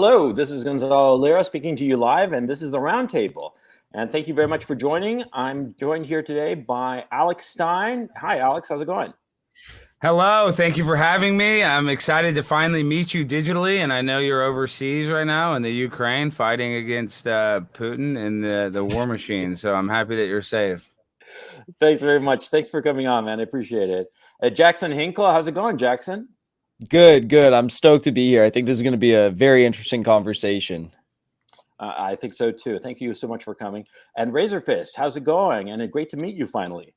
Hello, this is Gonzalo Lira speaking to you live, and this is the Roundtable. And thank you very much for joining. I'm joined here today by Alex Stein. Hi, Alex. How's it going? Hello. Thank you for having me. I'm excited to finally meet you digitally, and I know you're overseas right now in the Ukraine fighting against Putin and the war machine, so I'm happy that you're safe. Thanks very much. Thanks for coming on, man. I appreciate it. Jackson Hinkle, how's it going, Jackson? Good. I'm stoked to be here. I think this is going to be a very interesting conversation. I think so, too. Thank you so much for coming. And RazorFist, how's it going? And great to meet you finally.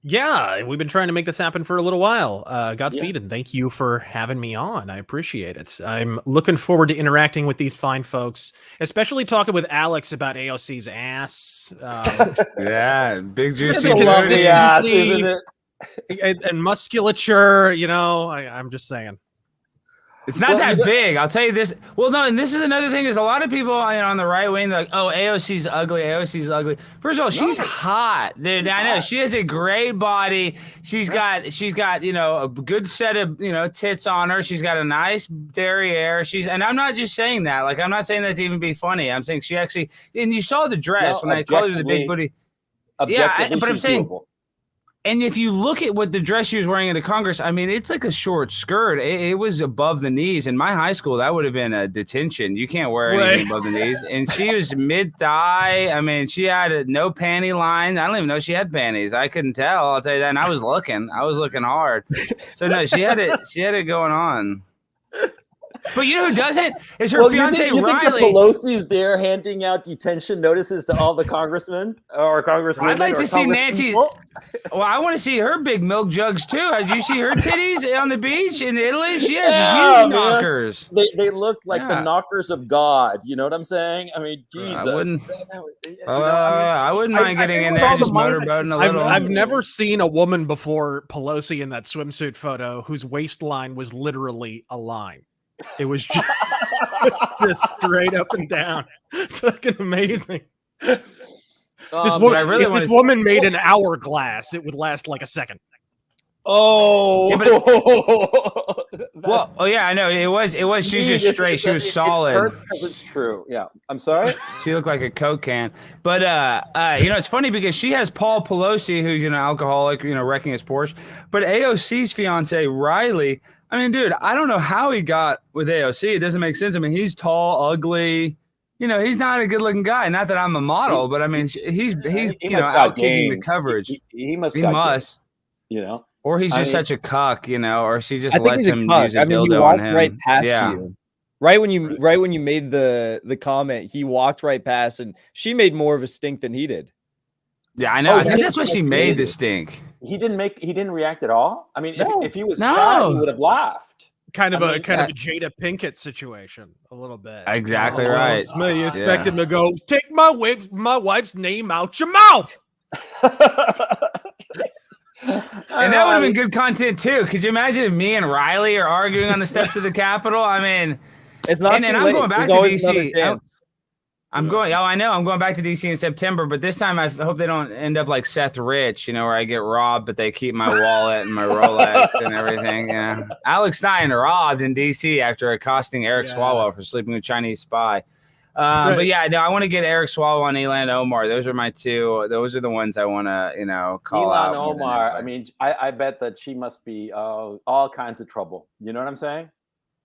Yeah, we've been trying to make this happen for a little while. Godspeed, and thank you for having me on. I appreciate it. I'm looking forward to interacting with these fine folks, especially talking with Alex about AOC's ass. Yeah, big juicy ass, isn't it? And musculature, I'm just saying. It's not that big. I'll tell you this. Well, no, and this is another thing is a lot of people on the right wing, they're like, oh, AOC's ugly. AOC's ugly. First of all, she's hot, dude. I know she has a great body. She's got, a good set of, tits on her. She's got a nice derriere. And I'm not just saying that. Like, I'm not saying that to even be funny. I'm saying she actually, and you saw the dress when I called her the big booty. Yeah, but I'm saying. Doable. And if you look at what the dress she was wearing into Congress, I mean, it's like a short skirt. It was above the knees. In my high school, that would have been a detention. You can't wear anything above the knees. And she was mid-thigh. I mean, she had no panty line. I don't even know she had panties. I couldn't tell. I'll tell you that. And I was looking hard. So no, she had it going on. But you know who doesn't? It's her fiance you Riley. Think that Pelosi's there handing out detention notices to all the congressmen or congresswomen? I'd like to see Nancy's. Well, I want to see her big milk jugs too. Did you see her titties on the beach in Italy? She has huge knockers. They look like the knockers of God. You know what I'm saying? I mean, Jesus. I wouldn't mind getting in there, just motorboating a little. I've never seen a woman before Pelosi in that swimsuit photo whose waistline was literally a line. It was just, just straight up and down. It's fucking amazing. This woman made an hourglass, it would last like a second. Oh, yeah, I know it was. She's just straight. She was solid. It hurts because it's true. Yeah, I'm sorry. She looked like a Coke can. But it's funny because she has Paul Pelosi, who's alcoholic, wrecking his Porsche. But AOC's fiance Riley. I mean, dude, I don't know how he got with AOC. It doesn't make sense. I mean, he's tall, ugly. He's not a good-looking guy. Not that I'm a model, but I mean, he's out kicking the coverage. He must. Or he's just such a cuck, or she just lets him use a dildo he on him. Right past you. Right when you made the comment, he walked right past, and she made more of a stink than he did. Yeah, I know. I think that's why she made the stink. He didn't react at all. I mean, if he was Chad, he would have laughed. Kind of a Jada Pinkett situation, a little bit. Exactly right. You expect him to go, take my wife's name out your mouth. And that would have been good content too. Could you imagine if me and Riley are arguing on the steps of the Capitol? I mean, it's not. And I'm going back to DC. I'm going back to DC in September, but this time I hope they don't end up like Seth Rich, where I get robbed, but they keep my wallet and my Rolex and everything. Yeah. Alex Stein robbed in DC after accosting Eric Swalwell for sleeping with a Chinese spy. But yeah, no, I want to get Eric Swalwell and Ilhan Omar. Those are my two. Those are the ones I want to, call out. Ilhan Omar. I mean, I bet that she must be all kinds of trouble. You know what I'm saying?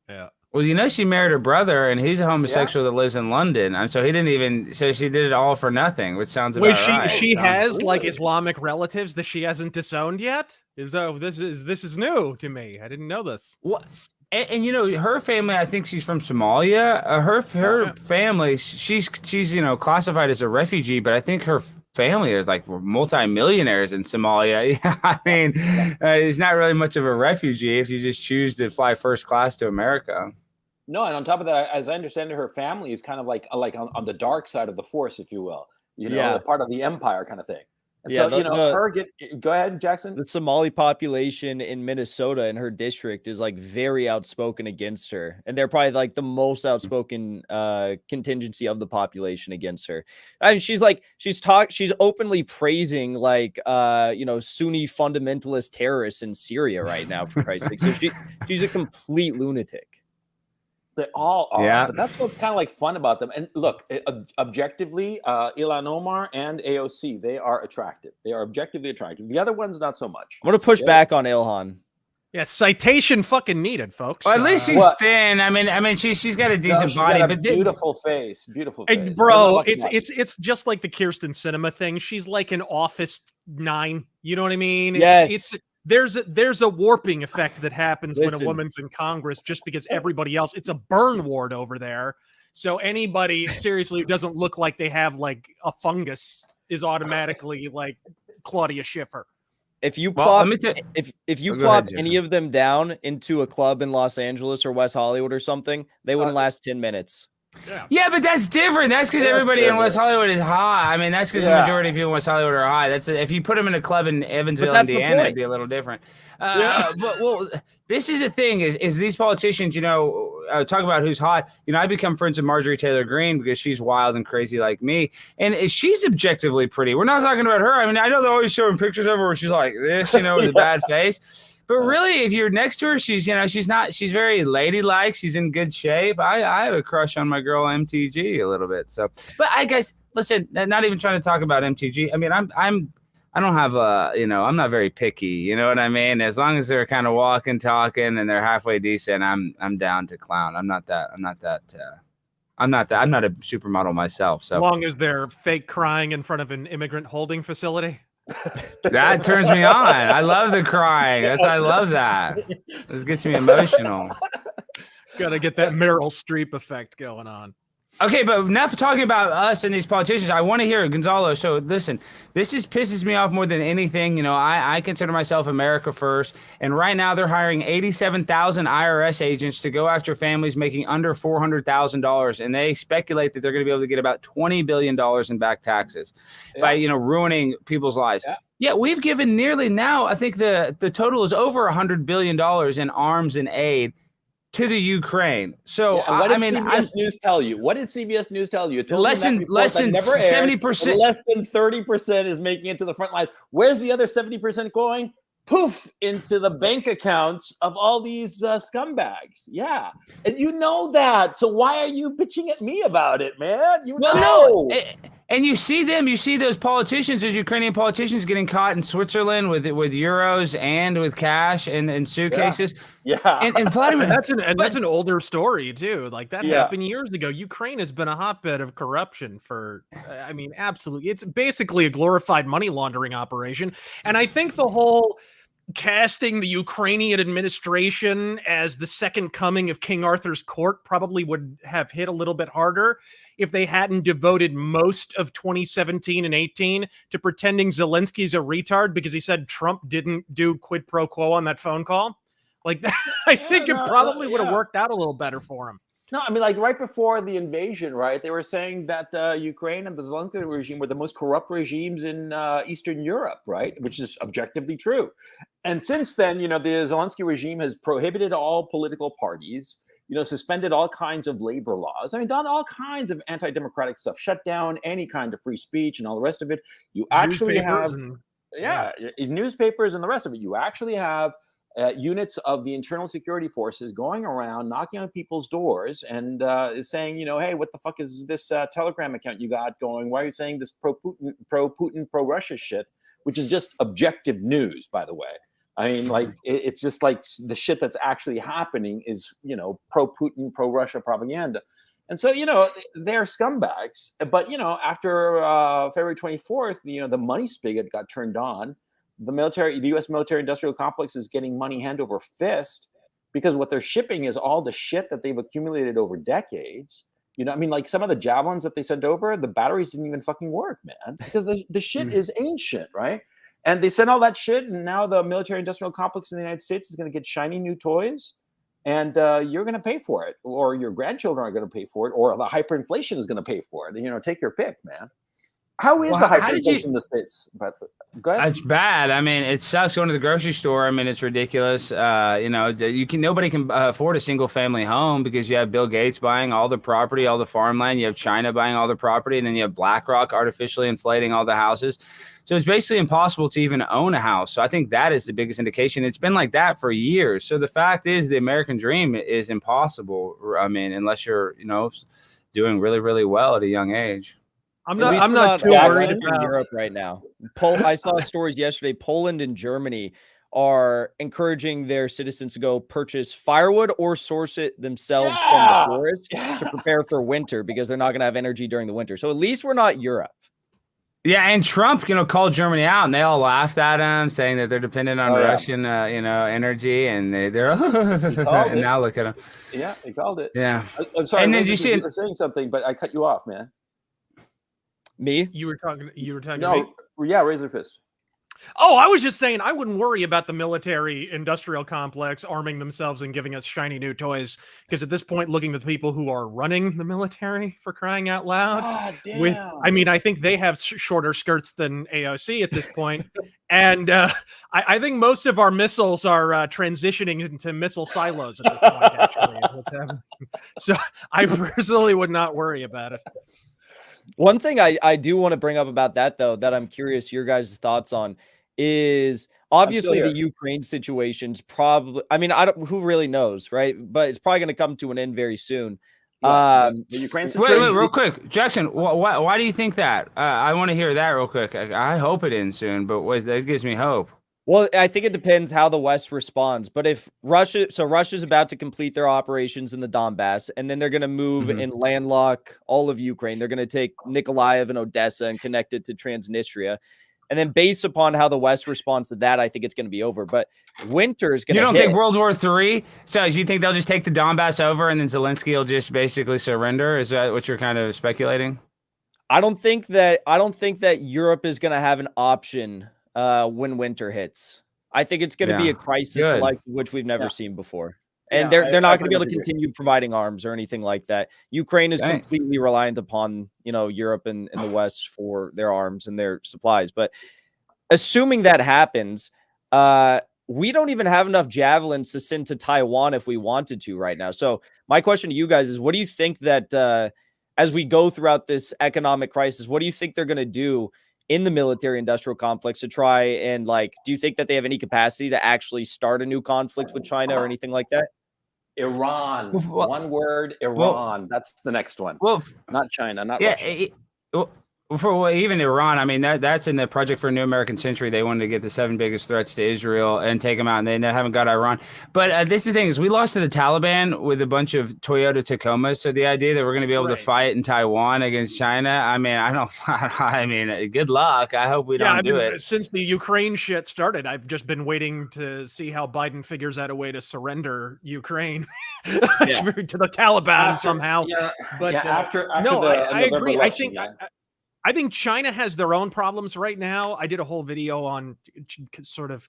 Yeah. Well, she married her brother, and he's a homosexual that lives in London, and so he didn't even. So she did it all for nothing, which sounds about right. She has like Islamic relatives that she hasn't disowned yet. So this is new to me. I didn't know this. What? And her family. I think she's from Somalia. Her family. She's classified as a refugee, but I think her family is like multi-millionaires in Somalia. I mean, it's not really much of a refugee if you just choose to fly first class to America. No, and on top of that, as I understand it, her family is kind of like on the dark side of the force, if you will. Part of the empire kind of thing. And go ahead, Jackson. The Somali population in Minnesota in her district is like very outspoken against her. And they're probably like the most outspoken contingency of the population against her. I mean, she's openly praising like, Sunni fundamentalist terrorists in Syria right now, for Christ's sake. So she's a complete lunatic. They all are, Yeah. but that's what's kind of like fun about them. And look, objectively, Ilhan Omar and AOC, they are attractive. They are objectively attractive. The other ones, not so much. I'm gonna push back on Ilhan. Yeah, citation fucking needed, folks. Well, at least she's thin. I mean, she's got a decent body, got a but beautiful face, beautiful face. Bro, it's just like the Kirsten Sinema thing. She's like an Office 9. You know what I mean? Yes. There's a warping effect that happens when a woman's in Congress, just because everybody else, it's a burn ward over there. So anybody seriously who doesn't look like they have like a fungus is automatically like Claudia Schiffer. If you plop, if you plop any of them down into a club in Los Angeles or West Hollywood or something, they wouldn't last 10 minutes. Yeah, but that's different. That's because everybody in West Hollywood is hot. I mean, that's because the majority of people in West Hollywood are hot. If you put them in a club in Evansville, Indiana, it'd be a little different. But this is the thing: is these politicians, talk about who's hot. I become friends with Marjorie Taylor Greene because she's wild and crazy like me, and she's objectively pretty. We're not talking about her. I mean, I know they're always showing pictures of her where she's like this, with a bad face. But really, if you're next to her, she's very ladylike. She's in good shape. I have a crush on my girl MTG a little bit. So, but guys, listen, not even trying to talk about MTG. I mean, I don't have I'm not very picky. You know what I mean? As long as they're kind of walking, talking, and they're halfway decent, I'm down to clown. I'm not a supermodel myself. So as long as they're fake crying in front of an immigrant holding facility. That turns me on. I love the crying. I love that. This gets me emotional. Gotta get that Meryl Streep effect going on. Okay, but enough talking about us and these politicians. I want to hear Gonzalo. So listen, this pisses me off more than anything. I consider myself America first, and right now they're hiring 87,000 IRS agents to go after families making under $400,000, and they speculate that they're going to be able to get about $20 billion in back taxes by ruining people's lives. Yeah, we've given nearly now. I think the total is over $100 billion in arms and aid to the Ukraine. So what did CBS News tell you? What did CBS News tell you? It told less than 70%. Less than 30% is making it to the front lines. Where's the other 70% going? Poof, into the bank accounts of all these scumbags. Yeah, and you know that. So why are you bitching at me about it, man? No. And you see those politicians, those Ukrainian politicians getting caught in Switzerland with euros and with cash and suitcases. Yeah. And Vladimir, that's an older story too. Like that happened years ago. Ukraine has been a hotbed of corruption for, absolutely. It's basically a glorified money laundering operation. And I think the whole casting the Ukrainian administration as the second coming of King Arthur's court probably would have hit a little bit harder if they hadn't devoted most of 2017 and 18 to pretending Zelensky's a retard because he said Trump didn't do quid pro quo on that phone call. Like that, I think it probably would have worked out a little better for him. No, I mean, like right before the invasion, right? They were saying that Ukraine and the Zelensky regime were the most corrupt regimes in Eastern Europe, right? Which is objectively true. And since then, the Zelensky regime has prohibited all political parties, suspended all kinds of labor laws. I mean, done all kinds of anti-democratic stuff, shut down any kind of free speech and all the rest of it. You actually have, newspapers and the rest of it. You actually have units of the internal security forces going around knocking on people's doors and is saying, hey, what the fuck is this Telegram account you got going? Why are you saying this pro-Putin, pro-Russia shit, which is just objective news, by the way. I mean, like, it's just like the shit that's actually happening is, pro-Putin, pro-Russia propaganda. And so, they're scumbags. But, after February 24th, the money spigot got turned on. The U.S. military-industrial complex is getting money hand over fist because what they're shipping is all the shit that they've accumulated over decades. Like some of the javelins that they sent over, the batteries didn't even fucking work, man, because the shit is ancient, right? And they sent all that shit, and now the military-industrial complex in the United States is going to get shiny new toys, and you're going to pay for it, or your grandchildren are going to pay for it, or the hyperinflation is going to pay for it. Take your pick, man. How is Well, the how did you- hyperinflation in the States? But go ahead. It's bad. I mean, it sucks going to the grocery store. I mean, it's ridiculous. Nobody can afford a single family home because you have Bill Gates buying all the property, all the farmland. You have China buying all the property, and then you have BlackRock artificially inflating all the houses. So it's basically impossible to even own a house. So I think that is the biggest indication. It's been like that for years. So the fact is, the American dream is impossible. I mean, unless you're, doing really, really well at a young age. I'm not too worried about Europe right now. I saw stories yesterday. Poland and Germany are encouraging their citizens to go purchase firewood or source it themselves from the forest to prepare for winter because they're not going to have energy during the winter. So at least we're not Europe. Yeah, and Trump, called Germany out, and they all laughed at him, saying that they're dependent on Russian, energy, and they're and now look at him. Yeah, he called it. Yeah. I'm sorry. And then you see were saying something, but I cut you off, man. Me? You were talking to me? Yeah, RazorFist. Oh, I was just saying I wouldn't worry about the military-industrial complex arming themselves and giving us shiny new toys, because at this point, looking at the people who are running the military, for crying out loud, I think they have shorter skirts than AOC at this point, and I think most of our missiles are transitioning into missile silos at this point. Actually, is what's happening. So I personally would not worry about it. One thing I do want to bring up about that, though, that I'm curious your guys' thoughts on is obviously the Ukraine situation's probably, who really knows, right? But it's probably going to come to an end very soon. The Ukraine situation. Wait, real quick, Jackson. Why do you think that? I want to hear that real quick. I hope it ends soon, but that gives me hope. Well, I think it depends how the West responds. But if Russia's about to complete their operations in the Donbass, and then they're going to move and landlock all of Ukraine. They're going to take Nikolaev and Odessa and connect it to Transnistria. And then based upon how the West responds to that, I think it's going to be over. But winter is going to You don't think World War III? So you think they'll just take the Donbass over and then Zelensky will just basically surrender? Is that what you're kind of speculating? I don't think that Europe is going to have an option when winter hits. I think it's going to be a crisis like which we've never seen before. And they're not going to be able to continue providing arms or anything like that. Ukraine is completely reliant upon, Europe and the West for their arms and their supplies. But assuming that happens, we don't even have enough javelins to send to Taiwan if we wanted to right now. So my question to you guys is, what do you think that as we go throughout this economic crisis, what do you think they're going to do in the military industrial complex to try and do you think that they have any capacity to actually start a new conflict with China or anything like that? Iran. One word, Iran. That's the next one. Well, not China, not Russia. For even Iran, I mean, that's in the Project for a New American Century. They wanted to get the 7 biggest threats to Israel and take them out, and they haven't got Iran. But this is the thing, is we lost to the Taliban with a bunch of Toyota Tacomas. So the idea that we're going to be able to fight in Taiwan against China, good luck. I hope we don't do it. Since the Ukraine shit started, I've just been waiting to see how Biden figures out a way to surrender Ukraine to the Taliban somehow. Yeah, but I agree. I think China has their own problems right now. I did a whole video on sort of,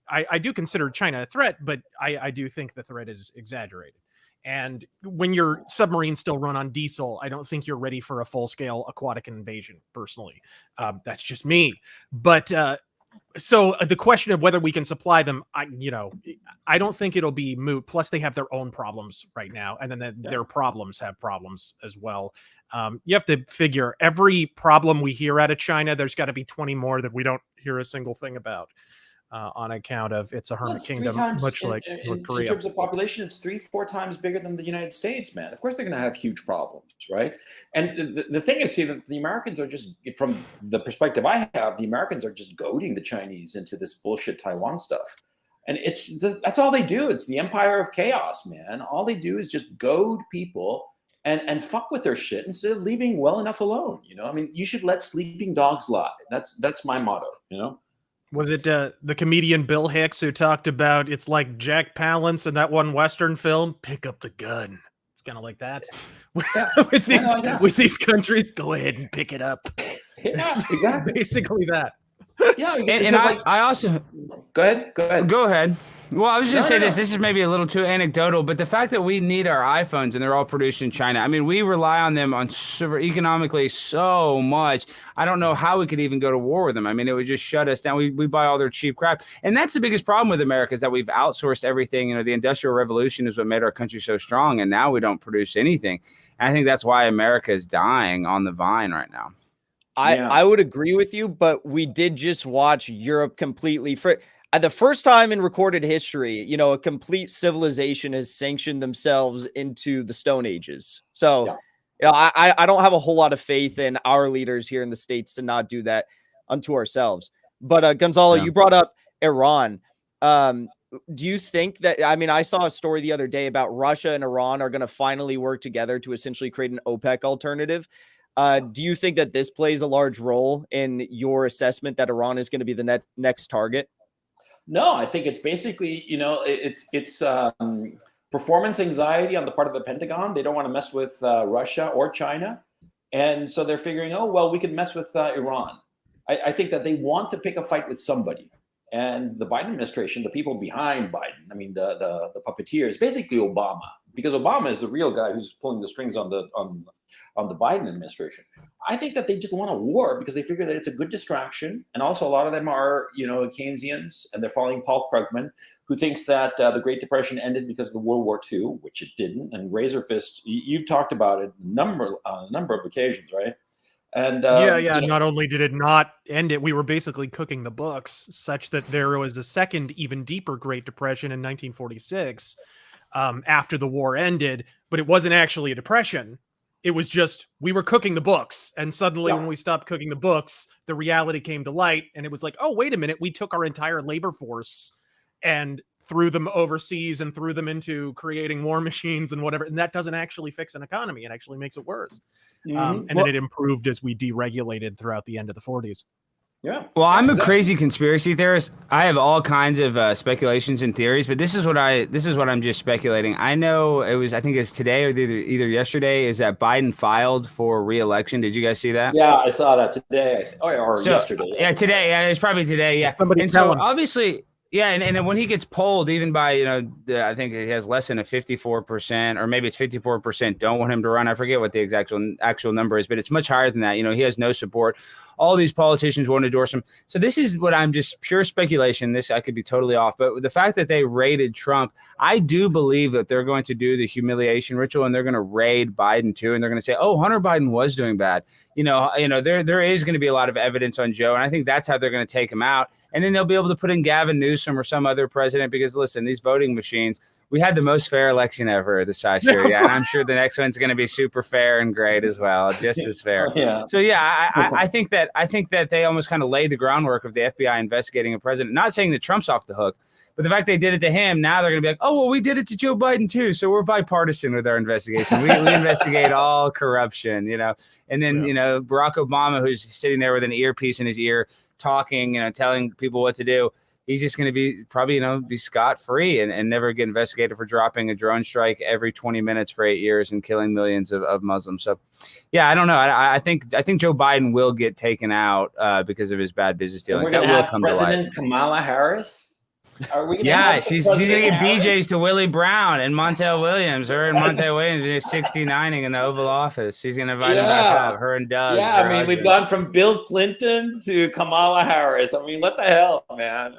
I do consider China a threat, but I do think the threat is exaggerated. And when your submarines still run on diesel, I don't think you're ready for a full-scale aquatic invasion, personally. That's just me. But so the question of whether we can supply them, I don't think it'll be moot. Plus, they have their own problems right now, and then their problems have problems as well. You have to figure every problem we hear out of China, there's got to be 20 more that we don't hear a single thing about on account of it's a hermit kingdom, much like North Korea. In terms of population, it's 3-4 times bigger than the United States, man. Of course, they're going to have huge problems, right? And the thing is, see, that the Americans are just, from the perspective I have, the Americans are just goading the Chinese into this bullshit Taiwan stuff. And that's all they do. It's the empire of chaos, man. All they do is just goad people and fuck with their shit instead of leaving well enough alone. You should let sleeping dogs lie. That's my motto. Was it the comedian Bill Hicks who talked about it's like Jack Palance in that one Western film, Pick Up the Gun? It's kind of like that. With these countries, go ahead and pick it up. Yeah, exactly. Basically that. Yeah, and I also go ahead. Go ahead. Well, I was going to say No. this is maybe a little too anecdotal, but the fact that we need our iPhones and they're all produced in China. I mean, we rely on them on economically so much. I don't know how we could even go to war with them. I mean, it would just shut us down. We buy all their cheap crap. And that's the biggest problem with America is that we've outsourced everything. You know, the Industrial Revolution is what made our country so strong. And now we don't produce anything. And I think that's why America is dying on the vine right now. I would agree with you, but we did just watch Europe completely the first time in recorded history, you know, a complete civilization has sanctioned themselves into the Stone Ages. So, you know, I don't have a whole lot of faith in our leaders here in the States to not do that unto ourselves. But Gonzalo, you brought up Iran. Do you think that, I mean, I saw a story the other day about Russia and Iran are going to finally work together to essentially create an OPEC alternative. Do you think that this plays a large role in your assessment that Iran is going to be the next target? No, I think it's basically, you know, it's performance anxiety on the part of the Pentagon. They don't want to mess with Russia or China. And so they're figuring, oh, well, we can mess with Iran. I think that they want to pick a fight with somebody. And the Biden administration, the people behind Biden, I mean, the puppeteers, basically Obama, because Obama is the real guy who's pulling the strings on the Biden administration. I think that they just want a war because they figure that it's a good distraction. And also a lot of them are, you know, Keynesians, and they're following Paul Krugman, who thinks that the Great Depression ended because of the World War II, which it didn't. And RazorFist, you've talked about it a number of occasions, right? And you know, not only did it not end it, we were basically cooking the books such that there was a second, even deeper Great Depression in 1946 after the war ended, but it wasn't actually a depression. It was just, we were cooking the books. And suddenly when we stopped cooking the books, the reality came to light. And it was like, oh, wait a minute. We took our entire labor force and threw them overseas and threw them into creating war machines and whatever. And that doesn't actually fix an economy. It actually makes it worse. And then it improved as we deregulated throughout the end of the 40s. Yeah. Well, I'm a crazy conspiracy theorist. I have all kinds of speculations and theories, but this is what I'm just speculating. I know I think it was today or either yesterday, is that Biden filed for re-election. Did you guys see that? Yeah, I saw that today or yesterday. Yeah, today. Yeah, it's probably today. Yeah. And so obviously, yeah, and when he gets polled, even by, you know, I think he has less than a 54%, or maybe it's 54% don't want him to run. I forget what the actual number is, but it's much higher than that. You know, he has no support. All these politicians won't endorse him. So this is what I'm just pure speculation. This, I could be totally off, but the fact that they raided Trump, I do believe that they're going to do the humiliation ritual and they're going to raid Biden too. And they're going to say, oh, Hunter Biden was doing bad. You know, there is going to be a lot of evidence on Joe. And I think that's how they're going to take him out. And then they'll be able to put in Gavin Newsom or some other president, because listen, these voting machines, we had the most fair election ever this past year. Yeah. And I'm sure the next one's going to be super fair and great as well, just as fair. Yeah. So yeah, I think that they almost kind of laid the groundwork of the FBI investigating a president, not saying that Trump's off the hook, but the fact they did it to him, now they're going to be like, oh, well, we did it to Joe Biden too. So we're bipartisan with our investigation. We investigate all corruption, you know. And then, you know, Barack Obama, who's sitting there with an earpiece in his ear, talking, you know, telling people what to do. He's just going to be probably, you know, be scot-free and never get investigated for dropping a drone strike every 20 minutes for 8 years and killing millions of Muslims. So, yeah, I don't know. I think Joe Biden will get taken out because of his bad business dealings. That will come to light. President Kamala Harris. Are we she's going to get BJs to Willie Brown and Montel Williams. Her and Montel Williams are 69ing in the Oval Office. She's going to invite him back up. Her and Doug. Yeah, I mean, we've gone from Bill Clinton to Kamala Harris. I mean, what the hell, man?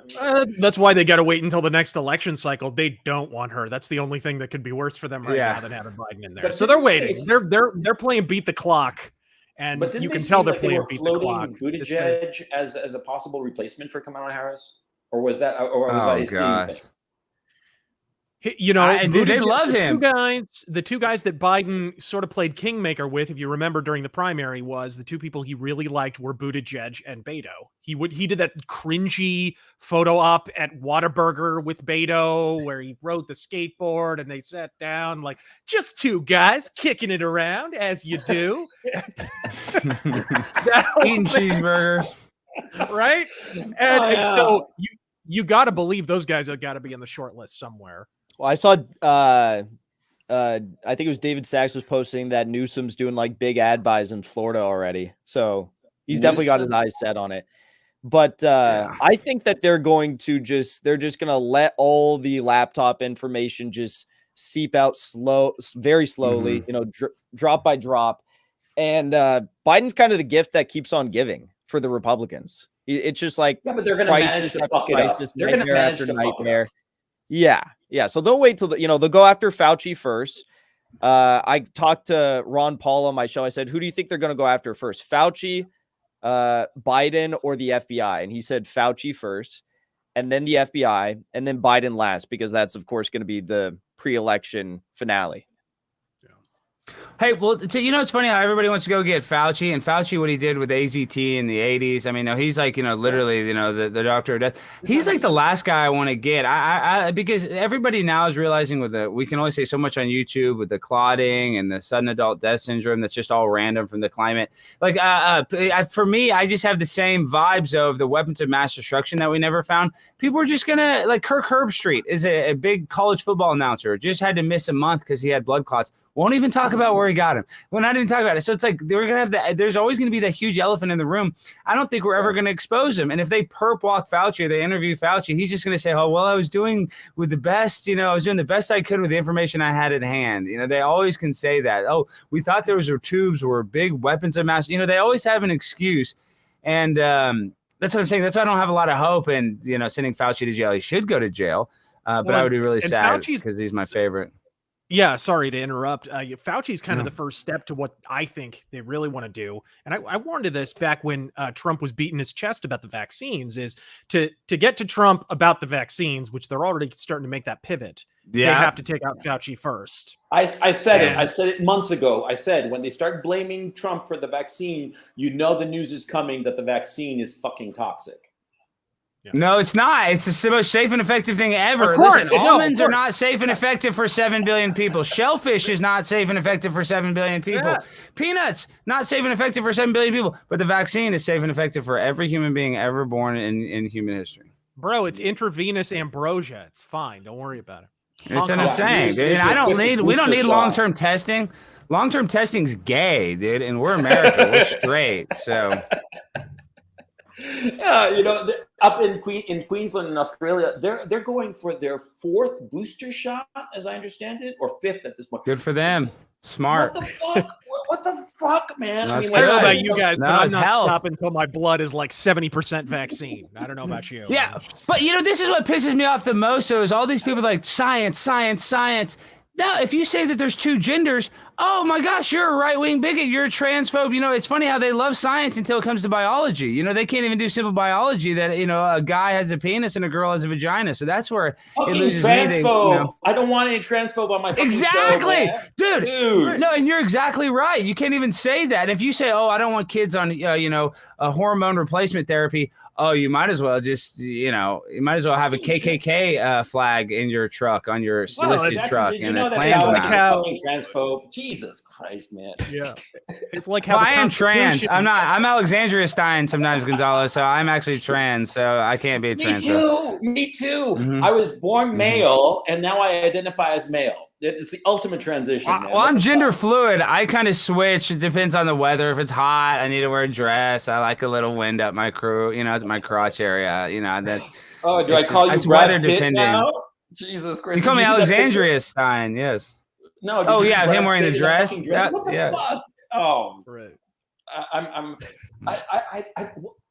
That's why they got to wait until the next election cycle. They don't want her. That's the only thing that could be worse for them now than having Biden in there. But so they're waiting. They're playing beat the clock. And you can tell they're playing beat the clock. Buttigieg as a possible replacement for Kamala Harris? Or was that, or was I seeing things? You know, they love him. The two guys that Biden sort of played kingmaker with, if you remember during the primary, was the two people he really liked were Buttigieg and Beto. He did that cringy photo op at Whataburger with Beto, where he rode the skateboard and they sat down like just two guys kicking it around as you do, eating cheeseburgers. Right? And so you got to believe those guys have got to be in the short list somewhere. Well, I saw I think it was David Sachs was posting that Newsom's doing like big ad buys in Florida already. So he's definitely got his eyes set on it. But I think that they're just going to let all the laptop information just seep out very slowly, drop by drop. And Biden's kind of the gift that keeps on giving for the Republicans. It's just like, yeah, but they're going to manage to fuck it up. They're going to manage to nightmare. Yeah. So they'll wait till they'll go after Fauci first. I talked to Ron Paul on my show. I said, who do you think they're going to go after first, Fauci, Biden, or the FBI? And he said Fauci first, and then the FBI, and then Biden last, because that's of course going to be the pre-election finale. Hey, well, it's funny how everybody wants to go get Fauci, and Fauci, what he did with AZT in the 80s. I mean, no, he's like, literally, the doctor of death. He's like the last guy I want to get. I because everybody now is realizing we can only say so much on YouTube with the clotting and the sudden adult death syndrome that's just all random from the climate. Like, for me, I just have the same vibes of the weapons of mass destruction that we never found. People are just gonna, like, Kirk Herbstreit is a big college football announcer, just had to miss a month because he had blood clots. Won't even talk about where he got him. We're not even talking about it. So it's like we're gonna have there's always gonna be that huge elephant in the room. I don't think we're ever gonna expose him. And if they perp walk Fauci or they interview Fauci, he's just gonna say, "Oh, well, I was doing with the best. I was doing the best I could with the information I had at hand." They always can say that. Oh, we thought there was tubes or big weapons of mass. They always have an excuse, and that's what I'm saying. That's why I don't have a lot of hope in sending Fauci to jail. He should go to jail, but I would be really sad because he's my favorite. Yeah, sorry to interrupt. Fauci's kind of the first step to what I think they really want to do. And I warned of this back when Trump was beating his chest about the vaccines, is to get to Trump about the vaccines, which they're already starting to make that pivot. Yeah. They have to take out Fauci first. I said it. I said it months ago. I said, when they start blaming Trump for the vaccine, the news is coming that the vaccine is fucking toxic. Yeah. No, it's not. It's the most safe and effective thing ever. Listen, almonds are not safe and effective for 7 billion people. Shellfish is not safe and effective for 7 billion people. Yeah. Peanuts, not safe and effective for 7 billion people. But the vaccine is safe and effective for every human being ever born in human history. Bro, it's intravenous ambrosia. It's fine. Don't worry about it. That's what I'm saying, dude. We don't need long-term testing. Long-term testing's gay, dude, and we're America. We're straight, so... Yeah, up in Queensland and Australia, they're going for their 4th booster shot, as I understand it, or 5th at this point. Good for them. Smart. What the fuck? What the fuck, man? No, I don't know about you guys, but I'm not stopping until my blood is like 70% vaccine. I don't know about you. Yeah, but this is what pisses me off the most. So is all these people like science, science, science. Now, if you say that there's 2 genders, oh my gosh, you're a right-wing bigot, you're a transphobe. It's funny how they love science until it comes to biology. They can't even do simple biology that, a guy has a penis and a girl has a vagina. So that's where fucking it loses transphobe. I don't want any transphobe on my fucking exactly. show, Dude. No, and you're exactly right. You can't even say that. If you say, oh, I don't want kids on, a hormone replacement therapy, oh, you might as well just, you might as well have a KKK flag in your truck, on your lifted truck. And it plans like how transphobe. Jesus Christ, man. Yeah. It's like how I am trans. I'm Alexandria Stein sometimes, Gonzalez, so I'm actually trans, so I can't be a trans. Me too. Mm-hmm. I was born male, and now I identify as male. It's the ultimate transition. Well, I'm gender fluid. I kind of switch. It depends on the weather. If it's hot, I need to wear a dress. I like a little wind up my my crotch area. That's. Oh, do I call you Brad Pitt now? Jesus Christ! You call me Alexandria Stein. Yes. No. Oh yeah, him wearing the dress. What the fuck? Oh, right.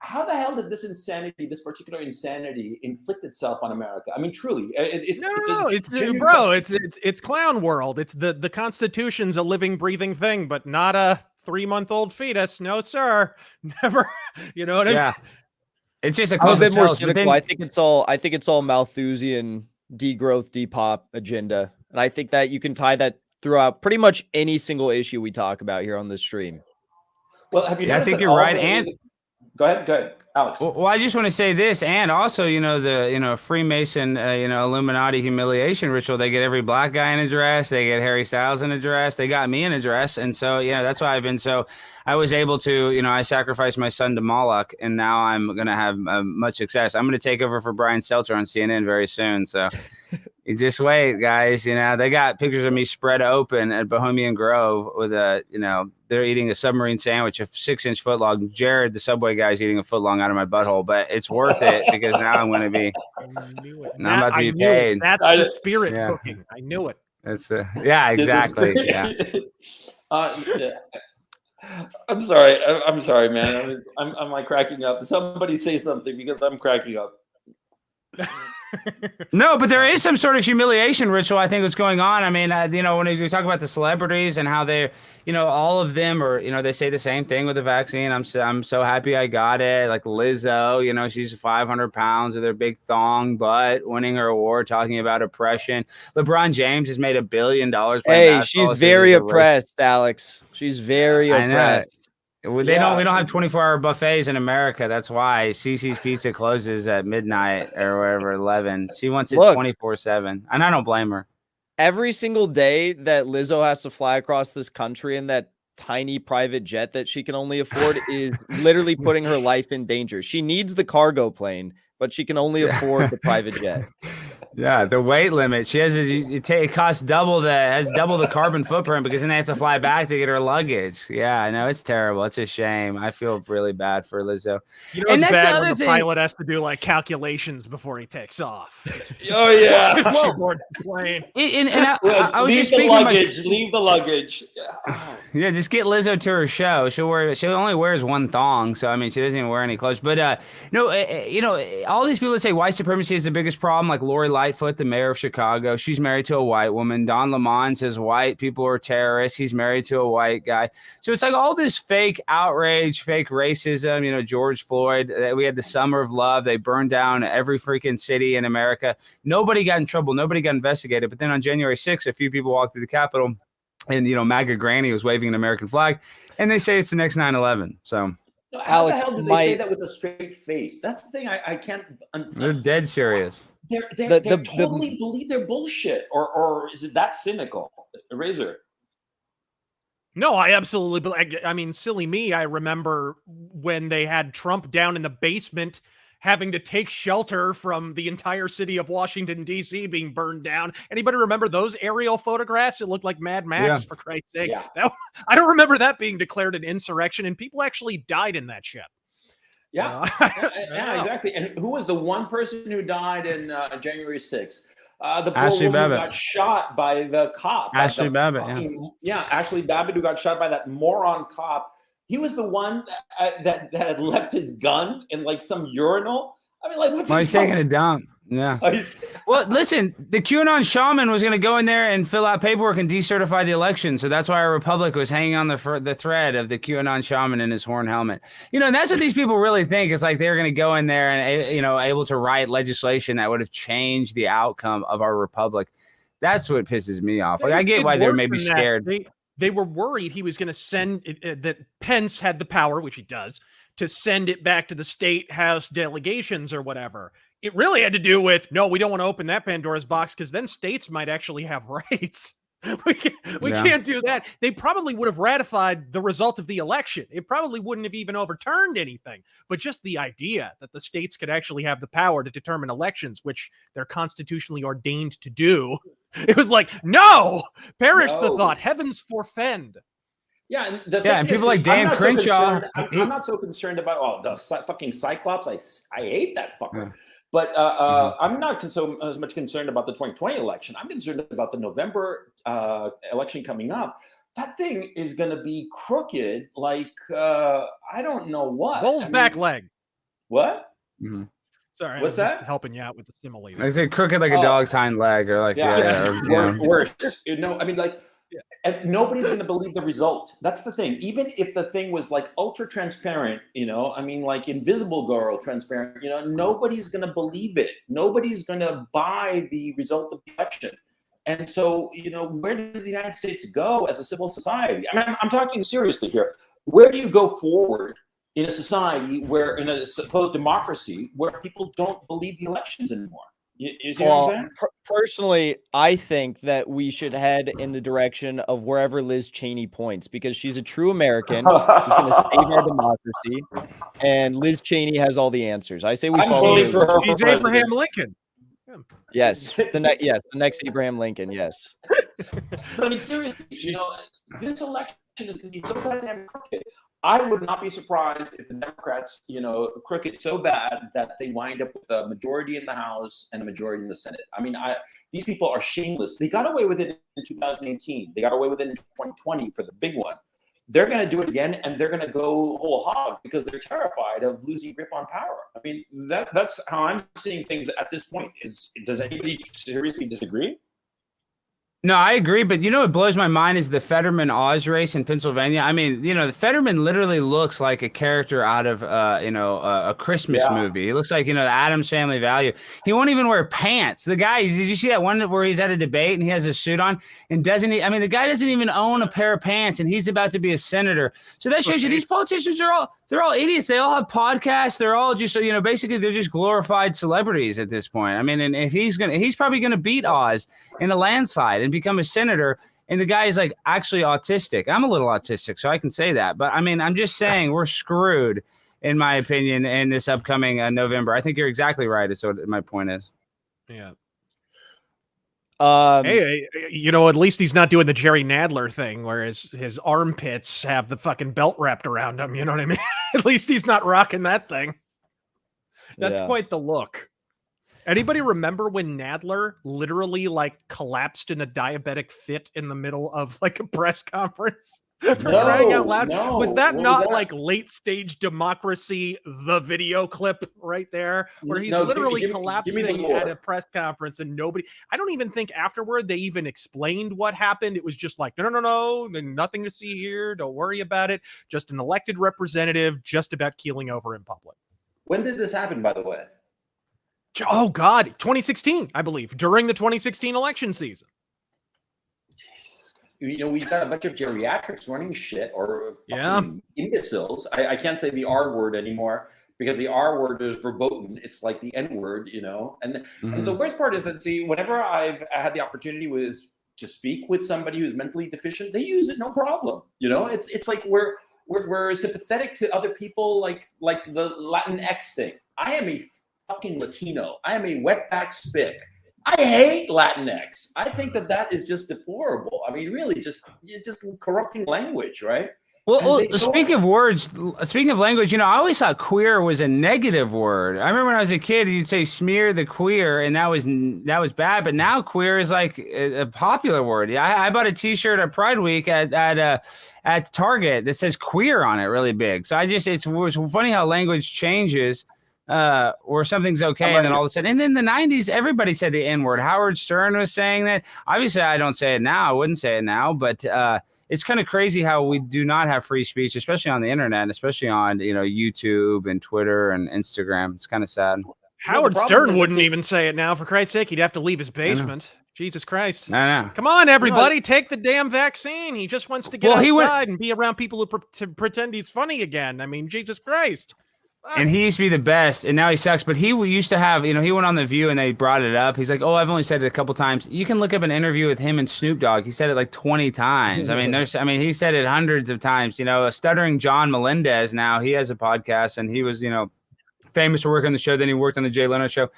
How the hell did this particular insanity, inflict itself on America? I mean, truly, it's clown world. It's the Constitution's a living, breathing thing, but not a 3-month-old fetus. No, sir, never. You know what I mean? Yeah, it's just I'm a bit more cynical. I think it's all Malthusian degrowth, depop agenda, and I think that you can tie that throughout pretty much any single issue we talk about here on this stream. Well, have you? Yeah, I think you're right, and. Go ahead, Alex. Well, I just want to say this, and also, the Freemason, Illuminati humiliation ritual. They get every black guy in a dress. They get Harry Styles in a dress. They got me in a dress, and so that's why I was able to, I sacrificed my son to Moloch, and now I'm gonna have much success. I'm gonna take over for Brian Stelter on CNN very soon. So, You just wait, guys. You know, they got pictures of me spread open at Bohemian Grove with a, you know, they're eating a submarine sandwich, a 6-inch footlong. Jared, the Subway guy's eating a footlong out of my butthole, but it's worth it because now I'm going to be, now I'm about to be paid. That's the spirit cooking. I knew it. That's yeah, exactly. Yeah. I'm sorry. I'm sorry, man. I'm like cracking up. Somebody say something because I'm cracking up. No, but there is some sort of humiliation ritual, I think, what's going on. I mean, you know, when we talk about the celebrities and how they're, you know, all of them are, you know, they say the same thing with the vaccine. I'm so happy I got it. Like Lizzo, you know, she's 500 pounds with her big thong butt, winning her award, talking about oppression. LeBron James has made $1 billion. Hey, she's very oppressed, Alex. She's very oppressed. We don't have 24-hour buffets in America. That's why Cece's Pizza closes at midnight or whatever, 11. She wants it 24/7, and I don't blame her. Every single day that Lizzo has to fly across this country in that tiny private jet that she can only afford is literally putting her life in danger. She needs the cargo plane, but she can only afford the private jet. Yeah, the weight limit. She has it costs double the carbon footprint because then they have to fly back to get her luggage. Yeah, I know, it's terrible. It's a shame. I feel really bad for Lizzo. You know, it's bad when the pilot has to do like calculations before he takes off. Oh yeah, she boards the plane. I was leave just the luggage. Leave the luggage. Yeah, just get Lizzo to her show. She only wears one thong, so I mean, she doesn't even wear any clothes. But no, you know, all these people that say white supremacy is the biggest problem, like Lori Lightfoot, the mayor of Chicago, she's married to a white woman. Don Lemon says white people are terrorists. He's married to a white guy. So it's like all this fake outrage, fake racism. You know, George Floyd. We had the Summer of Love. They burned down every freaking city in America. Nobody got in trouble. Nobody got investigated. But then on January 6th, a few people walked through the Capitol, and you know, MAGA Granny was waving an American flag, and they say it's the next 9/11. So. No, how the hell do they say that with a straight face? That's the thing I can't. They're dead serious. They totally believe their bullshit, or is it that cynical? Razor. No, I absolutely believe. I mean, silly me. I remember when they had Trump down in the basement, having to take shelter from the entire city of Washington, D.C. being burned down. Anybody remember those aerial photographs? It looked like Mad Max, for Christ's sake. Yeah. I don't remember that being declared an insurrection, and people actually died in that shit. Yeah, yeah, exactly. And who was the one person who died in January 6th? The poor Ashley woman who Babbitt got shot by the cop. Ashley Babbitt, Ashley Babbitt, who got shot by that moron cop. He was the one that had left his gun in like some urinal. I mean, like, what the fuck? He's taking a dump. Yeah. Well, listen, the QAnon shaman was going to go in there and fill out paperwork and decertify the election. So that's why our Republic was hanging on the thread of the QAnon shaman in his horn helmet. You know, and that's what these people really think. It's like they're going to go in there and, you know, able to write legislation that would have changed the outcome of our Republic. That's what pisses me off. Like, I get why they're maybe scared. They were worried he was going to send that Pence had the power, which he does, to send it back to the state house delegations or whatever. It really had to do with, no, we don't want to open that Pandora's box because then states might actually have rights. We can't do that. They probably would have ratified the result of the election. It probably wouldn't have even overturned anything. But just the idea that the states could actually have the power to determine elections, which they're constitutionally ordained to do, it was like, no, perish the thought, heavens forfend. Yeah, and people like Dan Crenshaw. I'm not so concerned about the fucking Cyclops. I hate that fucker. Yeah. But I'm not so as much concerned about the 2020 election. I'm concerned about the November election coming up. That thing is going to be crooked, like I don't know what. Bull's back leg. What? Mm-hmm. Sorry, what's that? Just helping you out with the simile. I say crooked like a dog's hind leg, or like worse. You know, I mean, like. And nobody's going to believe the result. That's the thing. Even if the thing was like ultra transparent, you know, I mean, like Invisible Girl transparent, you know, nobody's going to believe it. Nobody's going to buy the result of the election. And so, you know, where does the United States go as a civil society? I mean, I'm talking seriously here. Where do you go forward in a society where, in a supposed democracy, where people don't believe the elections anymore? You see what I'm saying? Personally, I think that we should head in the direction of wherever Liz Cheney points, because she's a true American who's going to save our democracy, and Liz Cheney has all the answers. I say we follow. She's Abraham Lincoln. Yes, the next Abraham Lincoln. Yes. But I mean, seriously, this election is going to be so goddamn crooked. I would not be surprised if the Democrats, crooked so bad that they wind up with a majority in the House and a majority in the Senate. I mean, these people are shameless. They got away with it in 2018. They got away with it in 2020 for the big one. They're going to do it again, and they're going to go whole hog because they're terrified of losing grip on power. I mean, that's how I'm seeing things at this point. Does anybody seriously disagree? No, I agree, but what blows my mind is the Fetterman-Oz race in Pennsylvania. I mean, the Fetterman literally looks like a character out of, a Christmas movie. He looks like, the Addams Family Value. He won't even wear pants. The guy, did you see that one where he's at a debate and he has a suit on and the guy doesn't even own a pair of pants and he's about to be a senator. So that shows you these politicians they're all idiots. They all have podcasts. They're all just, basically they're just glorified celebrities at this point. I mean, and if he's probably going to beat Oz in a landslide and become a senator. And the guy is like actually autistic. I'm a little autistic, so I can say that. But I mean, I'm just saying we're screwed, in my opinion, in this upcoming November. I think you're exactly right. Is what my point is. Yeah. Hey, at least he's not doing the Jerry Nadler thing where his armpits have the fucking belt wrapped around him. You know what I mean? At least he's not rocking that thing. That's quite the look. Anybody remember when Nadler literally collapsed in a diabetic fit in the middle of a press conference? Crying out loud. No. Was that late stage democracy, the video clip right there, where he's literally collapsing at a press conference and nobody, I don't even think afterward they even explained what happened. It was just like, no, nothing to see here. Don't worry about it. Just an elected representative just about keeling over in public. When did this happen, by the way? Oh God, 2016, I believe, during the 2016 election season. We've got a bunch of geriatrics running shit or imbeciles. I can't say the R word anymore because the R word is verboten. It's like the N word, And the worst part is that, whenever I've had the opportunity to speak with somebody who's mentally deficient, they use it no problem. It's like we're sympathetic to other people, like the Latinx thing. I am a fucking Latino. I am a wetback spick. I hate Latinx. I think that is just deplorable. I mean, really, just corrupting language, right? Well, speaking of language, I always thought queer was a negative word. I remember when I was a kid, you'd say smear the queer, and that was bad. But now queer is like a popular word. I bought a T-shirt at Pride Week at Target that says queer on it, really big. So it's funny how language changes. Or something's okay, and then all of a sudden, and then the 90s, everybody said the N-word. Howard Stern was saying that. Obviously, I don't say it now. I wouldn't say it now, but it's kind of crazy how we do not have free speech, especially on the internet, and especially on YouTube and Twitter and Instagram. It's kind of sad. Howard Stern wouldn't even say it now. For Christ's sake, he'd have to leave his basement. Jesus Christ. I know. Come on, everybody, take the damn vaccine. He just wants to get outside and be around people who pretend he's funny again. I mean, Jesus Christ. And he used to be the best, and now he sucks. But he used to have, he went on The View, and they brought it up. He's like, oh, I've only said it a couple times. You can look up an interview with him and Snoop Dogg. He said it like 20 times. He said it hundreds of times. Stuttering John Melendez now, he has a podcast, and he was, famous for working on the show. Then he worked on the Jay Leno show.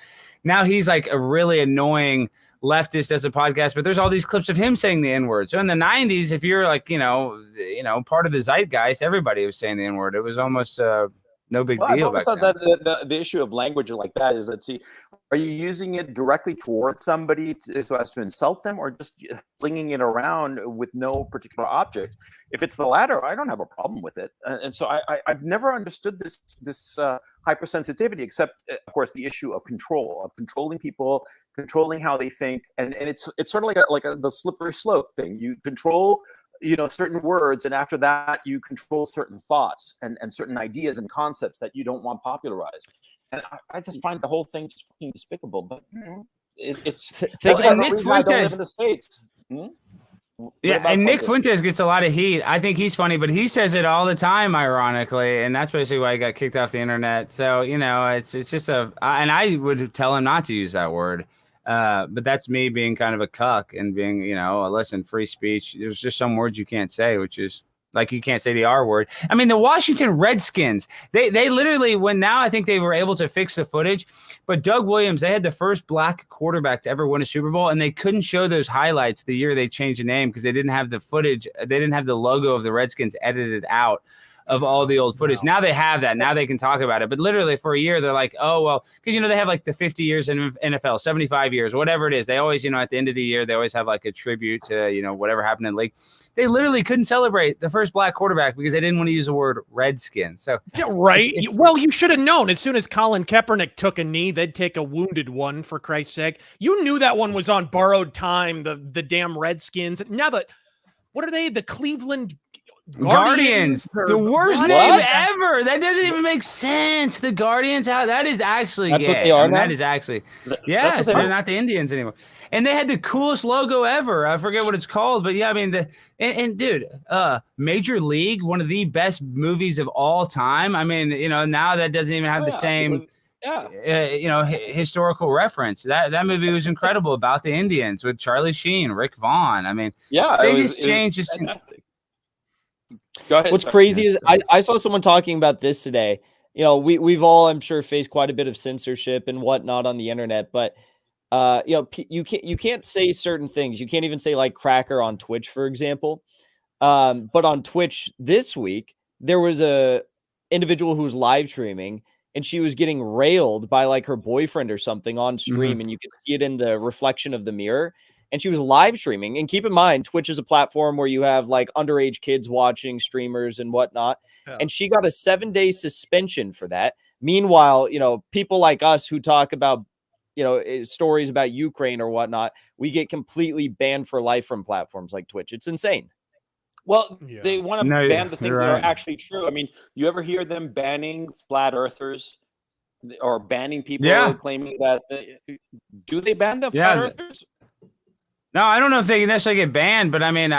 Now he's like a really annoying leftist as a podcast, but there's all these clips of him saying the N-word. So in the 90s, if you're like, part of the zeitgeist, everybody was saying the N-word. It was almost no big deal. I've always thought that the issue of language like that is that, are you using it directly toward somebody so as to insult them, or just flinging it around with no particular object? If it's the latter, I don't have a problem with it. And so I've never understood this hypersensitivity, except, of course, the issue of controlling people, controlling how they think, and it's sort of like the slippery slope thing. You control certain words, and after that you control certain thoughts and certain ideas and concepts that you don't want popularized. And I just find the whole thing just fucking despicable. But it's Nick I don't live in the States. Yeah, and Nick Fuentes gets a lot of heat. I think he's funny, but he says it all the time, ironically, and that's basically why he got kicked off the internet. So it's just and I would tell him not to use that word. But that's me being kind of a cuck and being, listen, free speech. There's just some words you can't say, which is Like you can't say the R word. I mean, the Washington Redskins, they literally, now I think they were able to fix the footage, but Doug Williams, they had the first black quarterback to ever win a Super Bowl, and they couldn't show those highlights the year they changed the name because they didn't have the footage. They didn't have the logo of the Redskins edited out of all the old footage. Now they have that. Now they can talk about it. But literally for a year, they're like, oh, well, because, they have like the 50 years in NFL, 75 years, whatever it is. They always, at the end of the year, they always have like a tribute to, whatever happened in the league. They literally couldn't celebrate the first black quarterback because they didn't want to use the word Redskin. So yeah, right. Well, you should have known as soon as Colin Kaepernick took a knee, they'd take a wounded one, for Christ's sake. You knew that one was on borrowed time, the damn Redskins. Now what are they? The Cleveland Guardians, the worst name ever. That doesn't even make sense. The Guardians, that is actually that's gay. what they are now? That is actually, yes, they're not the Indians anymore. And they had the coolest logo ever. I forget what it's called, but yeah, I mean, dude, Major League, one of the best movies of all time. I mean, now that doesn't even have the same, historical reference. That movie was incredible about the Indians with Charlie Sheen, Rick Vaughn. I mean, they just changed. Just go ahead. What's crazy is I saw someone talking about this today. We've all, I'm sure, faced quite a bit of censorship and whatnot on the internet, but you can't say certain things. You can't even say like cracker on Twitch, for example. But on Twitch this week, there was a individual who was live streaming and she was getting railed by like her boyfriend or something on stream. And you could see it in the reflection of the mirror. And she was live streaming. And keep in mind, Twitch is a platform where you have like underage kids watching streamers and whatnot. Yeah. And she got a 7-day suspension for that. Meanwhile, people like us who talk about, stories about Ukraine or whatnot, we get completely banned for life from platforms like Twitch. It's insane. Well, they want to ban the things that are actually true. I mean, you ever hear them banning flat earthers or banning people claiming that? Do they ban the flat earthers? No, I don't know if they can necessarily get banned, but I mean,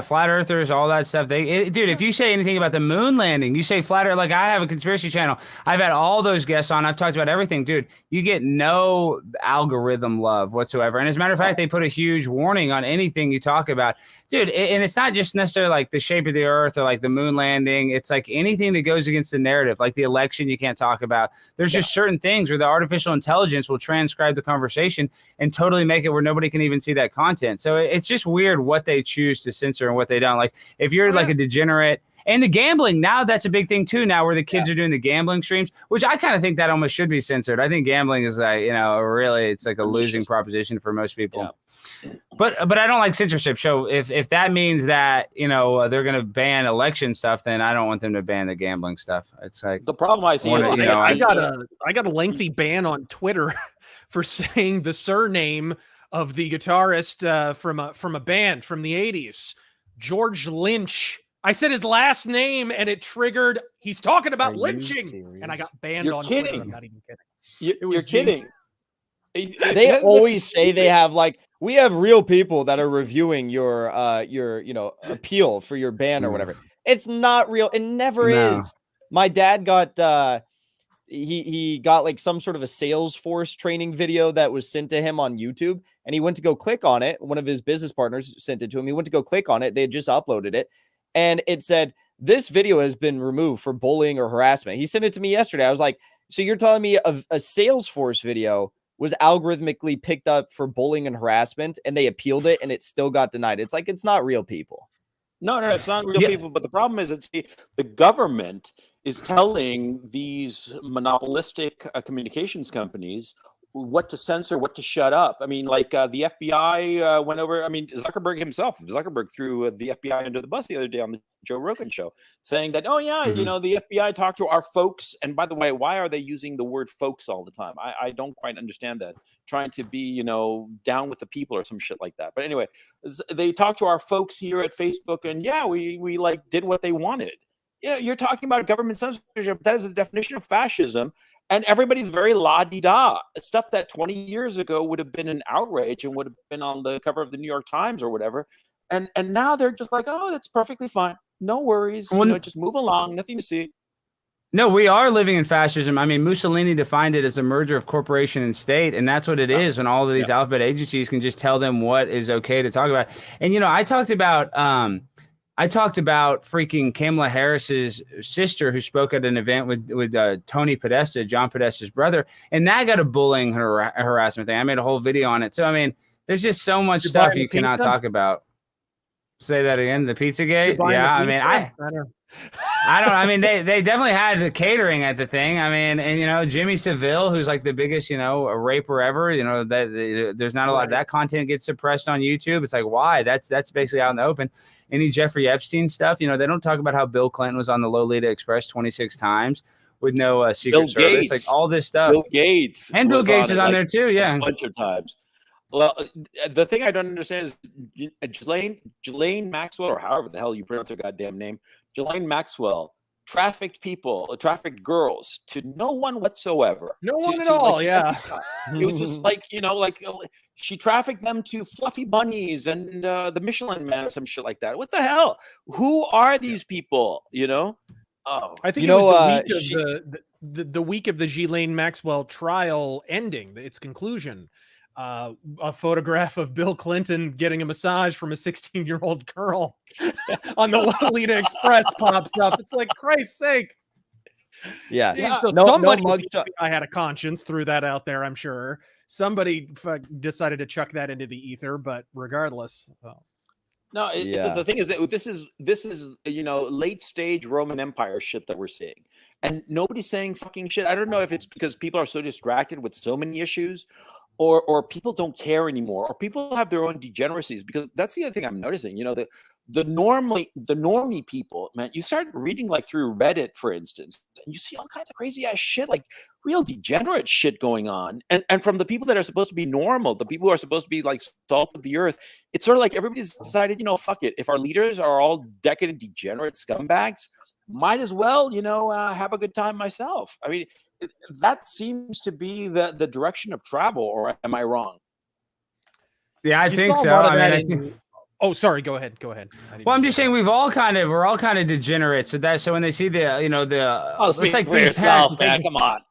flat earthers, all that stuff. Dude, if you say anything about the moon landing, you say flat earth, like I have a conspiracy channel. I've had all those guests on. I've talked about everything, dude. You get no algorithm love whatsoever. And as a matter of fact, they put a huge warning on anything you talk about. Dude, and it's not just necessarily like the shape of the earth or like the moon landing. It's like anything that goes against the narrative, like the election you can't talk about. There's just certain things where the artificial intelligence will transcribe the conversation and totally make it where nobody can even see that content. So it's just weird what they choose to censor and what they don't. Like if you're like a degenerate, and the gambling, now that's a big thing too, now where the kids are doing the gambling streams, which I kind of think that almost should be censored. I think gambling is like, really, it's like a losing proposition for most people. Yeah. But I don't like censorship. So if that means that, they're going to ban election stuff, then I don't want them to ban the gambling stuff. It's like the problem I see. I got a lengthy ban on Twitter for saying the surname of the guitarist from a band from the 80s, George Lynch. I said his last name and it triggered. He's talking about lynching, and I got banned on Twitter. I'm not even kidding. You're kidding. They always say they have like, we have real people that are reviewing your appeal for your ban or whatever. It's not real. It never is. My dad got he got like some sort of a Salesforce training video that was sent to him on YouTube, and he went to go click on it. One of his business partners sent it to him. He went to go click on it. They had just uploaded it, and it said, "This video has been removed for bullying or harassment." He sent it to me yesterday. I was like, "So you're telling me a Salesforce video was algorithmically picked up for bullying and harassment, and they appealed it, and it still got denied?" It's like, it's not real people. No, it's not real people. But the problem is, the government is telling these monopolistic communications companies what to censor, what to shut up. I mean, like the FBI went over. I mean, Zuckerberg threw the FBI under the bus the other day on the Joe Rogan show, saying that, the FBI talked to our folks. And by the way, why are they using the word folks all the time? I don't quite understand that. Trying to be, down with the people or some shit like that. But anyway, they talked to our folks here at Facebook, and we like did what they wanted. Yeah, you're talking about government censorship. That is the definition of fascism. And everybody's very la-di-da. Stuff that 20 years ago would have been an outrage and would have been on the cover of the New York Times or whatever. And now they're just like, oh, that's perfectly fine. No worries. Just move along. Nothing to see. No, we are living in fascism. I mean, Mussolini defined it as a merger of corporation and state, and that's what it is when all of these alphabet agencies can just tell them what is okay to talk about. And, I talked about I talked about freaking Kamala Harris's sister who spoke at an event with Tony Podesta, John Podesta's brother, and that got a bullying harassment thing. I made a whole video on it. So I mean, there's just so much stuff you cannot talk about. Say that again. The Pizzagate. Yeah, I mean, I don't. I mean, they definitely had the catering at the thing. I mean, and you know, Jimmy Savile, who's like the biggest, you know, raper ever. You know that there's not a lot of that content gets suppressed on YouTube. It's like, why? That's basically out in the open. Any Jeffrey Epstein stuff, you know, they don't talk about how Bill Clinton was on the Lolita Express 26 times with no Secret Service, like all this stuff. Bill Gates and Bill Gates is on there too, yeah, a bunch of times. Well, the thing I don't understand is Ghislaine Maxwell, or however the hell you pronounce her goddamn name, Ghislaine Maxwell trafficked girls to no one whatsoever. No one at all, yeah. It was just like, you know, like she trafficked them to Fluffy Bunnies and the Michelin Man or some shit like that. What the hell? Who are these people, you know? Oh, I think it was the week of the Ghislaine Maxwell trial ending, its conclusion. A photograph of Bill Clinton getting a massage from a 16-year-old girl on the Lolita Express pops up. It's like, Christ's sake. Yeah. So somebody I had a conscience threw that out there, I'm sure. Somebody decided to chuck that into the ether, but regardless. No, the thing is that this is you know, late stage Roman Empire shit that we're seeing, and nobody's saying fucking shit. I don't know if it's because people are so distracted with so many issues, or people don't care anymore, or people have their own degeneracies. Because that's the other thing I'm noticing. You know, the normie people, man. You start reading like through Reddit, for instance, and you see all kinds of crazy ass shit, like real degenerate shit going on. And from the people that are supposed to be normal, the people who are supposed to be like salt of the earth, it's sort of like everybody's decided, you know, fuck it. If our leaders are all decadent, degenerate scumbags, might as well, you know, have a good time myself. I mean, that seems to be the direction of travel, or am I wrong? Yeah, I think so. I mean, oh, sorry. Go ahead. Well, I'm just saying we're all kind of degenerates. So when they see the, you know, it's like for yourself, man. Come on.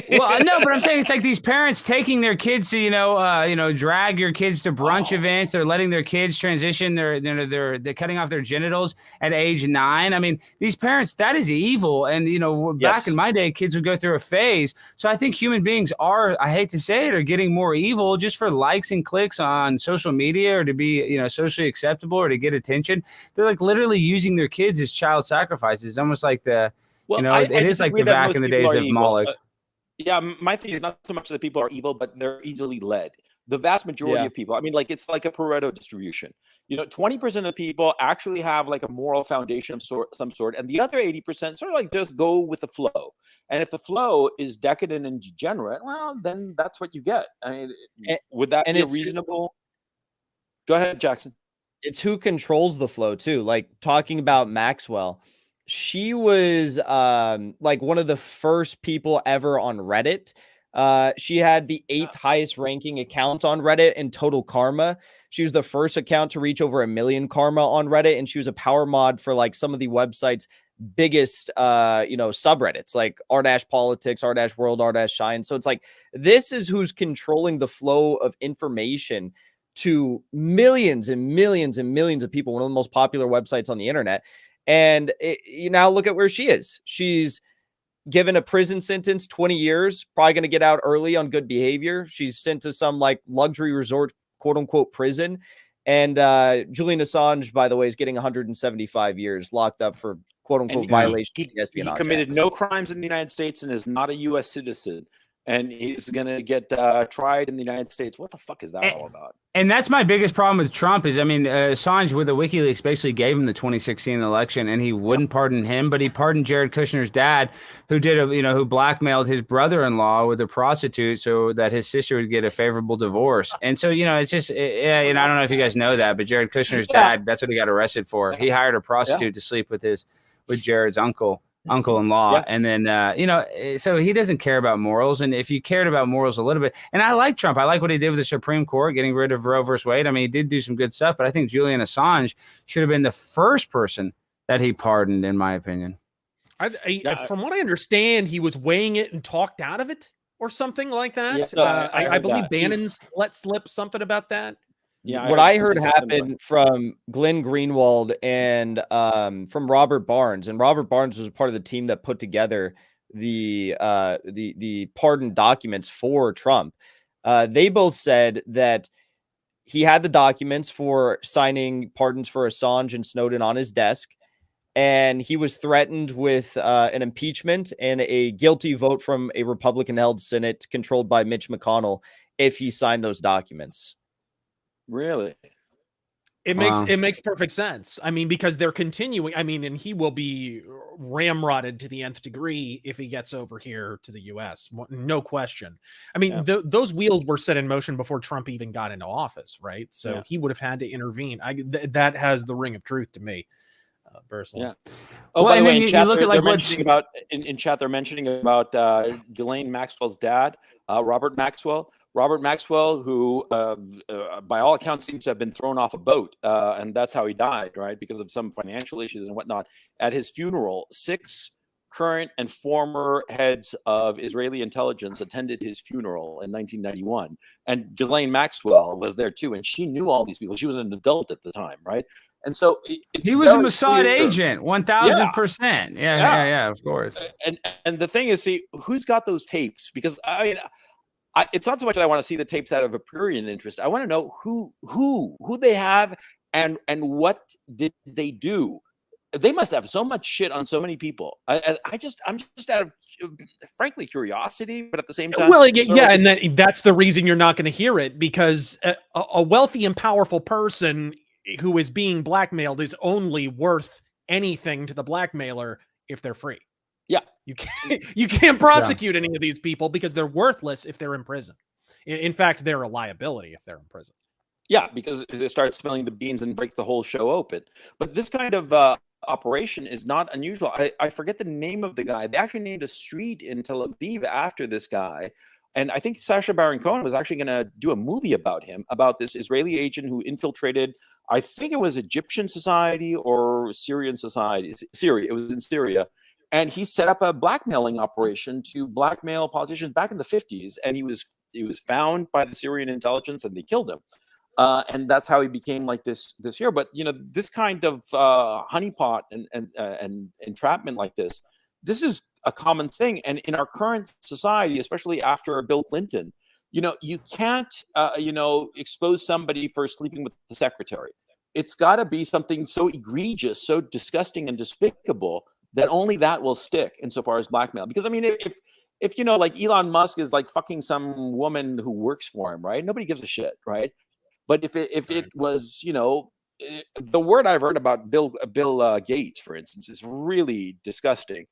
Well, no, but I'm saying it's like these parents taking their kids to, you know, drag your kids to brunch events. They're letting their kids transition. They're cutting off their genitals at age 9. I mean, these parents, that is evil. And, you know, back in my day, kids would go through a phase. So I think human beings are, I hate to say it, are getting more evil just for likes and clicks on social media, or to be, you know, socially acceptable, or to get attention. They're like literally using their kids as child sacrifices. It's almost like it is like the back in the days of Moloch. Yeah, my thing is not so much that people are evil, but they're easily led. The vast majority of people, I mean, like it's like a Pareto distribution. You know, 20% of people actually have like a moral foundation of some sort, and the other 80% sort of like just go with the flow. And if the flow is decadent and degenerate, well, then that's what you get. I mean, would that be reasonable? Go ahead, Jackson. It's who controls the flow too. Like talking about Maxwell, she was like one of the first people ever on Reddit. She had the 8th highest ranking account on Reddit in total karma. She was the first account to reach over 1 million karma on Reddit, and she was a power mod for like some of the website's biggest subreddits, like r-politics, r-world, r-shine. So it's like, this is who's controlling the flow of information to millions and millions and millions of people, one of the most popular websites on the internet. And you now look at where she is. She's given a prison sentence, 20 years, probably going to get out early on good behavior. She's sent to some like luxury resort, quote unquote, prison. And Julian Assange, by the way, is getting 175 years locked up for quote unquote violation of the Espionage He committed Act. no crimes in the United States and is not a U.S. citizen. And he's going to get tried in the United States. What the fuck is that all about? And that's my biggest problem with Trump is, I mean, Assange with the WikiLeaks basically gave him the 2016 election, and he wouldn't pardon him, but he pardoned Jared Kushner's dad, who who blackmailed his brother-in-law with a prostitute so that his sister would get a favorable divorce. And so, you know, it's just, I don't know if you guys know that, but Jared Kushner's dad, that's what he got arrested for. He hired a prostitute to sleep with Jared's uncle-in-law. And then, so he doesn't care about morals. And if you cared about morals a little bit, and I like Trump, I like what he did with the Supreme Court, getting rid of Roe versus Wade. I mean, he did do some good stuff, but I think Julian Assange should have been the first person that he pardoned, in my opinion. From what I understand, he was weighing it and talked out of it or something like that. Yeah, I believe Bannon's let slip something about that. Yeah, what I heard something similar. happened from Glenn Greenwald and from Robert Barnes, and Robert Barnes was part of the team that put together the pardon documents for Trump. They both said that he had the documents for signing pardons for Assange and Snowden on his desk, and he was threatened with an impeachment and a guilty vote from a Republican-held Senate controlled by Mitch McConnell if he signed those documents. Really? It makes perfect sense. I mean, because they're continuing. I mean, and he will be ramrodded to the nth degree if he gets over here to the U.S. No question. I mean, those wheels were set in motion before Trump even got into office, right? So he would have had to intervene. That has the ring of truth to me, personally. Yeah. Oh, well, by the way, in chat, they're mentioning about in chat. They're mentioning about Ghislaine Maxwell's dad, Robert Maxwell. Robert Maxwell, who by all accounts seems to have been thrown off a boat, and that's how he died, right? Because of some financial issues and whatnot. At his funeral, 6 current and former heads of Israeli intelligence attended his funeral in 1991, and Ghislaine Maxwell was there too, and she knew all these people. She was an adult at the time, right? And so he was a Mossad agent, 1000%. Yeah, of course. And the thing is, see, who's got those tapes? Because I mean, it's not so much that I want to see the tapes out of a prurient interest. I want to know who they have and what did they do. They must have so much shit on so many people. I'm just out of frankly curiosity, but at the same time, well, and that's the reason you're not going to hear it, because a wealthy and powerful person who is being blackmailed is only worth anything to the blackmailer if they're free. Yeah, you can't prosecute any of these people because they're worthless if they're in prison. In fact, they're a liability if they're in prison. Yeah, because it starts spilling the beans and breaks the whole show open. But this kind of operation is not unusual. I forget the name of the guy. They actually named a street in Tel Aviv after this guy. And I think Sacha Baron Cohen was actually going to do a movie about him, about this Israeli agent who infiltrated, I think it was Egyptian society or Syrian society. Syria. It was in Syria. And he set up a blackmailing operation to blackmail politicians back in the 50s. And he was found by the Syrian intelligence and they killed him. And that's how he became like this hero. But, you know, this kind of honeypot and entrapment like this is a common thing. And in our current society, especially after Bill Clinton, you know, you can't, expose somebody for sleeping with the secretary. It's got to be something so egregious, so disgusting and despicable that only that will stick insofar as blackmail. Because, I mean, if you know, like Elon Musk is like fucking some woman who works for him, right? Nobody gives a shit, right? But if it was, you know, the word I've heard about Bill Gates, for instance, is really disgusting.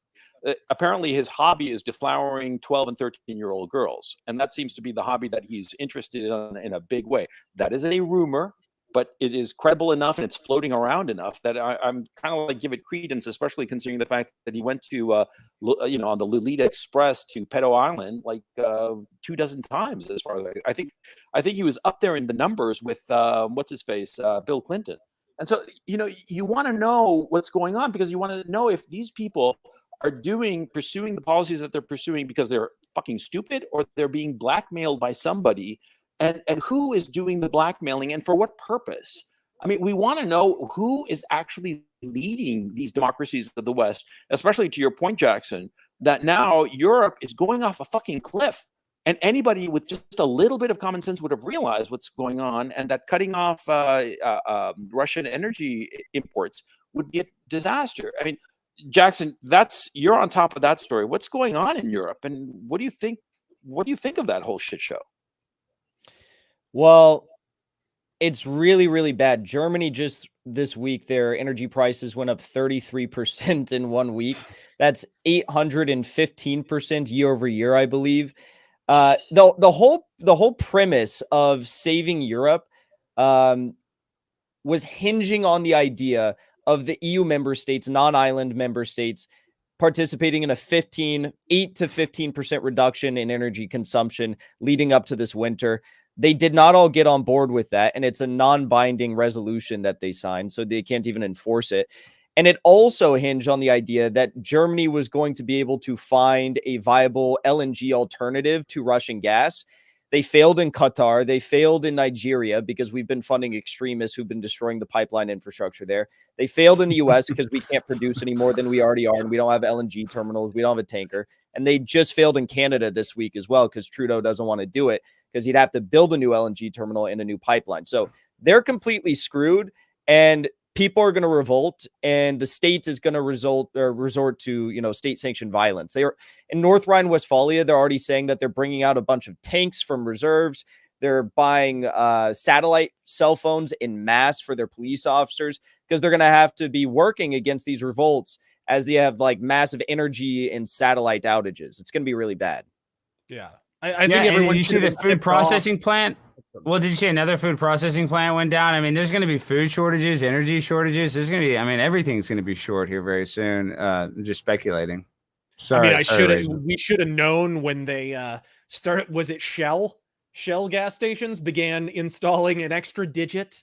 Apparently his hobby is deflowering 12 and 13-year-old girls. And that seems to be the hobby that he's interested in a big way. That is a rumor, but it is credible enough and it's floating around enough that I'm kind of like give it credence, especially considering the fact that he went to, on the Lolita Express to Pedo Island like 24 times. As far as I think he was up there in the numbers with what's his face, Bill Clinton. And so, you know, you want to know what's going on because you want to know if these people are pursuing the policies that they're pursuing because they're fucking stupid or they're being blackmailed by somebody. And who is doing the blackmailing and for what purpose? I mean, we want to know who is actually leading these democracies of the West, especially to your point, Jackson, that now Europe is going off a fucking cliff. And anybody with just a little bit of common sense would have realized what's going on and that cutting off Russian energy imports would be a disaster. I mean, Jackson, you're on top of that story. What's going on in Europe? And what do you think of that whole shit show? Well, it's really, really bad. Germany just this week, their energy prices went up 33% in 1 week. That's 815% year over year, I believe. The whole premise of saving Europe was hinging on the idea of the EU member states, non-island member states, participating in a 8 to 15% reduction in energy consumption leading up to this winter. They did not all get on board with that, and it's a non-binding resolution that they signed, so they can't even enforce it. And it also hinged on the idea that Germany was going to be able to find a viable LNG alternative to Russian gas. They failed in Qatar. They failed in Nigeria because we've been funding extremists who've been destroying the pipeline infrastructure there. They failed in the U.S. because we can't produce any more than we already are, and we don't have LNG terminals. We don't have a tanker. And they just failed in Canada this week as well because Trudeau doesn't want to do it because he'd have to build a new LNG terminal and a new pipeline. So they're completely screwed, and people are going to revolt, and the state is going to resort to, state sanctioned violence. They are in North Rhine-Westphalia. They're already saying that they're bringing out a bunch of tanks from reserves. They're buying satellite cell phones in mass for their police officers because they're going to have to be working against these revolts as they have like massive energy and satellite outages. It's going to be really bad. Yeah. I think everyone. Did you see the food processing plant? Well, did you see another food processing plant went down? I mean, there's going to be food shortages, energy shortages. There's going to be, everything's going to be short here very soon. I'm just speculating. Sorry. We should have known when they started. Was it Shell? Shell gas stations began installing an extra digit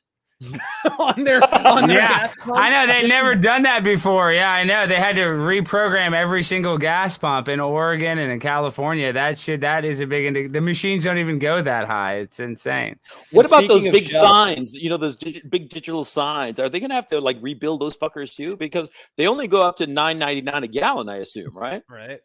on their gas pumps. I know they'd never done that before. Yeah, I know they had to reprogram every single gas pump in Oregon and in California. That is a big. The machines don't even go that high. It's insane. What about those big signs? Those big digital signs. Are they going to have to like rebuild those fuckers too? Because they only go up to $9.99 a gallon, I assume, right? Right.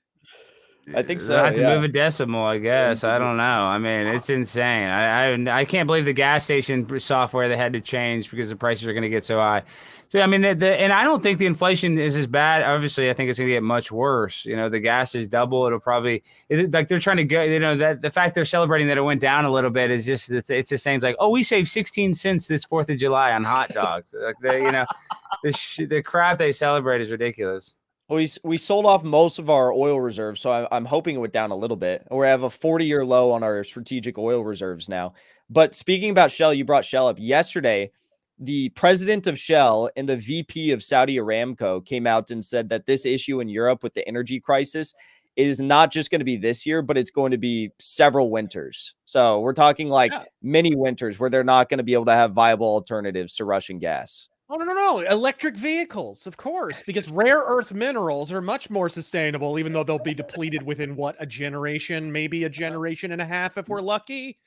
I think so. I have to move a decimal, I guess. I don't know. It's insane. I can't believe the gas station software they had to change because the prices are going to get so high. So and I don't think the inflation is as bad. Obviously, I think it's going to get much worse. The gas is double. It'll probably like they're trying to go. That the fact they're celebrating that it went down a little bit is just it's the same. It's like, oh, we saved 16 cents this 4th of July on hot dogs. Like the crap they celebrate is ridiculous. Well, we sold off most of our oil reserves, so I'm hoping it went down a little bit. We have a 40-year low on our strategic oil reserves now. But speaking about Shell, you brought Shell up. Yesterday, the president of Shell and the VP of Saudi Aramco came out and said that this issue in Europe with the energy crisis is not just going to be this year, but it's going to be several winters. So we're talking like many winters where they're not going to be able to have viable alternatives to Russian gas. Oh, no. Electric vehicles, of course, because rare earth minerals are much more sustainable, even though they'll be depleted within, a generation, maybe a generation and a half if we're lucky.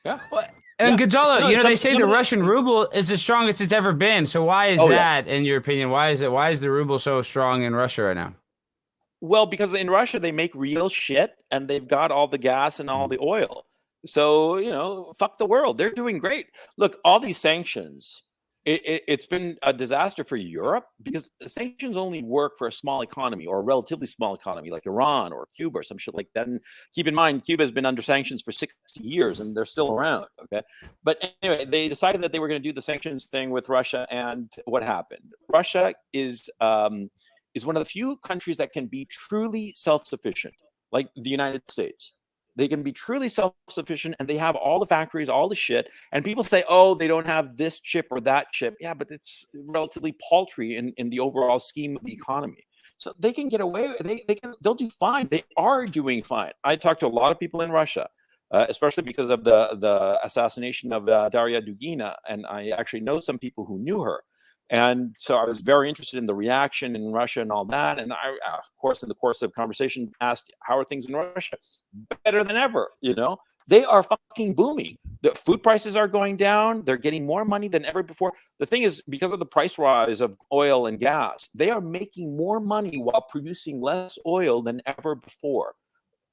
Yeah. And Gonzalo, they say the Russian ruble is the strongest it's ever been. So why is that, in your opinion? Why is the ruble so strong in Russia right now? Well, because in Russia, they make real shit, and they've got all the gas and all the oil. So, fuck the world. They're doing great. Look, all these sanctions... It's been a disaster for Europe because sanctions only work for a small economy or a relatively small economy like Iran or Cuba or some shit like that. And keep in mind, Cuba has been under sanctions for 60 years and they're still around. Okay. But anyway, they decided that they were going to do the sanctions thing with Russia. And what happened? Russia is one of the few countries that can be truly self-sufficient, like the United States. They can be truly self-sufficient and they have all the factories, all the shit. And people say, oh, they don't have this chip or that chip. Yeah, but it's relatively paltry in the overall scheme of the economy. So they can get away. They'll do fine. They are doing fine. I talked to a lot of people in Russia, especially because of the assassination of Daria Dugina. And I actually know some people who knew her. And so I was very interested in the reaction in Russia and all that. And I, of course, in the course of conversation, asked, how are things in Russia? Better than ever, They are fucking booming. The food prices are going down. They're getting more money than ever before. The thing is, because of the price rise of oil and gas, they are making more money while producing less oil than ever before.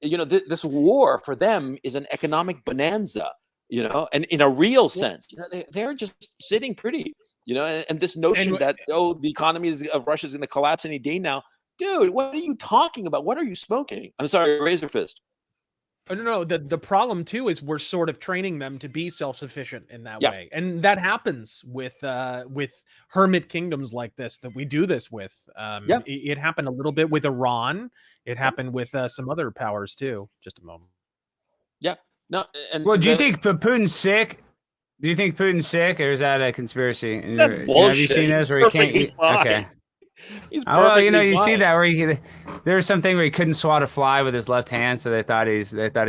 This war for them is an economic bonanza, and in a real sense, they're just sitting pretty. And this notion that, the economy of Russia is going to collapse any day now. Dude, what are you talking about? What are you smoking? I'm sorry, RazorFist. I don't know. The problem, too, is we're sort of training them to be self-sufficient in that way. And that happens with hermit kingdoms like this that we do this with. It happened a little bit with Iran. It happened with some other powers, too. Just a moment. Yeah. No. And do you think Putin's sick? Do you think Putin's sick, or is that a conspiracy? That's bullshit. Have you seen this where he can't eat? Okay. He's perfectly you fine. see that where there's something where he couldn't swat a fly with his left hand, so they thought he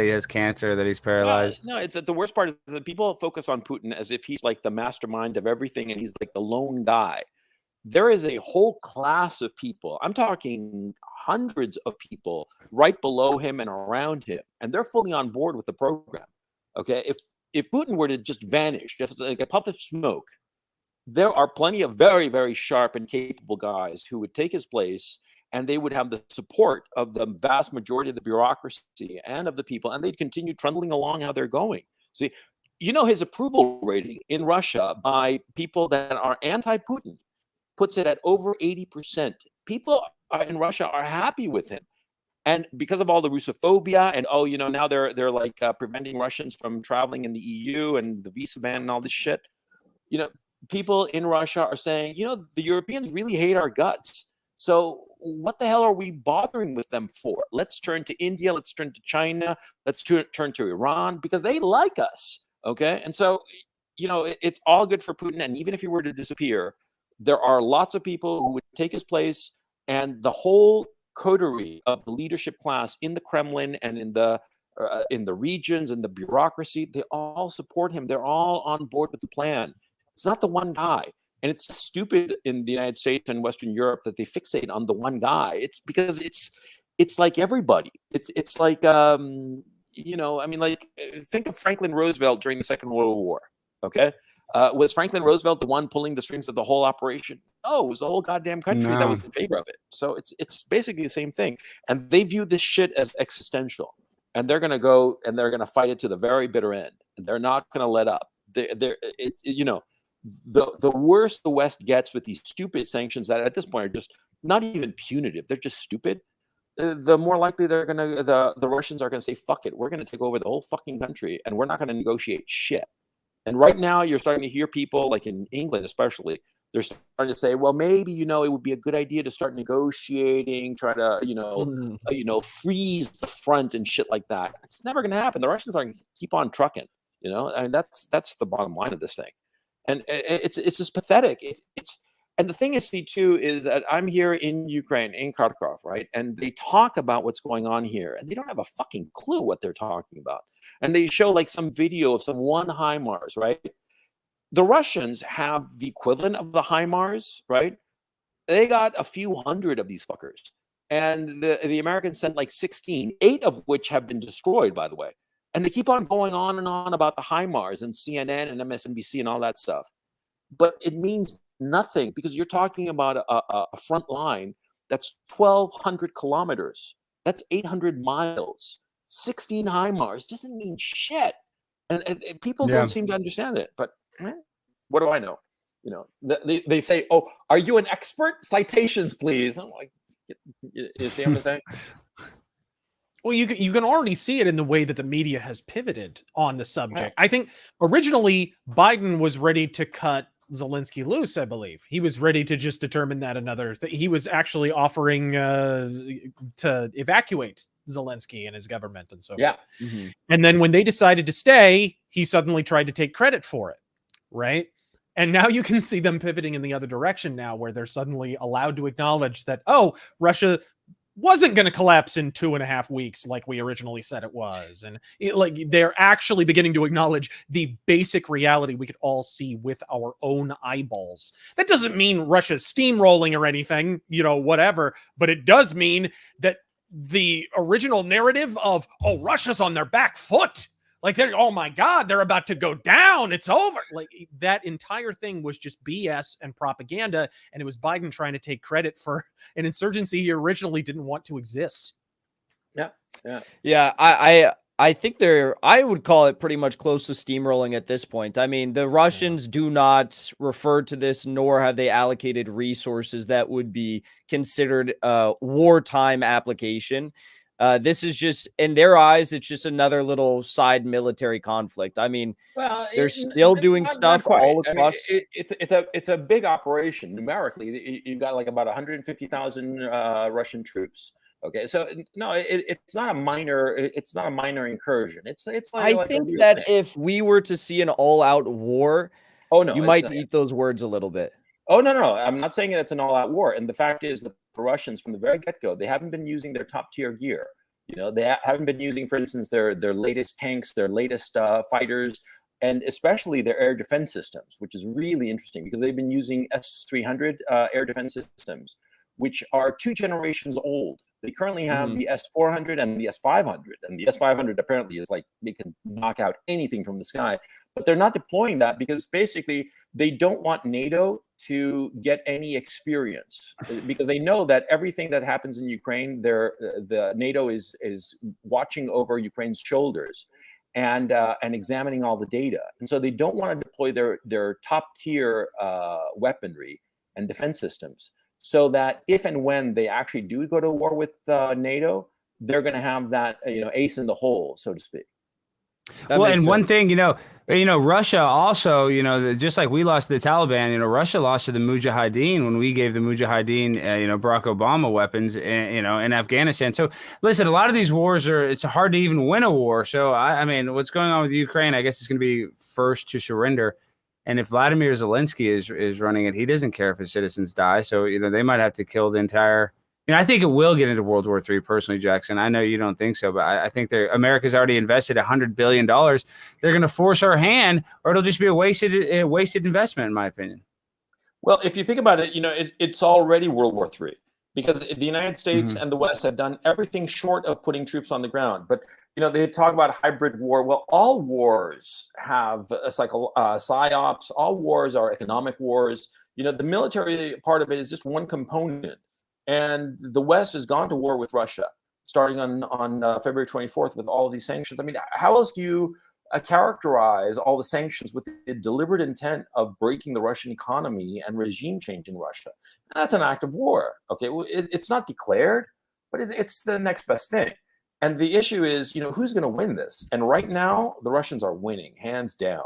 has cancer, that he's paralyzed. No, it's the worst part is that people focus on Putin as if he's like the mastermind of everything and he's like the lone guy. There is a whole class of people. I'm talking hundreds of people right below him and around him, and they're fully on board with the program. Okay, if Putin were to just vanish, just like a puff of smoke, there are plenty of very, very sharp and capable guys who would take his place, and they would have the support of the vast majority of the bureaucracy and of the people, and they'd continue trundling along how they're going. See, his approval rating in Russia by people that are anti-Putin puts it at over 80%. People in Russia are happy with him. And because of all the Russophobia and now they're like preventing Russians from traveling in the EU and the visa ban and all this shit, people in Russia are saying, the Europeans really hate our guts. So what the hell are we bothering with them for? Let's turn to India. Let's turn to China. Let's turn to Iran because they like us. Okay. And so, it's all good for Putin. And even if he were to disappear, there are lots of people who would take his place, and the whole coterie of the leadership class in the Kremlin and in the regions and the bureaucracy, they all support him. They're all on board with the plan. It's not the one guy. And it's stupid in the United States and Western Europe that they fixate on the one guy. It's because it's like everybody. It's like think of Franklin Roosevelt during the Second World War. Okay, was Franklin Roosevelt the one pulling the strings of the whole operation? No, it was the whole goddamn country that was in favor of it. So it's basically the same thing. And they view this shit as existential, and they're gonna go and they're gonna fight it to the very bitter end. And they're not gonna let up. The worse the West gets with these stupid sanctions that at this point are just not even punitive, they're just stupid, the more likely the Russians are gonna say, fuck it, we're gonna take over the whole fucking country and we're not gonna negotiate shit. And right now you're starting to hear people, like in England especially, they're starting to say, well, maybe, it would be a good idea to start negotiating, try to, freeze the front and shit like that. It's never going to happen. The Russians are going to keep on trucking, and that's the bottom line of this thing. And it's just pathetic. And the thing is, too, is that I'm here in Ukraine, in Kharkov, right? And they talk about what's going on here, and they don't have a fucking clue what they're talking about. And they show like some video of some one HIMARS, right? The Russians have the equivalent of the HIMARS, right? They got a few hundred of these fuckers. And the Americans sent like 16, 8 of which have been destroyed, by the way. And they keep on going on and on about the HIMARS and CNN and MSNBC and all that stuff. But it means nothing because you're talking about a front line that's 1,200 kilometers. That's 800 miles. 16 HIMARS doesn't mean shit. And people don't seem to understand it. But what do I know? They say, oh, are you an expert? Citations, please. I'm like, you see what I'm saying? Well, you can already see it in the way that the media has pivoted on the subject. I think originally Biden was ready to cut Zelensky loose, I believe. He was ready to just determine that he was actually offering to evacuate Zelensky and his government and so forth. Mm-hmm. And then when they decided to stay, he suddenly tried to take credit for it, right? And now you can see them pivoting in the other direction now, where they're suddenly allowed to acknowledge that, oh, Russia wasn't going to collapse in 2.5 weeks like we originally said it was. And they're actually beginning to acknowledge the basic reality we could all see with our own eyeballs. That doesn't mean Russia's steamrolling or anything, whatever, but it does mean that the original narrative of, oh, Russia's on their back foot, like oh my God, they're about to go down, it's over. Like that entire thing was just BS and propaganda. And it was Biden trying to take credit for an insurgency he originally didn't want to exist. Yeah. I think I would call it pretty much close to steamrolling at this point. I mean, the Russians do not refer to this, nor have they allocated resources that would be considered a wartime application. This is just, in their eyes, it's just another little side military conflict. I mean, they're still doing stuff all across. I mean, it's a big operation numerically. You've got like about 150,000 Russian troops. Okay, so no, it's not a minor. It's not a minor incursion. It's like I think that if we were to see an all-out war, you might eat those words a little bit. Oh no, I'm not saying it's an all-out war. And the fact is that the Russians, from the very get-go, they haven't been using their top-tier gear. They haven't been using, for instance, their latest tanks, their latest fighters, and especially their air defense systems, which is really interesting because they've been using S-300 air defense systems, which are 2 generations old. They currently have the Mhm. S-400 and the S-500, and the S-500 apparently is like, they can knock out anything from the sky, but they're not deploying that because basically they don't want NATO to get any experience, because they know that everything that happens in Ukraine, the NATO is watching over Ukraine's shoulders and examining all the data, and so they don't want to deploy their top tier weaponry and defense systems, so that if and when they actually do go to war with NATO, they're going to have that ace in the hole, so to speak. Well, and one thing, Russia also, just like we lost to the Taliban, Russia lost to the Mujahideen when we gave the Mujahideen, Barack Obama weapons, in Afghanistan. So listen, a lot of these wars it's hard to even win a war. So I mean, what's going on with Ukraine, I guess it's going to be first to surrender. And if Vladimir Zelensky is running it, he doesn't care if his citizens die. So, they might have to kill the entire. I think it will get into World War III, personally, Jackson. I know you don't think so, but I think America's already invested $100 billion. They're going to force our hand, or it'll just be a wasted investment, in my opinion. Well, if you think about it, it's already World War III, because the United States and the West have done everything short of putting troops on the ground. But, they talk about hybrid war. Well, all wars have psyops. All wars are economic wars. The military part of it is just one component. And the West has gone to war with Russia, starting on February 24th with all of these sanctions. I mean, how else do you characterize all the sanctions with the deliberate intent of breaking the Russian economy and regime change in Russia? And that's an act of war. Okay, well, it's not declared, but it's the next best thing. And the issue is, who's going to win this? And right now, the Russians are winning, hands down.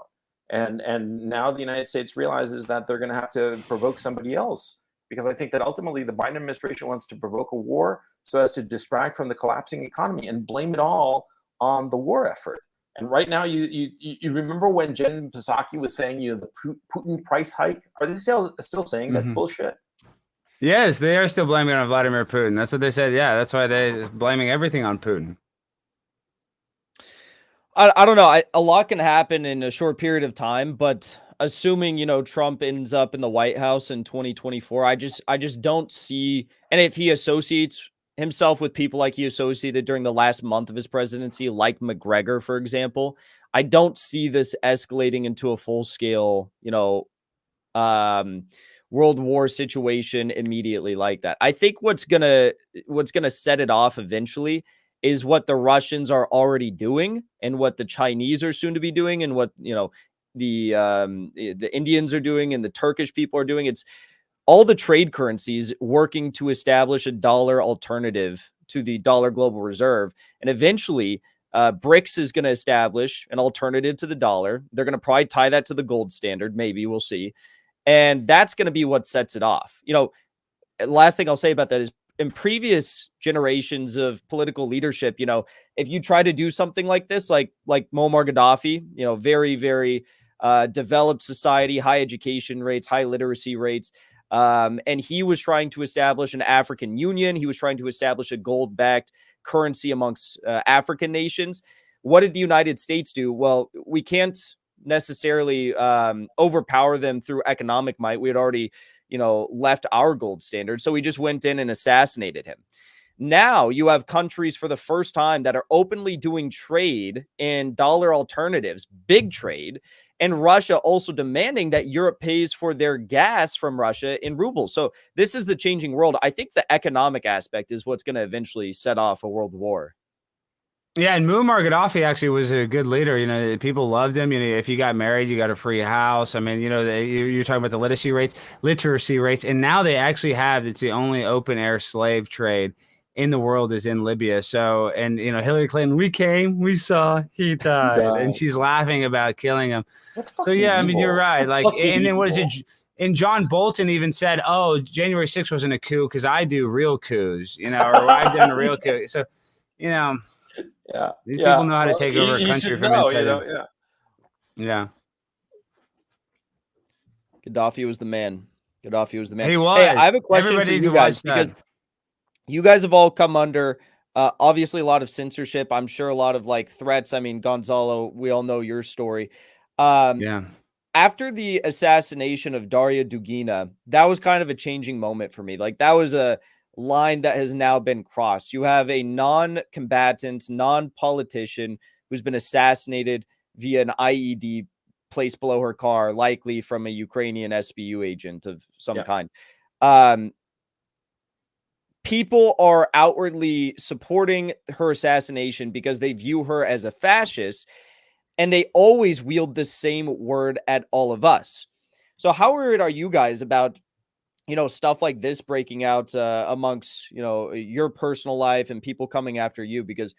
And now the United States realizes that they're going to have to provoke somebody else, because I think that ultimately the Biden administration wants to provoke a war so as to distract from the collapsing economy and blame it all on the war effort. And right now, you remember when Jen Psaki was saying, the Putin price hike? Are they still saying that bullshit? Yes, they are still blaming it on Vladimir Putin. That's what they said. Yeah, that's why they're blaming everything on Putin. I don't know. A lot can happen in a short period of time, but assuming, Trump ends up in the White House in 2024, I just don't see, and if he associates himself with people like he associated during the last month of his presidency, like McGregor, for example, I don't see this escalating into a full-scale, world war situation immediately like that. I think what's gonna set it off eventually is what the Russians are already doing and what the Chinese are soon to be doing and what, the Indians are doing and the Turkish people are doing. It's all the trade currencies working to establish a dollar alternative to the dollar global reserve. And eventually, BRICS is going to establish an alternative to the dollar. They're going to probably tie that to the gold standard. Maybe, we'll see. And that's going to be what sets it off. Last thing I'll say about that is, in previous generations of political leadership, if you try to do something like this, like Muammar Gaddafi, very, very developed society, high education rates, high literacy rates. And he was trying to establish an African Union. He was trying to establish a gold-backed currency amongst African nations. What did the United States do? Well, we can't necessarily overpower them through economic might. We had already left our gold standard. So we just went in and assassinated him. Now you have countries for the first time that are openly doing trade in dollar alternatives, big trade, and Russia also demanding that Europe pays for their gas from Russia in rubles. So this is the changing world. I think the economic aspect is what's going to eventually set off a world war. Yeah, and Muammar Gaddafi actually was a good leader. People loved him. If you got married, you got a free house. I mean, you're talking about the literacy rates, and now they actually it's the only open air slave trade in the world is in Libya. So, and Hillary Clinton, we came, we saw, he died, and she's laughing about killing him. So yeah, evil. I mean, you're right. And then what is it? And John Bolton even said, "Oh, January 6th wasn't a coup because I do real coups, or I've done a real coup." So, these people know how to take over a country from inside. Yeah. Gaddafi was the man. He was. Hey, I have a question for you guys because you guys have all come under obviously a lot of censorship. I'm sure a lot of threats. I mean, Gonzalo, we all know your story. after the assassination of Daria Dugina, that was kind of a changing moment for me. Like, that was a line that has now been crossed. You have a non-combatant, non-politician who's been assassinated via an IED placed below her car, likely from a Ukrainian SBU agent of some kind. People are outwardly supporting her assassination because they view her as a fascist, and they always wield the same word at all of us. So how worried are you guys about, stuff like this breaking out amongst, your personal life and people coming after you? Because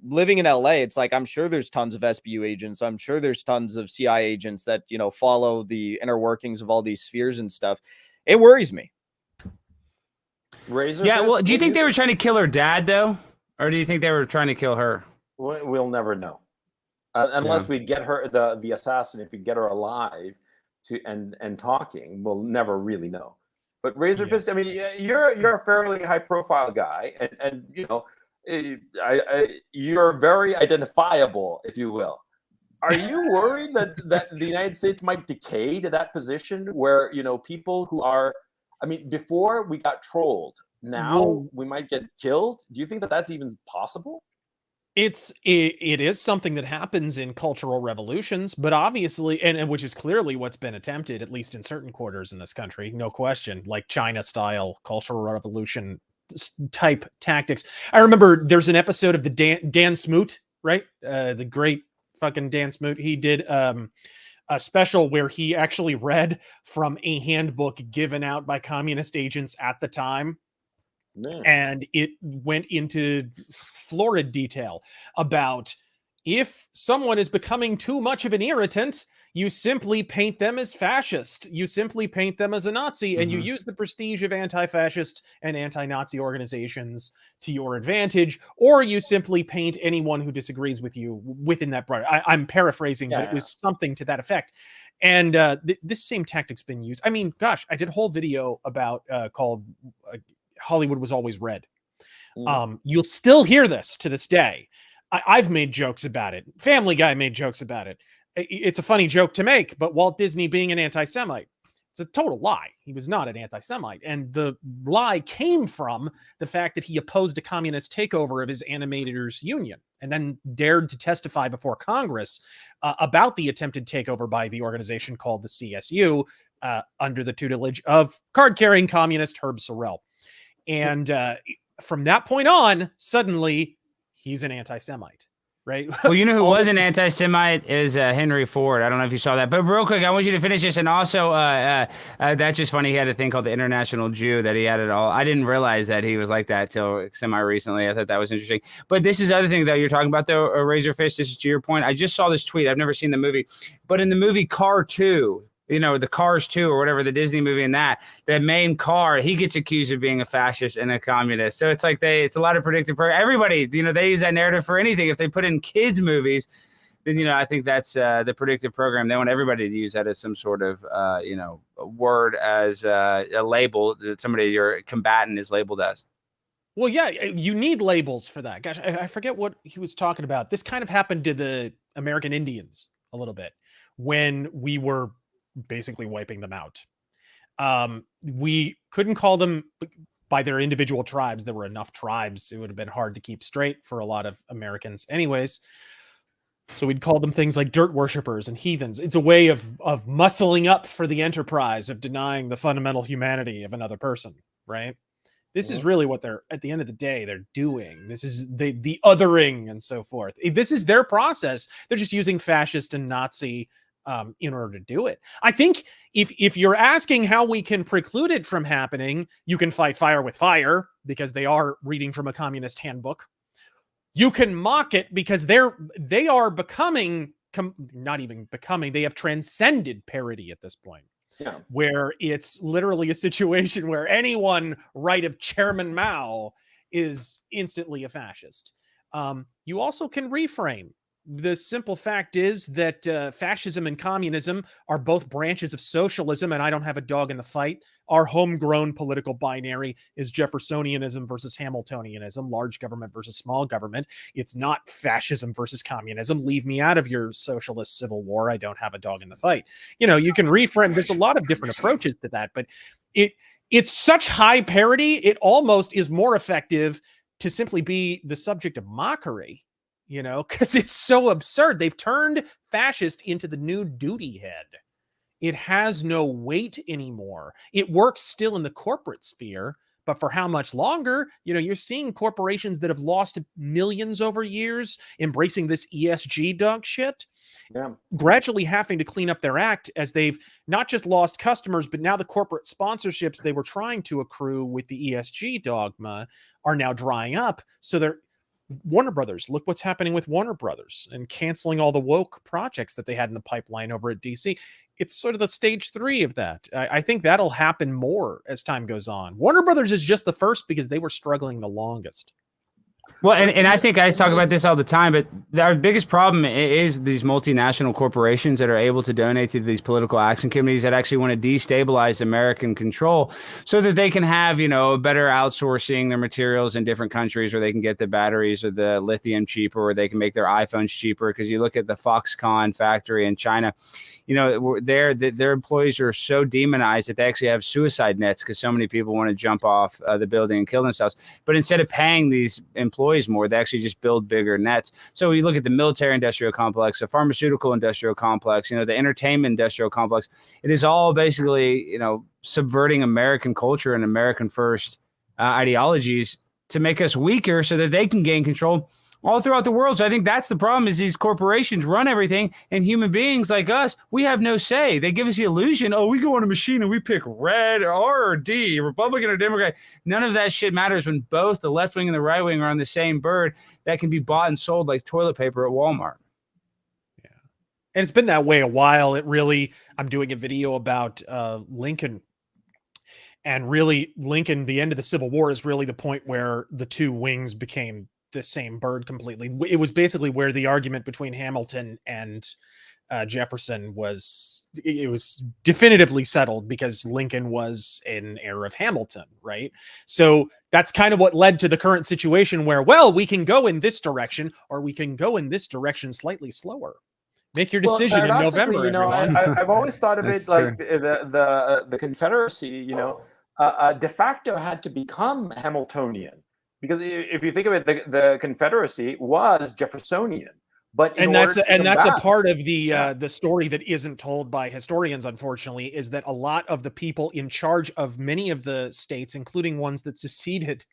living in LA, it's like, I'm sure there's tons of SBU agents. I'm sure there's tons of CI agents that, follow the inner workings of all these spheres and stuff. It worries me. Yeah, well, do you think they were trying to kill her dad, though? Or do you think they were trying to kill her? We'll never know. Unless we get her, the assassin, if we get her alive and talking, we'll never really know. But RazorFist, I mean, you're a fairly high profile guy, and you're very identifiable, if you will. Are you worried that the United States might decay to that position where people who are, I mean, before we got trolled, now we might get killed? Do you think that that's even possible? It is something that happens in cultural revolutions, but obviously, and which is clearly what's been attempted, at least in certain quarters in this country, no question, like China style cultural revolution type tactics. I remember there's an episode of the Dan Smoot, right? The great fucking Dan Smoot. He did a special where he actually read from a handbook given out by communist agents at the time. And it went into florid detail about if someone is becoming too much of an irritant, you simply paint them as fascist. You simply paint them as a Nazi, and you use the prestige of anti-fascist and anti-Nazi organizations to your advantage, or you simply paint anyone who disagrees with you within that broad. I'm paraphrasing, but it was something to that effect. And this same tactic's been used. I mean, gosh, I did a whole video about called Hollywood Was Always Red. You'll still hear this to this day. I've made jokes about it. Family Guy made jokes about it. It's a funny joke to make, but Walt Disney being an anti-Semite, it's a total lie. He was not an anti-Semite. And the lie came from the fact that he opposed a communist takeover of his animators union and then dared to testify before Congress about the attempted takeover by the organization called the CSU under the tutelage of card-carrying communist Herb Sorrell. And from that point on, suddenly he's an anti-Semite, right? Well, you know who was an anti-Semite is Henry Ford. I don't know if you saw that, but real quick, I want you to finish this. And also, that's just funny. He had a thing called the International Jew that he had it all. I didn't realize that he was like that till semi-recently. I thought that was interesting. But this is the other thing that you're talking about, though, Razorfist. This is to your point. I just saw this tweet. I've never seen the movie, but in the movie Car 2, the Cars 2 or whatever, the Disney movie, and that main car, he gets accused of being a fascist and a communist. So it's like it's a lot of predictive. Everybody, they use that narrative for anything. If they put in kids movies, then, I think that's the predictive program. They want everybody to use that as some sort of, word, as a label that somebody your combatant is labeled as. Well, yeah, you need labels for that. Gosh, I forget what he was talking about. This kind of happened to the American Indians a little bit when we were basically wiping them out. We couldn't call them by their individual tribes. There were enough tribes. It would have been hard to keep straight for a lot of Americans anyways. So we'd call them things like dirt worshippers and heathens. It's a way of muscling up for the enterprise of denying the fundamental humanity of another person, right? This is really what they're, at the end of the day, they're doing. This is the othering and so forth. This is their process. They're just using fascist and Nazi in order to do it. I think if you're asking how we can preclude it from happening, you can fight fire with fire because they are reading from a communist handbook. You can mock it because they are becoming, not even becoming, they have transcended parody at this point. Yeah. Where it's literally a situation where anyone right of Chairman Mao is instantly a fascist. You also can reframe The simple fact is that fascism and communism are both branches of socialism, and I don't have a dog in the fight. Our homegrown political binary is Jeffersonianism versus Hamiltonianism, large government versus small government. It's not fascism versus communism. Leave me out of your socialist civil war. I don't have a dog in the fight. You know, you can reframe. There's a lot of different approaches to that, but it's such high parity. It almost is more effective to simply be the subject of mockery, you know, because it's so absurd. They've turned fascist into the new duty head. It has no weight anymore. It works still in the corporate sphere, but for how much longer? You know, you're seeing corporations that have lost millions over years embracing this ESG dog shit, gradually having to clean up their act as they've not just lost customers, but now the corporate sponsorships they were trying to accrue with the ESG dogma are now drying up. So they're Warner Brothers, look what's happening with Warner Brothers and canceling all the woke projects that they had in the pipeline over at DC. It's sort of the stage 3 of that. I think that'll happen more as time goes on. Warner Brothers is just the first because they were struggling the longest. Well, and I think guys talk about this all the time, but our biggest problem is these multinational corporations that are able to donate to these political action committees that actually want to destabilize American control so that they can have, you know, better outsourcing their materials in different countries where they can get the batteries or the lithium cheaper, or they can make their iPhones cheaper. Because you look at the Foxconn factory in China, you know, their employees are so demonized that they actually have suicide nets because so many people want to jump off the building and kill themselves. But instead of paying these employees more, they actually just build bigger nets. So you look at the military industrial complex, the pharmaceutical industrial complex, you know, the entertainment industrial complex. It is all basically, you know, subverting American culture and American first ideologies to make us weaker so that they can gain control all throughout the world. So I think that's the problem, is these corporations run everything, and human beings like us, we have no say. They give us the illusion, oh, we go on a machine and we pick red or R or D, Republican or Democrat. None of that shit matters when both the left wing and the right wing are on the same bird that can be bought and sold like toilet paper at Walmart. Yeah. And it's been that way a while. I'm doing a video about Lincoln. And really, Lincoln, the end of the Civil War is really the point where the two wings became the same bird completely. It was basically where the argument between Hamilton and Jefferson was definitively settled, because Lincoln was an heir of Hamilton, right? So that's kind of what led to the current situation where, well, we can go in this direction or we can go in this direction slightly slower. Make your decision in November. You know, I've always thought of it like the Confederacy, you know, de facto had to become Hamiltonian. Because if you think of it, the Confederacy was Jeffersonian, but that's a part of the story that isn't told by historians, unfortunately, is that a lot of the people in charge of many of the states, including ones that seceded,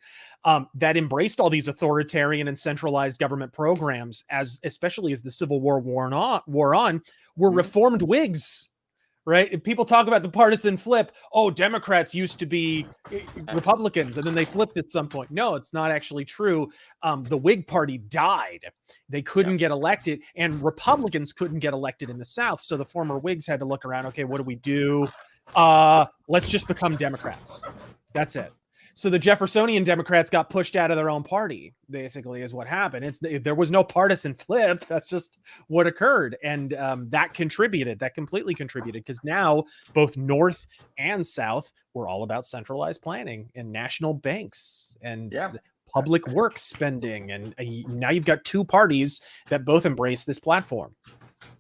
that embraced all these authoritarian and centralized government programs, especially as the Civil War wore on, were reformed Whigs. Right? If people talk about the partisan flip, oh, Democrats used to be Republicans and then they flipped at some point. No, it's not actually true. The Whig Party died. They couldn't get elected, and Republicans couldn't get elected in the South. So the former Whigs had to look around. Okay, what do we do? Let's just become Democrats. That's it. So the Jeffersonian Democrats got pushed out of their own party, basically, is what happened. There was no partisan flip. That's just what occurred. And that completely contributed, because now both North and South were all about centralized planning and national banks and public works spending. And now you've got two parties that both embrace this platform.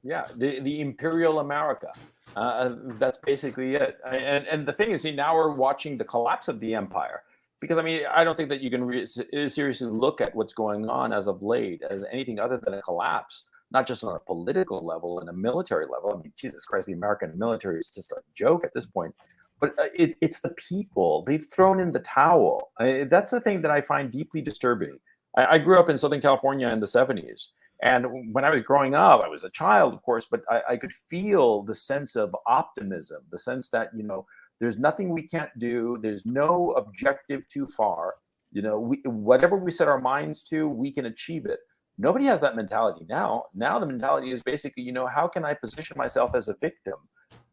Yeah, the Imperial America. That's basically it. And the thing is, now we're watching the collapse of the empire. Because, I mean, I don't think that you can seriously look at what's going on as of late as anything other than a collapse, not just on a political level and a military level. I mean, Jesus Christ, the American military is just a joke at this point. But it's the people. They've thrown in the towel. That's the thing that I find deeply disturbing. I grew up in Southern California in the 70s. And when I was growing up, I was a child, of course, but I could feel the sense of optimism, the sense that, you know, there's nothing we can't do. There's no objective too far. You know, whatever we set our minds to, we can achieve it. Nobody has that mentality now. Now the mentality is basically, you know, how can I position myself as a victim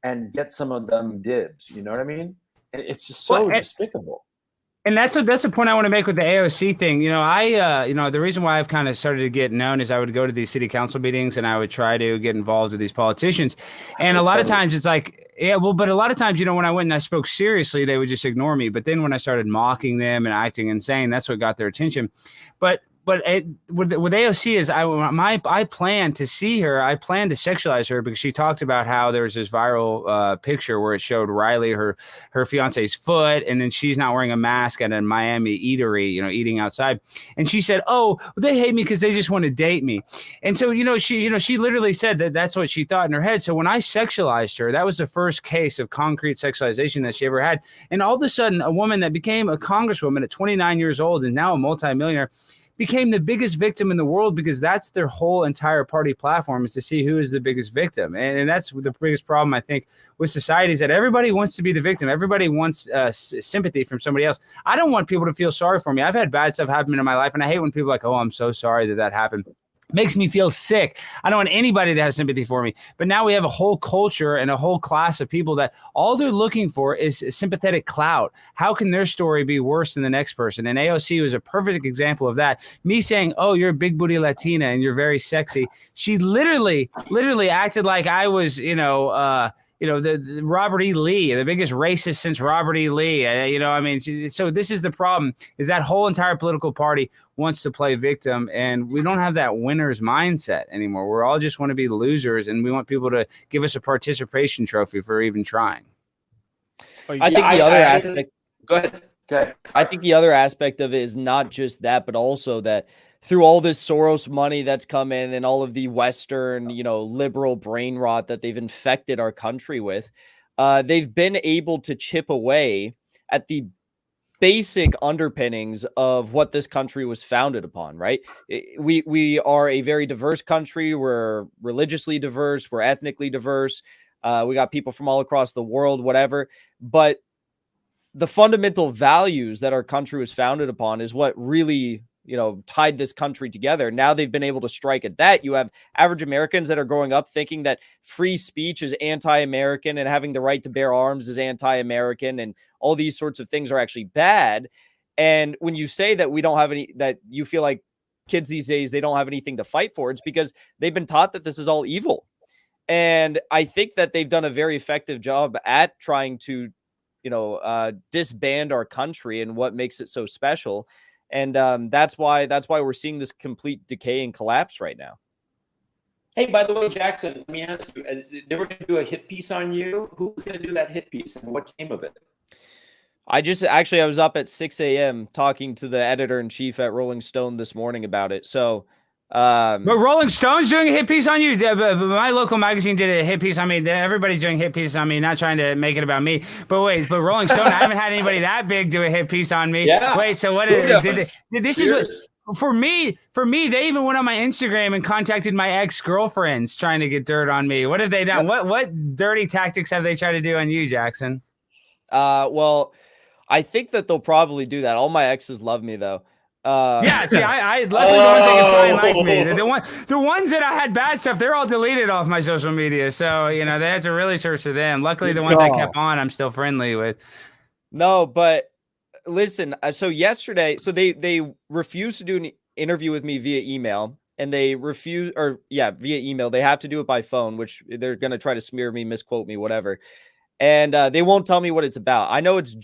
and get some of them dibs? You know what I mean? It's just so despicable. And that's the point I want to make with the AOC thing. The reason why I've kind of started to get known is I would go to these city council meetings and I would try to get involved with these politicians. And a lot of times it's like, but a lot of times, when I went and I spoke seriously, they would just ignore me. But then when I started mocking them and acting insane, that's what got their attention. But with AOC is I plan to see her. I plan to sexualize her because she talked about how there was this viral picture where it showed Riley her fiance's foot, and then she's not wearing a mask at a Miami eatery, eating outside. And she said, "Oh, they hate me because they just want to date me." And so she literally said that that's what she thought in her head. So when I sexualized her, that was the first case of concrete sexualization that she ever had. And all of a sudden, a woman that became a congresswoman at 29 years old and now a multimillionaire became the biggest victim in the world, because that's their whole entire party platform, is to see who is the biggest victim. And that's the biggest problem, I think, with society, is that everybody wants to be the victim. Everybody wants sympathy from somebody else. I don't want people to feel sorry for me. I've had bad stuff happen in my life, and I hate when people are like, "Oh, I'm so sorry that happened." Makes me feel sick. I don't want anybody to have sympathy for me. But now we have a whole culture and a whole class of people that all they're looking for is sympathetic clout. How can their story be worse than the next person? And AOC was a perfect example of that. Me saying, "Oh, you're a big booty Latina and you're very sexy." She literally acted like I was, the Robert E. Lee, the biggest racist since Robert E. Lee. So this is the problem, is that whole entire political party wants to play victim, and we don't have that winner's mindset anymore. We're all just want to be losers, and we want people to give us a participation trophy for even trying. I think the other aspect. Go ahead. Okay. I think the other aspect of it is not just that, but also that through all this Soros money that's come in and all of the Western, liberal brain rot that they've infected our country with, they've been able to chip away at the basic underpinnings of what this country was founded upon, right? We are a very diverse country. We're religiously diverse. We're ethnically diverse. We got people from all across the world, whatever. But the fundamental values that our country was founded upon is what really tied this country together. Now they've been able to strike at that. You have average Americans that are growing up thinking that free speech is anti-American and having the right to bear arms is anti-American, and all these sorts of things are actually bad. And when you say that we don't have any, that you feel like kids these days, they don't have anything to fight for, it's because they've been taught that this is all evil. And I think that they've done a very effective job at trying to, disband our country and what makes it so special. And that's why we're seeing this complete decay and collapse right now. Hey, by the way, Jackson, let me ask you, they were going to do a hit piece on you. Who was going to do that hit piece, and what came of it? I was up at 6 a.m. talking to the editor-in-chief at Rolling Stone this morning about it. So, but Rolling Stone's doing a hit piece on you. My local magazine did a hit piece on me. Everybody's doing hit pieces on me, not trying to make it about me. But Rolling Stone, I haven't had anybody that big do a hit piece on me. Yeah. Wait, so what is this? Is what for me, they even went on my Instagram and contacted my ex-girlfriends trying to get dirt on me. What have they done? What dirty tactics have they tried to do on you, Jackson? Well, I think that they'll probably do that. All my exes love me, though. Yeah, see, I luckily the ones that can find like me. The ones that I had bad stuff, they're all deleted off my social media. So, they have to really search for them. Luckily, the ones I kept on, I'm still friendly with. No, but listen, so yesterday, so they refused to do an interview with me via email, and they via email. They have to do it by phone, which they're going to try to smear me, misquote me, whatever. And they won't tell me what it's about. I know it's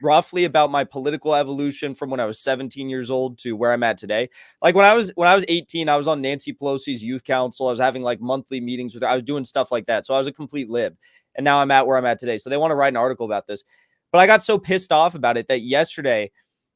roughly about my political evolution from when I was 17 years old to where I'm at today. Like when I was 18, I was on Nancy Pelosi's youth council. I was having like monthly meetings with her. I was doing stuff like that. So I was a complete lib. And now I'm at where I'm at today. So they want to write an article about this. But I got so pissed off about it that yesterday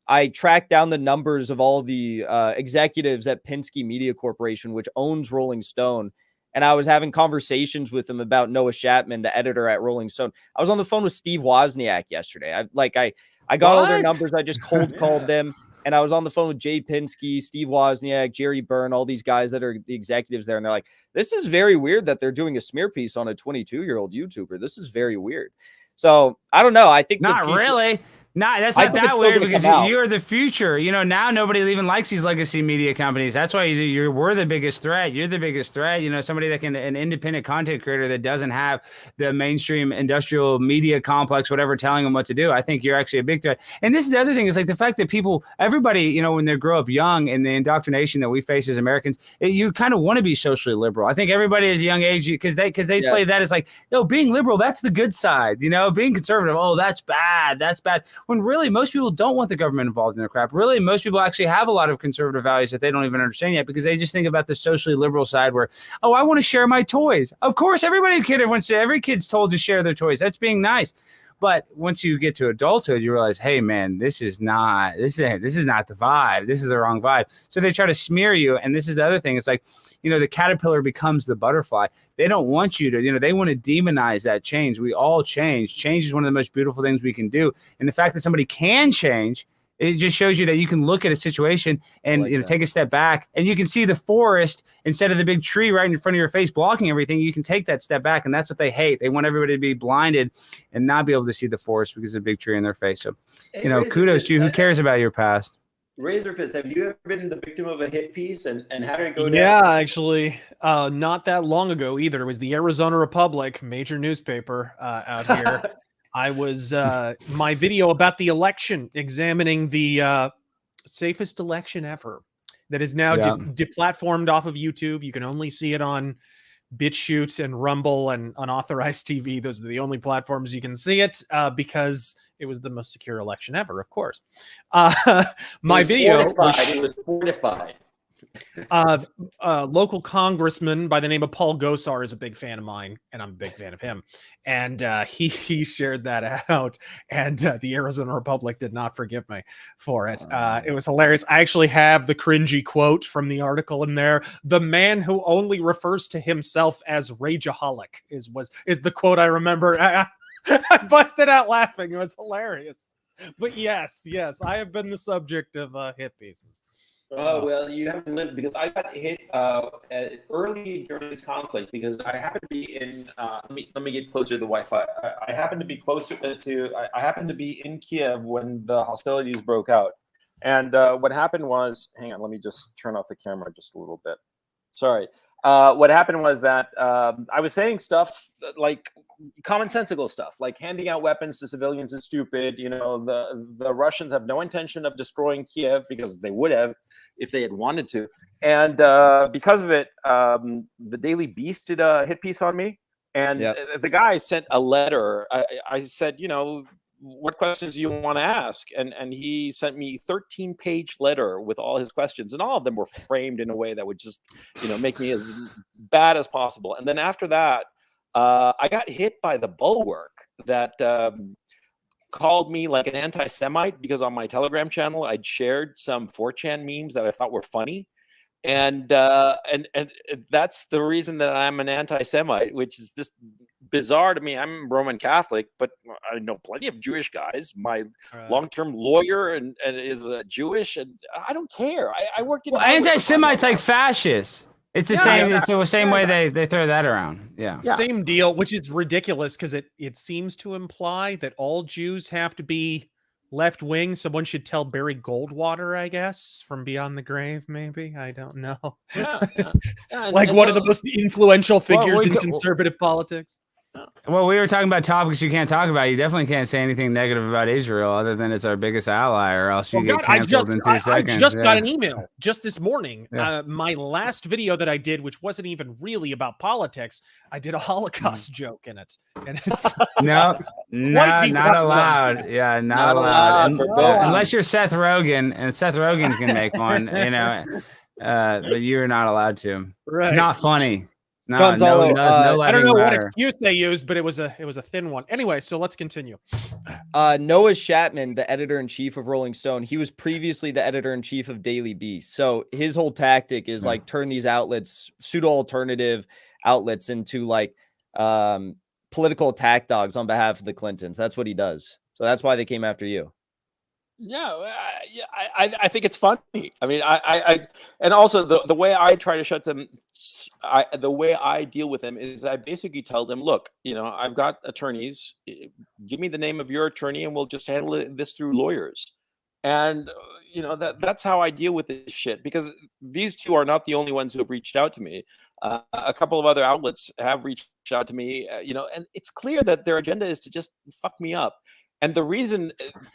I tracked down the numbers of all the executives at Penske Media Corporation, which owns Rolling Stone. And I was having conversations with them about Noah Chapman, the editor at Rolling Stone. I was on the phone with Steve Wozniak yesterday. I got all their numbers. I just cold called them. And I was on the phone with Jay Penske, Steve Wozniak, Jerry Byrne, all these guys that are the executives there. And they're like, this is very weird that they're doing a smear piece on a 22-year-old YouTuber. This is very weird. So I don't know. I think not really. That's I not think it's that still weird gonna because come out. you're the future. Now nobody even likes these legacy media companies. That's why we're the biggest threat. You're the biggest threat. Somebody an independent content creator that doesn't have the mainstream industrial media complex, whatever, telling them what to do. I think you're actually a big threat. And this is the other thing is like the fact that everybody, when they grow up young and the indoctrination that we face as Americans, you kind of want to be socially liberal. I think everybody at a young age, because they play that as like, being liberal, that's the good side. Being conservative, oh, that's bad. That's bad. When really most people don't want the government involved in their crap. Really, most people actually have a lot of conservative values that they don't even understand yet because they just think about the socially liberal side where, I want to share my toys. Of course, every kid's told to share their toys. That's being nice. But once you get to adulthood, you realize, hey, man, this is not the vibe. This is the wrong vibe. So they try to smear you. And this is the other thing. It's like, the caterpillar becomes the butterfly. They don't want you to, they want to demonize that change. We all change. Change is one of the most beautiful things we can do. And the fact that somebody can change, it just shows you that you can look at a situation and take a step back and you can see the forest instead of the big tree right in front of your face blocking everything. You can take that step back, and that's what they hate. They want everybody to be blinded and not be able to see the forest because of the big tree in their face. So, kudos to you. Who cares about your past? RazorFist, have you ever been the victim of a hit piece, and how did it go down? Yeah, actually, not that long ago either. It was the Arizona Republic, major newspaper out here. I was my video about the election, examining the safest election ever that is now deplatformed off of YouTube. You can only see it on BitChute and Rumble and unauthorized TV. Those are the only platforms you can see it because it was the most secure election ever, of course. My video it was fortified. Local congressman by the name of Paul Gosar is a big fan of mine, and I'm a big fan of him. And he shared that out, and the Arizona Republic did not forgive me for it. It was hilarious. I actually have the cringy quote from the article in there. The man who only refers to himself as rageaholic is the quote I remember. I busted out laughing. It was hilarious. But yes, I have been the subject of hit pieces. Oh, well, you haven't lived, because I got hit early during this conflict because I happened to be in, let me get closer to the Wi-Fi. I happened to be I happened to be in Kiev when the hostilities broke out. And what happened was, hang on, let me just turn off the camera just a little bit. Sorry. What happened was that I was saying stuff like commonsensical stuff, like handing out weapons to civilians is stupid. The Russians have no intention of destroying Kiev because they would have if they had wanted to. And because of it, the Daily Beast did a hit piece on me. And the guy sent a letter. I said, what questions do you want to ask? And he sent me 13-page letter with all his questions, and all of them were framed in a way that would just, make me as bad as possible. And then after that, I got hit by the Bulwark that called me like an anti-Semite because on my Telegram channel, I'd shared some 4chan memes that I thought were funny. And that's the reason that I'm an anti-Semite, which is just bizarre to me. I'm Roman Catholic, but I know plenty of Jewish guys. My long-term lawyer and is Jewish, and I don't care. I worked in anti-Semites like fascists. It's the same. It's the same way they throw that around. Yeah. Same deal, which is ridiculous because it seems to imply that all Jews have to be left wing. Someone should tell Barry Goldwater, I guess, from Beyond the Grave. Maybe, I don't know. Like one of the most influential figures in conservative politics. Well, we were talking about topics you can't talk about. You definitely can't say anything negative about Israel other than it's our biggest ally, or else you get canceled in 2 seconds. I just got an email just this morning. My last video that I did, which wasn't even really about politics, I did a Holocaust joke in it. And it's not allowed. Yeah, not allowed. Unless you're Seth Rogen, and Seth Rogen can make one, but you're not allowed to. Right. It's not funny. No, Gonzalo, I don't know what excuse they used, but it was a thin one. Anyway, so let's continue. Noah Shatman, the editor-in-chief of Rolling Stone, he was previously the editor-in-chief of Daily Beast. So his whole tactic is like turn these outlets, pseudo-alternative outlets, into like political attack dogs on behalf of the Clintons. That's what he does. So that's why they came after you. Yeah, I think it's funny. I mean, and also the way I try to shut them, the way I deal with them is I basically tell them, look, I've got attorneys. Give me the name of your attorney, and we'll just handle this through lawyers. And that's how I deal with this shit, because these two are not the only ones who have reached out to me. A couple of other outlets have reached out to me, and it's clear that their agenda is to just fuck me up. And the reason,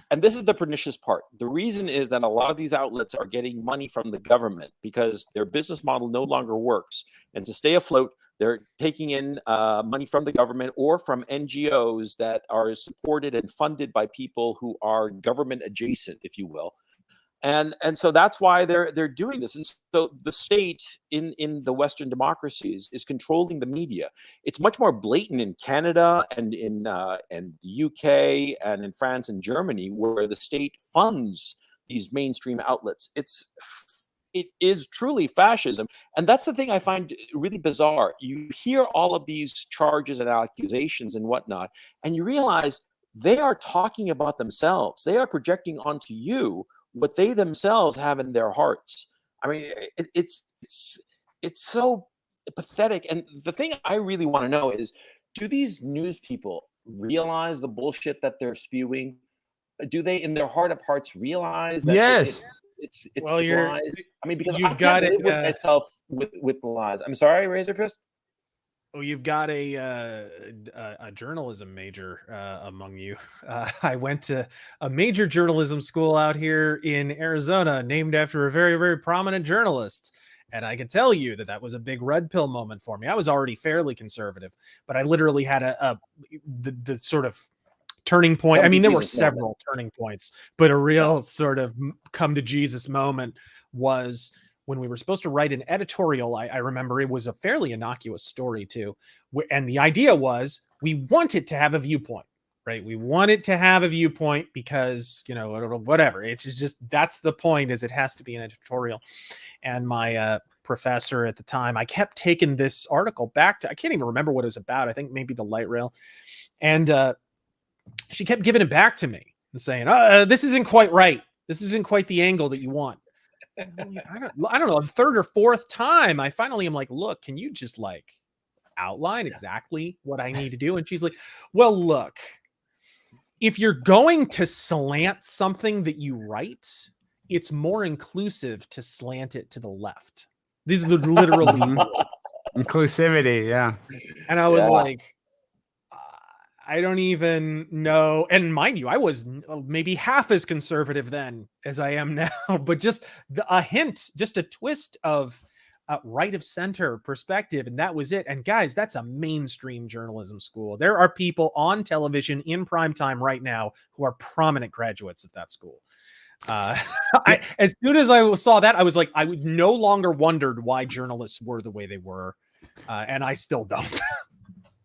and this is the pernicious part, the reason is that a lot of these outlets are getting money from the government because their business model no longer works. And to stay afloat, they're taking in money from the government or from NGOs that are supported and funded by people who are government adjacent, if you will. And so that's why they're doing this. And so the state in the Western democracies is controlling the media. It's much more blatant in Canada and in and the UK and in France and Germany, where the state funds these mainstream outlets. It is truly fascism. And that's the thing I find really bizarre. You hear all of these charges and accusations and whatnot, and you realize they are talking about themselves. They are projecting onto you what they themselves have in their hearts. I mean, it's so pathetic. And the thing I really want to know is, do these news people realize the bullshit that they're spewing? Do they, in their heart of hearts, realize that Yes. it's Well, just lies? I mean, because you've I got can't it, live with myself with lies. I'm sorry, RazorFist. Oh, you've got a journalism major among you. I went to a major journalism school out here in Arizona, named after a very, very prominent journalist. And I can tell you that that was a big red pill moment for me. I was already fairly conservative, but I literally had the sort of turning point. I mean, there were several turning points, but a real sort of come to Jesus moment was when we were supposed to write an editorial. I remember it was a fairly innocuous story too. And the idea was we wanted to have a viewpoint, right? We wanted to have a viewpoint because, whatever. It's just, that's the point, is it has to be an editorial. And my professor at the time, I kept taking this article back to, I can't even remember what it was about. I think maybe the light rail. And she kept giving it back to me and saying, this isn't quite right. This isn't quite the angle that you want. I don't know. The third or fourth time, I finally am like, look, can you just outline exactly what I need to do? And she's like, well, look, if you're going to slant something that you write, it's more inclusive to slant it to the left. These are literally inclusivity. Yeah. And I was like, I don't even know. And mind you, I was maybe half as conservative then as I am now, but just a hint, just a twist of right of center perspective. And that was it. And guys, that's a mainstream journalism school. There are people on television in prime time right now who are prominent graduates of that school. As soon as I saw that, I was like, I would no longer wondered why journalists were the way they were. And I still don't.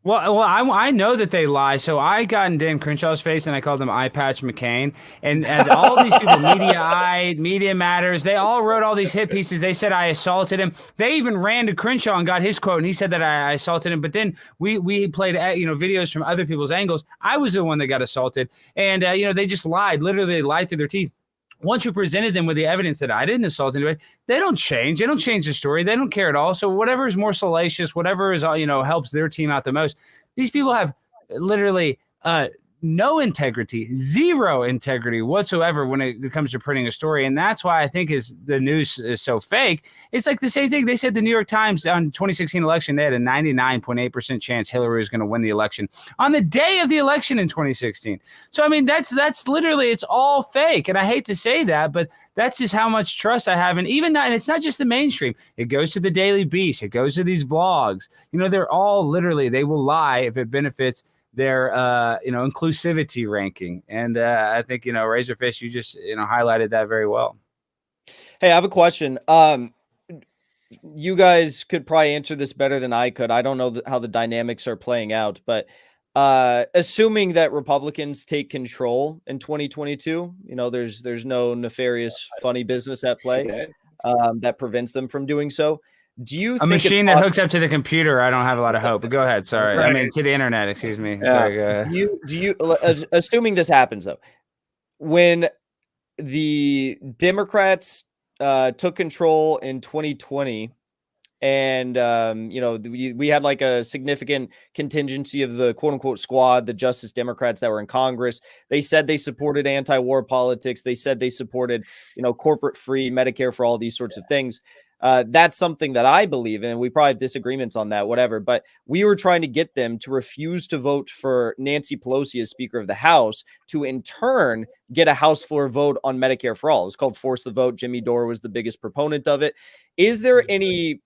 Well, I know that they lie. So I got in Dan Crenshaw's face and I called him Eye Patch McCain. And all these people, Media Matters, they all wrote all these hit pieces. They said I assaulted him. They even ran to Crenshaw and got his quote, and he said that I assaulted him. But then we played videos from other people's angles. I was the one that got assaulted, and they just lied. Literally, they lied through their teeth. Once we presented them with the evidence that I didn't assault anybody, they don't change. They don't change the story. They don't care at all. So whatever is more salacious, whatever is helps their team out the most. These people have literally no integrity, zero integrity whatsoever when it comes to printing a story. And that's why I think the news is so fake. It's like the same thing. They said the New York Times on 2016 election, they had a 99.8% chance Hillary was going to win the election on the day of the election in 2016. So, I mean, that's literally, it's all fake. And I hate to say that, but that's just how much trust I have. And and it's not just the mainstream. It goes to the Daily Beast. It goes to these vlogs. They're all literally, they will lie if it benefits their inclusivity ranking. And I think RazorFist, you just highlighted that very well. Hey, I have a question. You guys could probably answer this better than I could. I don't know how the dynamics are playing out, but assuming that Republicans take control in 2022, there's no nefarious funny business at play that prevents them from doing so. Do you think a machine that hooks up to the computer? I don't have a lot of hope, but go ahead. Sorry. Right. I mean, to the internet, excuse me. Yeah. Sorry, go ahead. Do you assuming this happens though, when the Democrats took control in 2020. And, we had like a significant contingency of the quote unquote squad, the Justice Democrats that were in Congress. They said they supported anti-war politics. They said they supported, corporate free Medicare for all these sorts of things. That's something that I believe in. We probably have disagreements on that, whatever. But we were trying to get them to refuse to vote for Nancy Pelosi as Speaker of the House to, in turn, get a House floor vote on Medicare for all. It's called Force the Vote. Jimmy Dore was the biggest proponent of it. Is there any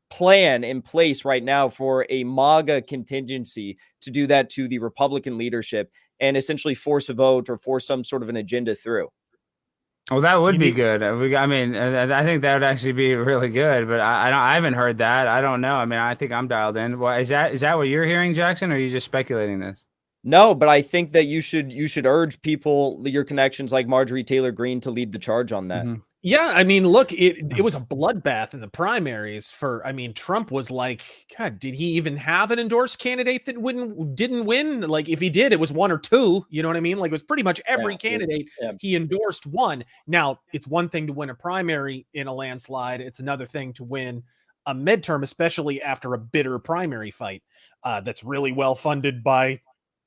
plan in place right now for a MAGA contingency to do that to the Republican leadership and essentially force a vote or force some sort of an agenda through? Well, that would be good. I mean, I think that would actually be really good, but I haven't heard that. I don't know. I mean, I think I'm dialed in. Well, is that what you're hearing, Jackson, or are you just speculating this? No, but I think that you should urge people, your connections like Marjorie Taylor Greene, to lead the charge on that. Mm-hmm. Yeah, I mean, look, it was a bloodbath in the primaries Trump was like, God, did he even have an endorsed candidate that didn't win? Like, if he did, it was one or two, you know what I mean? Like, it was pretty much every candidate he endorsed won. Now, it's one thing to win a primary in a landslide. It's another thing to win a midterm, especially after a bitter primary fight that's really well funded by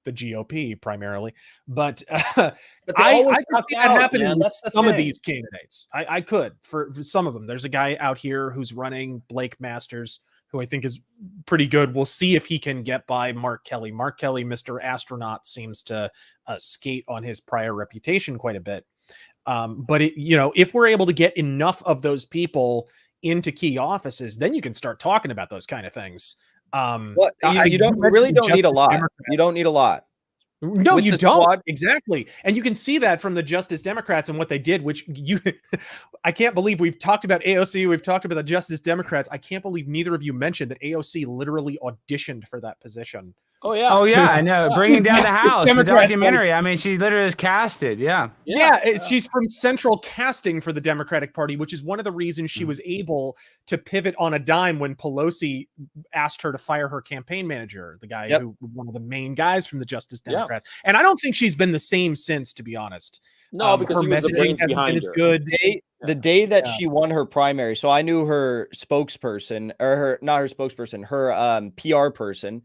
the GOP primarily, but I could see that happening with some of these candidates. I could for some of them. There's a guy out here who's running, Blake Masters, who I think is pretty good. We'll see if he can get by Mark Kelly. Mark Kelly, Mr. Astronaut, seems to skate on his prior reputation quite a bit. But if we're able to get enough of those people into key offices, then you can start talking about those kind of things. Well, you really don't need a lot. You don't need a lot. No, you don't. Exactly. And you can see that from the Justice Democrats and what they did, which I can't believe we've talked about AOC. We've talked about the Justice Democrats. I can't believe neither of you mentioned that AOC literally auditioned for that position. Oh, yeah. Oh, yeah. I know. Bringing Down the House, the documentary. I mean, she literally is casted. Yeah. She's from central casting for the Democratic Party, which is one of the reasons she was able to pivot on a dime when Pelosi asked her to fire her campaign manager, the guy who one of the main guys from the Justice Democrats. And I don't think she's been the same since, to be honest. No, because her messaging hasn't been as good. The day that she won her primary, so I knew her spokesperson, or her PR person.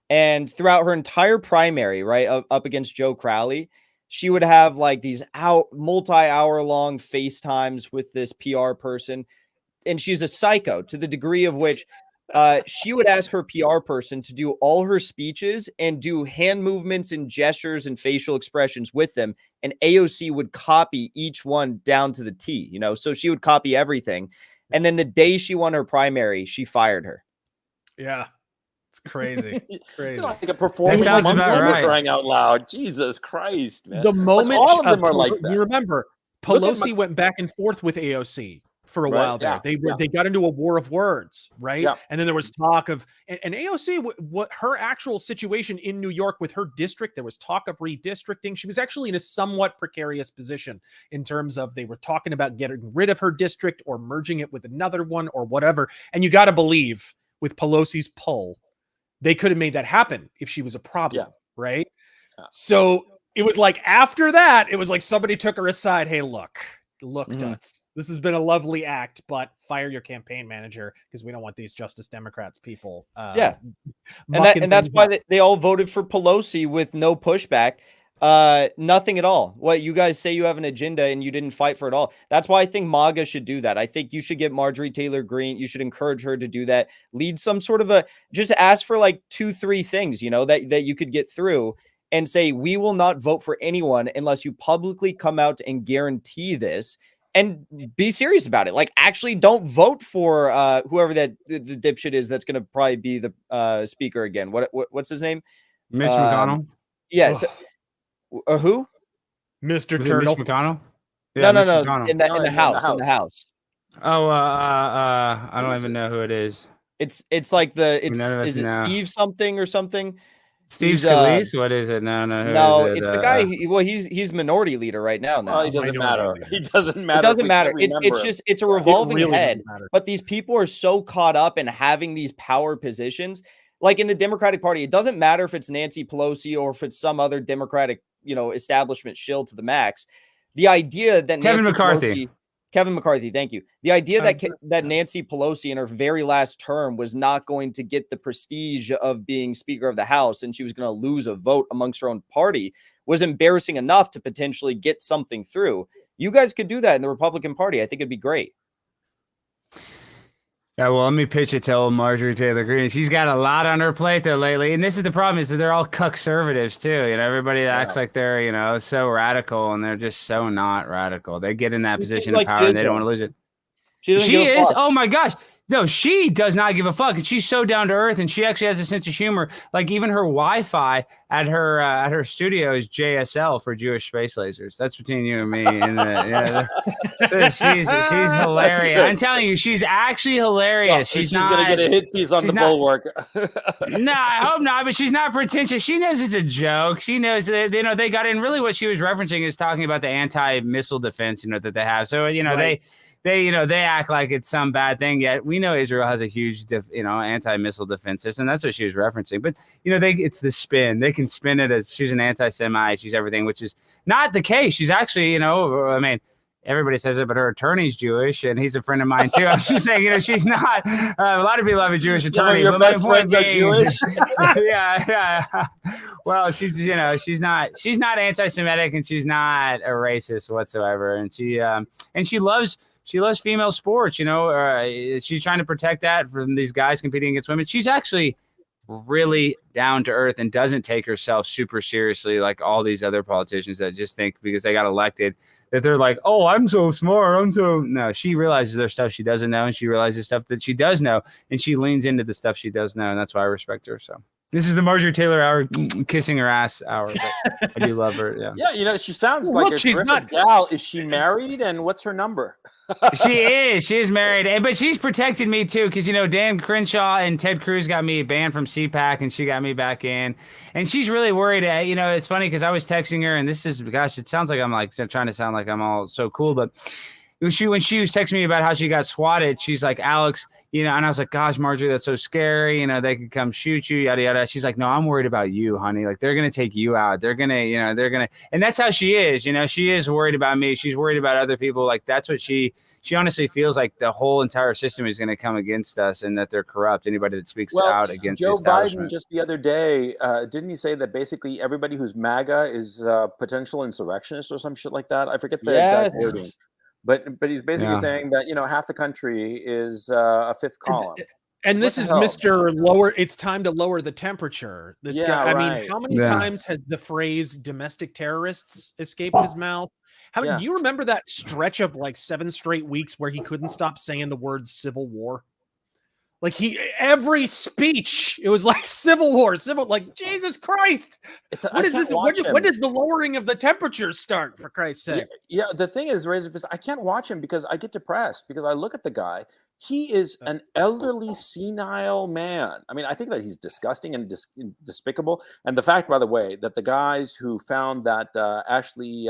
And throughout her entire primary, right, up against Joe Crowley, she would have like these multi-hour long FaceTimes with this PR person. And she's a psycho to the degree of which she would ask her PR person to do all her speeches and do hand movements and gestures and facial expressions with them. And AOC would copy each one down to the T, so she would copy everything. And then the day she won her primary, she fired her. Yeah. It's crazy. Crazy. Like a performance. That sounds about right. Crying out loud. Jesus Christ, man. The moment all of them are like that. You remember, Pelosi went back and forth with AOC for a while there. They got into a war of words, right? Yeah. And then there was talk of and AOC, what her actual situation in New York with her district, there was talk of redistricting. She was actually in a somewhat precarious position in terms of they were talking about getting rid of her district or merging it with another one or whatever. And you got to believe with Pelosi's pull, they could have made that happen if she was a problem, right? Yeah. So it was like after that, it was like somebody took her aside. Hey, look, Tuts. This has been a lovely act, but fire your campaign manager because we don't want these Justice Democrats people. And that's why they all voted for Pelosi with no pushback. Nothing at all. What you guys say you have an agenda and you didn't fight for it all. That's why I think MAGA should do that. I think you should get Marjorie Taylor Greene. You should encourage her to do that. Lead some sort of just ask for like 2-3 things, that you could get through and say, we will not vote for anyone unless you publicly come out and guarantee this and be serious about it. Like actually don't vote for whoever the dipshit is. That's going to probably be the speaker again. What's his name? Mitch McConnell. Yes. Yeah, who? Mr. Turtle. Mitch McConnell? Yeah, no. In the house. Oh, I don't even know who it is. Is it Steve something or something? Steve Scalise? What is it? No, it's the guy. He's minority leader right now. It doesn't matter. It doesn't matter. It's a revolving head. But these people are so caught up in having these power positions. Like in the Democratic Party, it doesn't matter if it's Nancy Pelosi or if it's some other Democratic, establishment shill to the max. The idea that Kevin McCarthy. Kevin McCarthy, thank you. The idea that Nancy Pelosi in her very last term was not going to get the prestige of being Speaker of the House and she was going to lose a vote amongst her own party was embarrassing enough to potentially get something through. You guys could do that in the Republican Party. I think it'd be great. Yeah, well, let me pitch it to old Marjorie Taylor Greene. She's got a lot on her plate though lately, and this is the problem: is that they're all conservatives too. You know, everybody acts like they're so radical, and they're just so not radical. They get in that position of power, and they don't want to lose it. She is. Oh my gosh. No, she does not give a fuck. And she's so down to earth, and she actually has a sense of humor. Like even her Wi-Fi at her studio is JSL for Jewish space lasers. That's between you and me. And so she's hilarious. I'm telling you, she's actually hilarious. Well, she's not gonna get a hit piece on the bulwark. No, I hope not. But she's not pretentious. She knows it's a joke. She knows that they got in. Really, what she was referencing is talking about the anti-missile defense, that they have. So right. They act like it's some bad thing, yet we know Israel has a huge, anti-missile defense system. That's what she was referencing. But, it's the spin. They can spin it as she's an anti-Semite, she's everything, which is not the case. She's actually, everybody says it, but her attorney's Jewish, and he's a friend of mine too. I'm just saying, she's not. A lot of people have a Jewish attorney. Your best friends are Jewish. yeah. Well, she's not anti-Semitic, and she's not a racist whatsoever, and she loves female sports. She's trying to protect that from these guys competing against women. She's actually really down to earth and doesn't take herself super seriously like all these other politicians that just think because they got elected that they're like, oh, I'm so smart. No, she realizes there's stuff she doesn't know, and she realizes stuff that she does know, and she leans into the stuff she does know, and that's why I respect her. So this is the Marjorie Taylor hour, kissing her ass hour. But I do love her. Yeah. Yeah, she sounds like a terrific gal. Is she married, and what's her number? She is married, but she's protected me too because Dan Crenshaw and Ted Cruz got me banned from CPAC, and she got me back in, and she's really worried. It's funny because I was texting her, and it sounds like I'm trying to sound like I'm all so cool, but when she was texting me about how she got swatted, she's like, Alex, and I was like, gosh, Marjorie, that's so scary. They could come shoot you, yada, yada. She's like, no, I'm worried about you, honey. Like, they're going to take you out. They're going to, and that's how she is. She is worried about me. She's worried about other people. Like, that's what she honestly feels like the whole entire system is going to come against us and that they're corrupt. Anybody that speaks out against Joe the establishment. Biden just the other day, didn't he say that basically everybody who's MAGA is potential insurrectionist or some shit like that? I forget the exact wording. But he's basically saying that, half the country is a fifth column. And this is Mr. Lower. It's time to lower the temperature. This guy. I mean, how many times has the phrase domestic terrorists escaped his mouth? Do you remember that stretch of like 7 straight weeks where he couldn't stop saying the word civil war? Like every speech, it was like civil war, like Jesus Christ. What is this? When does the lowering of the temperature start, for Christ's sake? Yeah, the thing is, RazorFist, I can't watch him because I get depressed because I look at the guy. He is an elderly, senile man. I mean, I think that he's disgusting and despicable. And the fact, by the way, that the guys who found that Ashley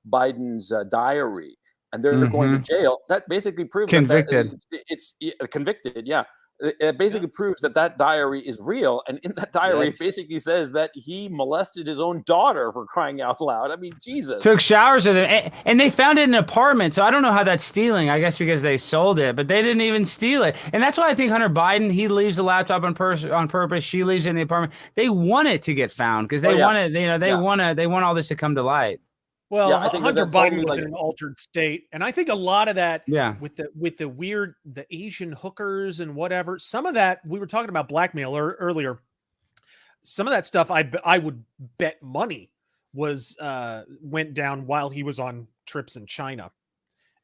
Biden's diary, and they're going to jail, that basically proves convicted. It's convicted. Yeah. It basically proves that diary is real. And in that diary, it basically says that he molested his own daughter, for crying out loud. I mean, Jesus. Took showers with him. And they found it in an apartment. So I don't know how that's stealing. I guess because they sold it, but they didn't even steal it. And that's why I think Hunter Biden, he leaves the laptop on purpose. She leaves it in the apartment. They want it to get found because they want it. They want all this to come to light. Well, I think Hunter Biden was in an altered state, and I think a lot of that, with the weird, the Asian hookers and whatever. Some of that, we were talking about blackmail earlier. Some of that stuff, I would bet money was went down while he was on trips in China.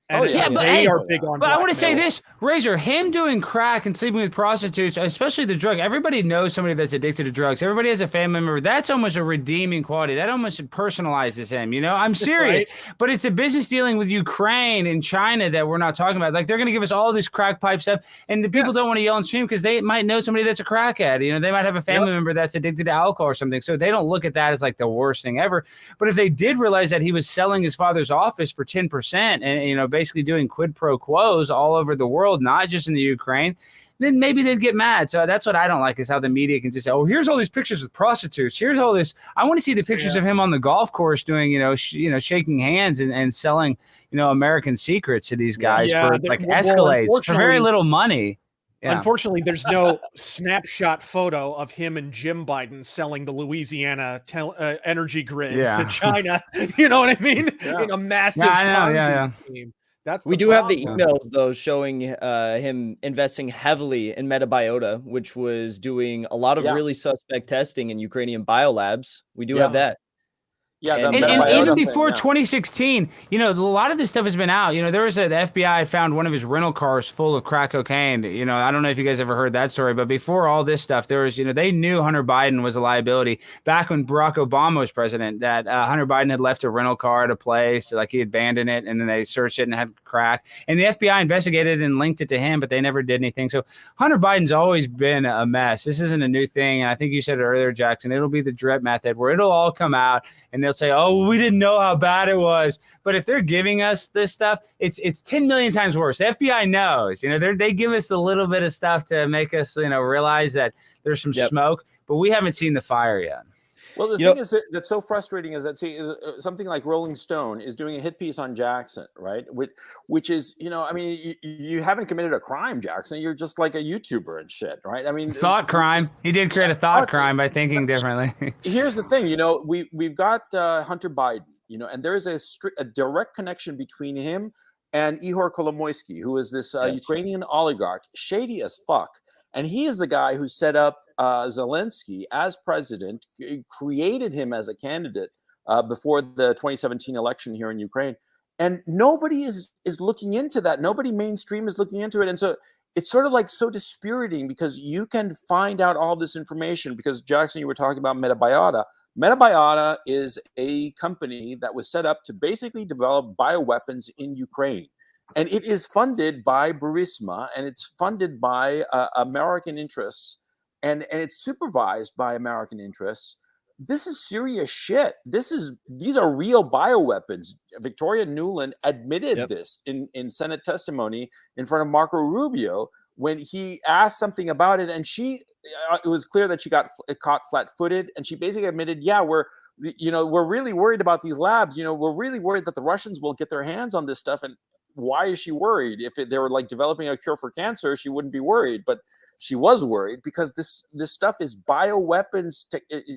And they are big on. But I want to say this, Razor, him doing crack and sleeping with prostitutes, especially the drug. Everybody knows somebody that's addicted to drugs. Everybody has a family member. That's almost a redeeming quality. That almost personalizes him. I'm serious. Right? But it's a business dealing with Ukraine and China that we're not talking about. Like, they're going to give us all this crack pipe stuff, and the people don't want to yell and scream because they might know somebody that's a crackhead. They might have a family member that's addicted to alcohol or something. So they don't look at that as like the worst thing ever. But if they did realize that he was selling his father's office for 10% and basically doing quid pro quos all over the world, not just in the Ukraine, then maybe they'd get mad. So that's what I don't like, is how the media can just say, oh, here's all these pictures with prostitutes. Here's all this. I want to see the pictures of him on the golf course doing, shaking hands and selling, American secrets to these guys for like Escalades for very little money. Yeah. Unfortunately, there's no snapshot photo of him and Jim Biden selling the Louisiana energy grid to China. You know what I mean? In a massive scheme. We do have the emails though showing him investing heavily in Metabiota, which was doing a lot of really suspect testing in Ukrainian biolabs. We do have that. Yeah, and even before 2016, a lot of this stuff has been out. There was the FBI found one of his rental cars full of crack cocaine. I don't know if you guys ever heard that story, but before all this stuff, there was, they knew Hunter Biden was a liability back when Barack Obama was president. That Hunter Biden had left a rental car at a place, like he abandoned it, and then they searched it and had crack. And the FBI investigated and linked it to him, but they never did anything. So Hunter Biden's always been a mess. This isn't a new thing, and I think you said it earlier, Jackson. It'll be the drip method where it'll all come out, and they'll say, oh, we didn't know how bad it was. But if they're giving us this stuff, it's 10 million times worse. The FBI knows, they give us a little bit of stuff to make us, realize that there's some smoke, but we haven't seen the fire yet. Well, the thing is that's so frustrating is that, something like Rolling Stone is doing a hit piece on Jackson, right? Which is, you haven't committed a crime, Jackson. You're just like a YouTuber and shit, right? I mean, thought crime. He did create a thought crime by thinking differently. Here's the thing, we've got Hunter Biden, and there is a direct connection between him and Ihor Kolomoisky, who is this Ukrainian oligarch, shady as fuck. And he is the guy who set up Zelensky as president, created him as a candidate before the 2017 election here in Ukraine. And nobody is looking into that. Nobody mainstream is looking into it. And so it's sort of like so dispiriting because you can find out all this information because, Jackson, you were talking about Metabiota. Metabiota is a company that was set up to basically develop bioweapons in Ukraine. And it is funded by Burisma, and it's funded by American interests, and it's supervised by American interests. This is serious shit. These are real bioweapons. Victoria Nuland admitted this in Senate testimony in front of Marco Rubio when he asked something about it, and it was clear that she got caught flat-footed, and she basically admitted, we're really worried about these labs. We're really worried that the Russians will get their hands on this stuff. And why is she worried? If they were like developing a cure for cancer, she wouldn't be worried. But she was worried because this stuff is bioweapons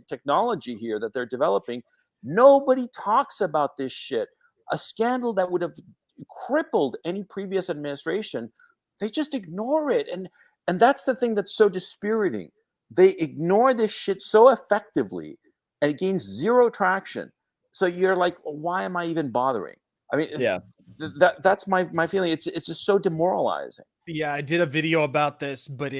technology here that they're developing. Nobody talks about this shit. A scandal that would have crippled any previous administration. They just ignore it. And that's the thing that's so dispiriting. They ignore this shit so effectively and it gains zero traction. So you're like, why am I even bothering? I mean, that's my feeling. It's just so demoralizing. Yeah, I did a video about this, but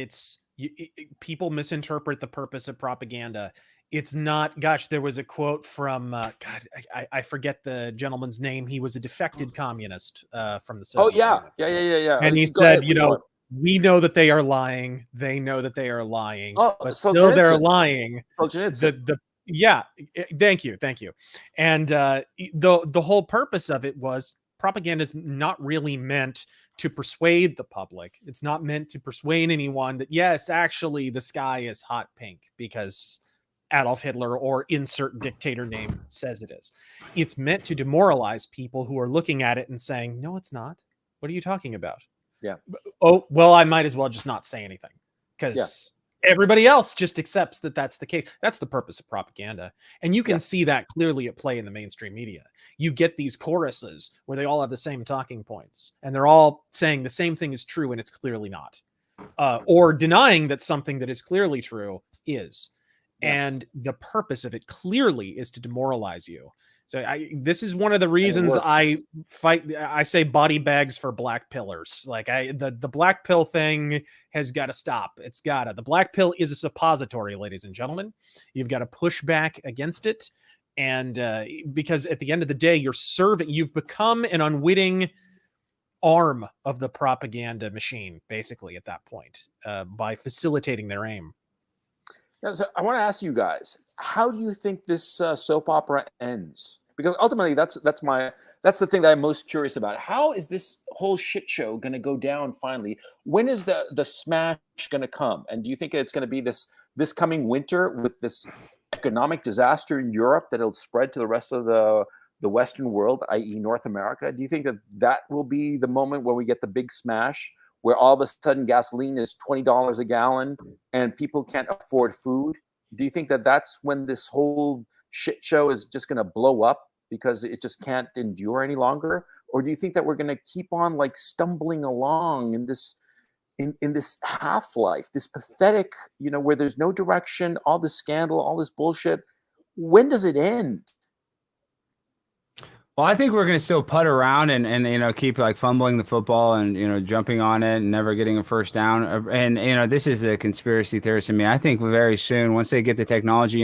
people misinterpret the purpose of propaganda. It's not. Gosh, there was a quote from I forget the gentleman's name. He was a defected communist from the Soviet Union. Yeah. And he said, we know that they are lying. They know that they are lying, but still they're lying. Thank you. And the whole purpose of it was propaganda is not really meant to persuade the public. It's not meant to persuade anyone that, yes, actually the sky is hot pink because Adolf Hitler or insert dictator name says it is. It's meant to demoralize people who are looking at it and saying, no, it's not. What are you talking about? Yeah. Oh, well, I might as well just not say anything because everybody else just accepts that that's the case. That's the purpose of propaganda. And you can see that clearly at play in the mainstream media. You get these choruses where they all have the same talking points and they're all saying the same thing is true and it's clearly not. Or denying that something that is clearly true is. And the purpose of it clearly is to demoralize you. So this is one of the reasons I fight. I say body bags for black pillars. Like the black pill thing has got to stop. It's gotta. The black pill is a suppository, ladies and gentlemen. You've got to push back against it. And because at the end of the day, you've become an unwitting arm of the propaganda machine, basically at that point, by facilitating their aim. Yeah, so I want to ask you guys, how do you think this soap opera ends? Because ultimately, that's that's the thing that I'm most curious about. How is this whole shit show going to go down finally? When is the smash going to come? And do you think it's going to be this coming winter with this economic disaster in Europe that it'll spread to the rest of the Western world, i.e. North America? Do you think that will be the moment where we get the big smash, where all of a sudden gasoline is $20 a gallon and people can't afford food? Do you think that that's when this whole shit show is just going to blow up because it just can't endure any longer? Or do you think that we're going to keep on like stumbling along in this half-life, this pathetic, where there's no direction, all this scandal, all this bullshit? When does it end? Well, I think we're going to still putt around and keep like fumbling the football and jumping on it and never getting a first down. And this is the conspiracy theorist in me. I think very soon, once they get the technology,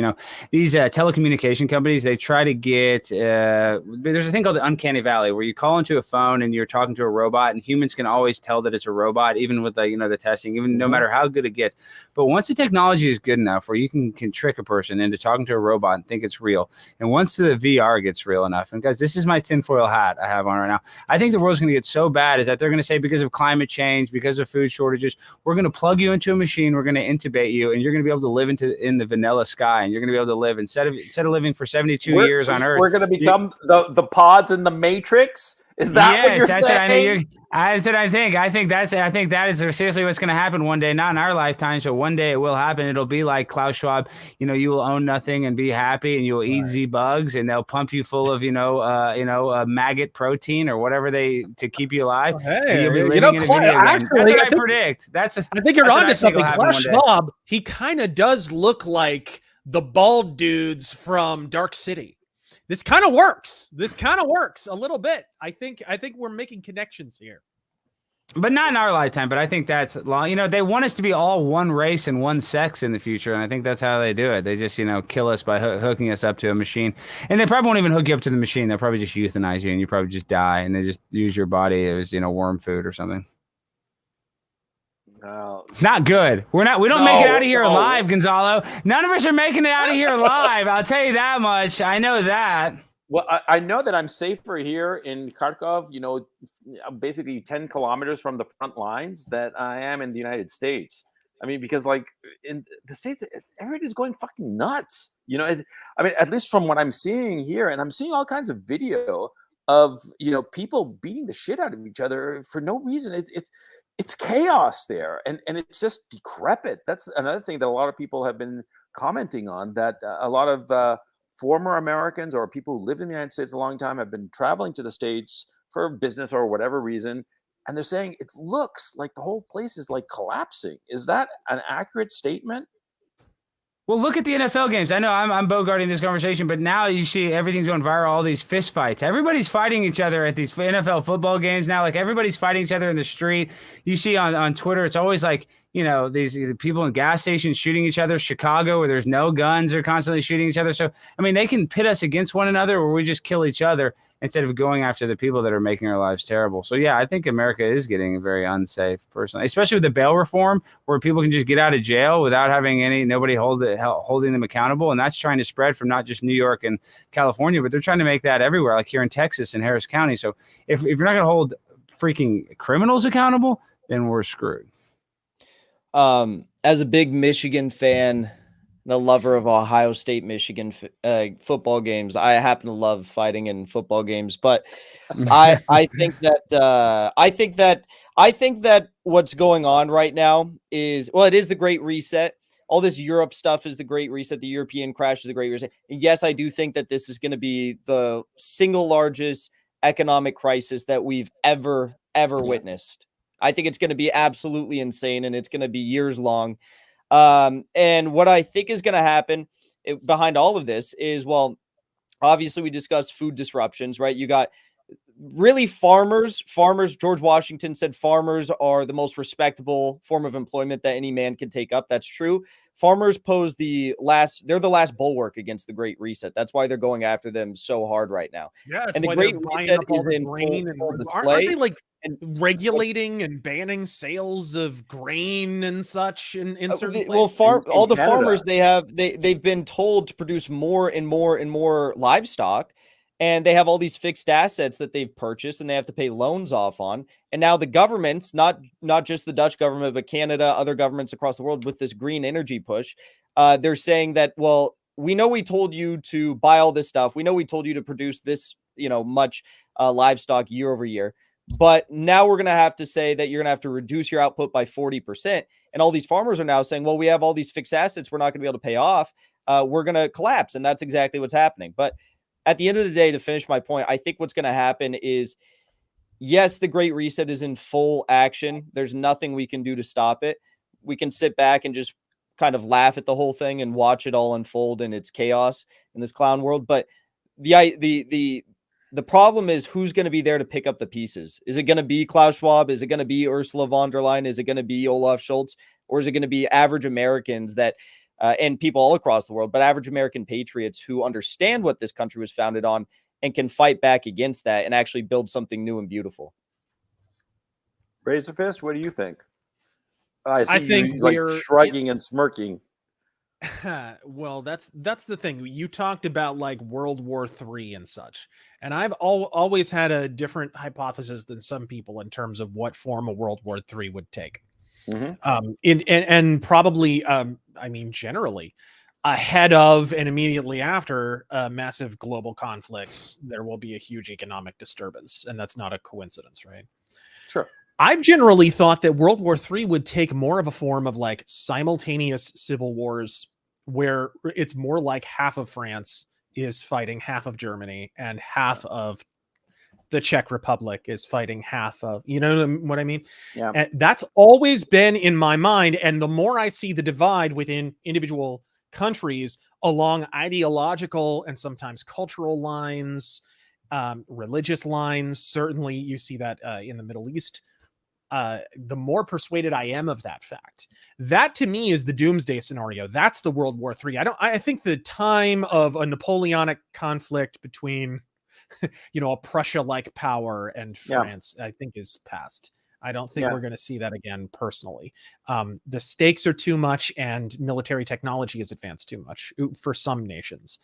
these telecommunication companies, they try to get there's a thing called the uncanny valley, where you call into a phone and you're talking to a robot, and humans can always tell that it's a robot, even with the testing, even no matter how good it gets. But once the technology is good enough where you can trick a person into talking to a robot and think it's real, and once the VR gets real enough, and guys, this is my tinfoil hat I have on right now. I think the world's going to get so bad is that they're going to say, because of climate change, because of food shortages, we're going to plug you into a machine, we're going to intubate you, and you're going to be able to live in the vanilla sky, and you're going to be able to live instead of living for 72 years on Earth. We're going to become the pods in the Matrix. Is that what you're saying? That's what I think. I think that is seriously what's going to happen one day. Not in our lifetime, so one day it will happen. It'll be like Klaus Schwab. You will own nothing and be happy, and you will eat Z-bugs, and they'll pump you full of maggot protein or whatever to keep you alive. Hey, you'll be living in a video game. That's what I predict. I think you're onto something. Klaus Schwab, he kind of does look like the bald dudes from Dark City. This kind of works. A little bit. I think we're making connections here. But not in our lifetime. But I think that's long. They want us to be all one race and one sex in the future, and I think that's how they do it. They just kill us by hooking us up to a machine, and they probably won't even hook you up to the machine. They'll probably just euthanize you, and you probably just die, and they just use your body as worm food or something. No. It's not good. We don't make it out of here alive, Gonzalo. None of us are making it out of here alive. I'll tell you that much. I know that. Well, I know that I'm safer here in Kharkov, basically 10 kilometers from the front lines, that I am in the United States. I mean, because like in the States, everybody's going fucking nuts. At least from what I'm seeing here, and I'm seeing all kinds of video of, people beating the shit out of each other for no reason. It's chaos there, and it's just decrepit. That's another thing that a lot of people have been commenting on, that a lot of former Americans or people who lived in the United States a long time have been traveling to the States for business or whatever reason, and they're saying it looks like the whole place is like collapsing. Is that an accurate statement? Well, look at the NFL games. I know I'm bogarting this conversation, but now you see everything's going viral, all these fist fights. Everybody's fighting each other at these NFL football games now. Like, everybody's fighting each other in the street. You see on Twitter, it's always like, these people in gas stations shooting each other. Chicago, where there's no guns, they're constantly shooting each other. So, I mean, they can pit us against one another, or we just kill each other instead of going after the people that are making our lives terrible. So, yeah, I think America is getting very unsafe, personally, especially with the bail reform, where people can just get out of jail without having nobody holding them accountable. And that's trying to spread from not just New York and California, but they're trying to make that everywhere, like here in Texas and Harris County. So if you're not going to hold freaking criminals accountable, then we're screwed. As a big Michigan fan and a lover of Ohio State, Michigan football games, I happen to love fighting in football games. But I think that what's going on right now is, well, it is the Great Reset. All this Europe stuff is the Great Reset. The European crash is the Great Reset. And yes, I do think that this is going to be the single largest economic crisis that we've ever witnessed. I think it's going to be absolutely insane, and it's going to be years long. And what I think is going to happen behind all of this is, well, obviously we discussed food disruptions, right? You got really farmers. George Washington said farmers are the most respectable form of employment that any man can take up. That's true. Farmers they're the last bulwark against the Great Reset. That's why they're going after them so hard right now. Yeah, and the Great Reset is in full display. Aren't they like regulating and banning sales of grain and such in certain places? Well, all the farmers, they've been told to produce more and more and more livestock, and they have all these fixed assets that they've purchased and they have to pay loans off on. And now the governments, not just the Dutch government, but Canada, other governments across the world with this green energy push, they're saying that, well, we know we told you to buy all this stuff. We know we told you to produce this, much livestock year over year. But now we're going to have to say that you're going to have to reduce your output by 40%. And all these farmers are now saying, well, we have all these fixed assets we're not going to be able to pay off. We're going to collapse. And that's exactly what's happening. But at the end of the day, to finish my point, I think what's going to happen is, yes, the Great Reset is in full action. There's nothing we can do to stop it. We can sit back and just kind of laugh at the whole thing and watch it all unfold in its chaos in this clown world. But the problem is, who's going to be there to pick up the pieces? Is it going to be Klaus Schwab? Is it going to be Ursula von der Leyen? Is it going to be Olaf Scholz? Or is it going to be average Americans that and people all across the world, but average American patriots who understand what this country was founded on and can fight back against that and actually build something new and beautiful? RazorFist, what do you think? I think you like shrugging and smirking. Well, that's the thing. You talked about like World War III and such, and I've always had a different hypothesis than some people in terms of what form a World War III would take. And probably, I mean, generally, ahead of and immediately after massive global conflicts, there will be a huge economic disturbance, and that's not a coincidence, right? Sure. I've generally thought that World War III would take more of a form of like simultaneous civil wars, where it's more like half of France is fighting half of Germany and half of the Czech Republic is fighting half of, you know what I mean? Yeah. And that's always been in my mind. And the more I see the divide within individual countries along ideological and sometimes cultural lines, religious lines, certainly you see that in the Middle East, the more persuaded I am of that fact. That to me is the doomsday scenario. That's the World War III. I think the time of a Napoleonic conflict between a Prussia-like power and France, I think, is past. I don't think we're going to see that again personally. The stakes are too much and military technology has advanced too much for some nations.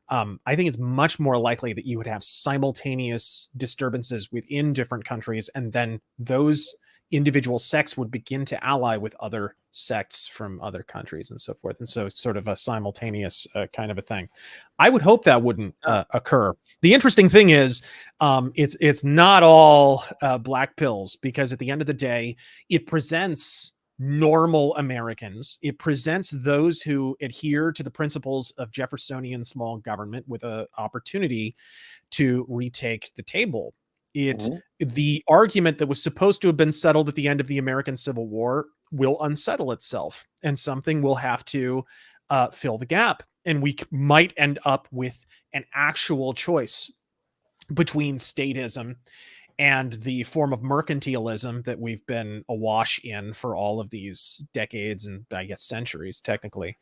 I think it's much more likely that you would have simultaneous disturbances within different countries, and then those individual sects would begin to ally with other sects from other countries and so forth. And so it's sort of a simultaneous kind of a thing. I would hope that wouldn't occur. The interesting thing is it's not all black pills, because at the end of the day, it presents normal Americans. It presents those who adhere to the principles of Jeffersonian small government with an opportunity to retake the table. The argument that was supposed to have been settled at the end of the American Civil War will unsettle itself, and something will have to fill the gap. And we might end up with an actual choice between statism and the form of mercantilism that we've been awash in for all of these decades and I guess centuries, technically,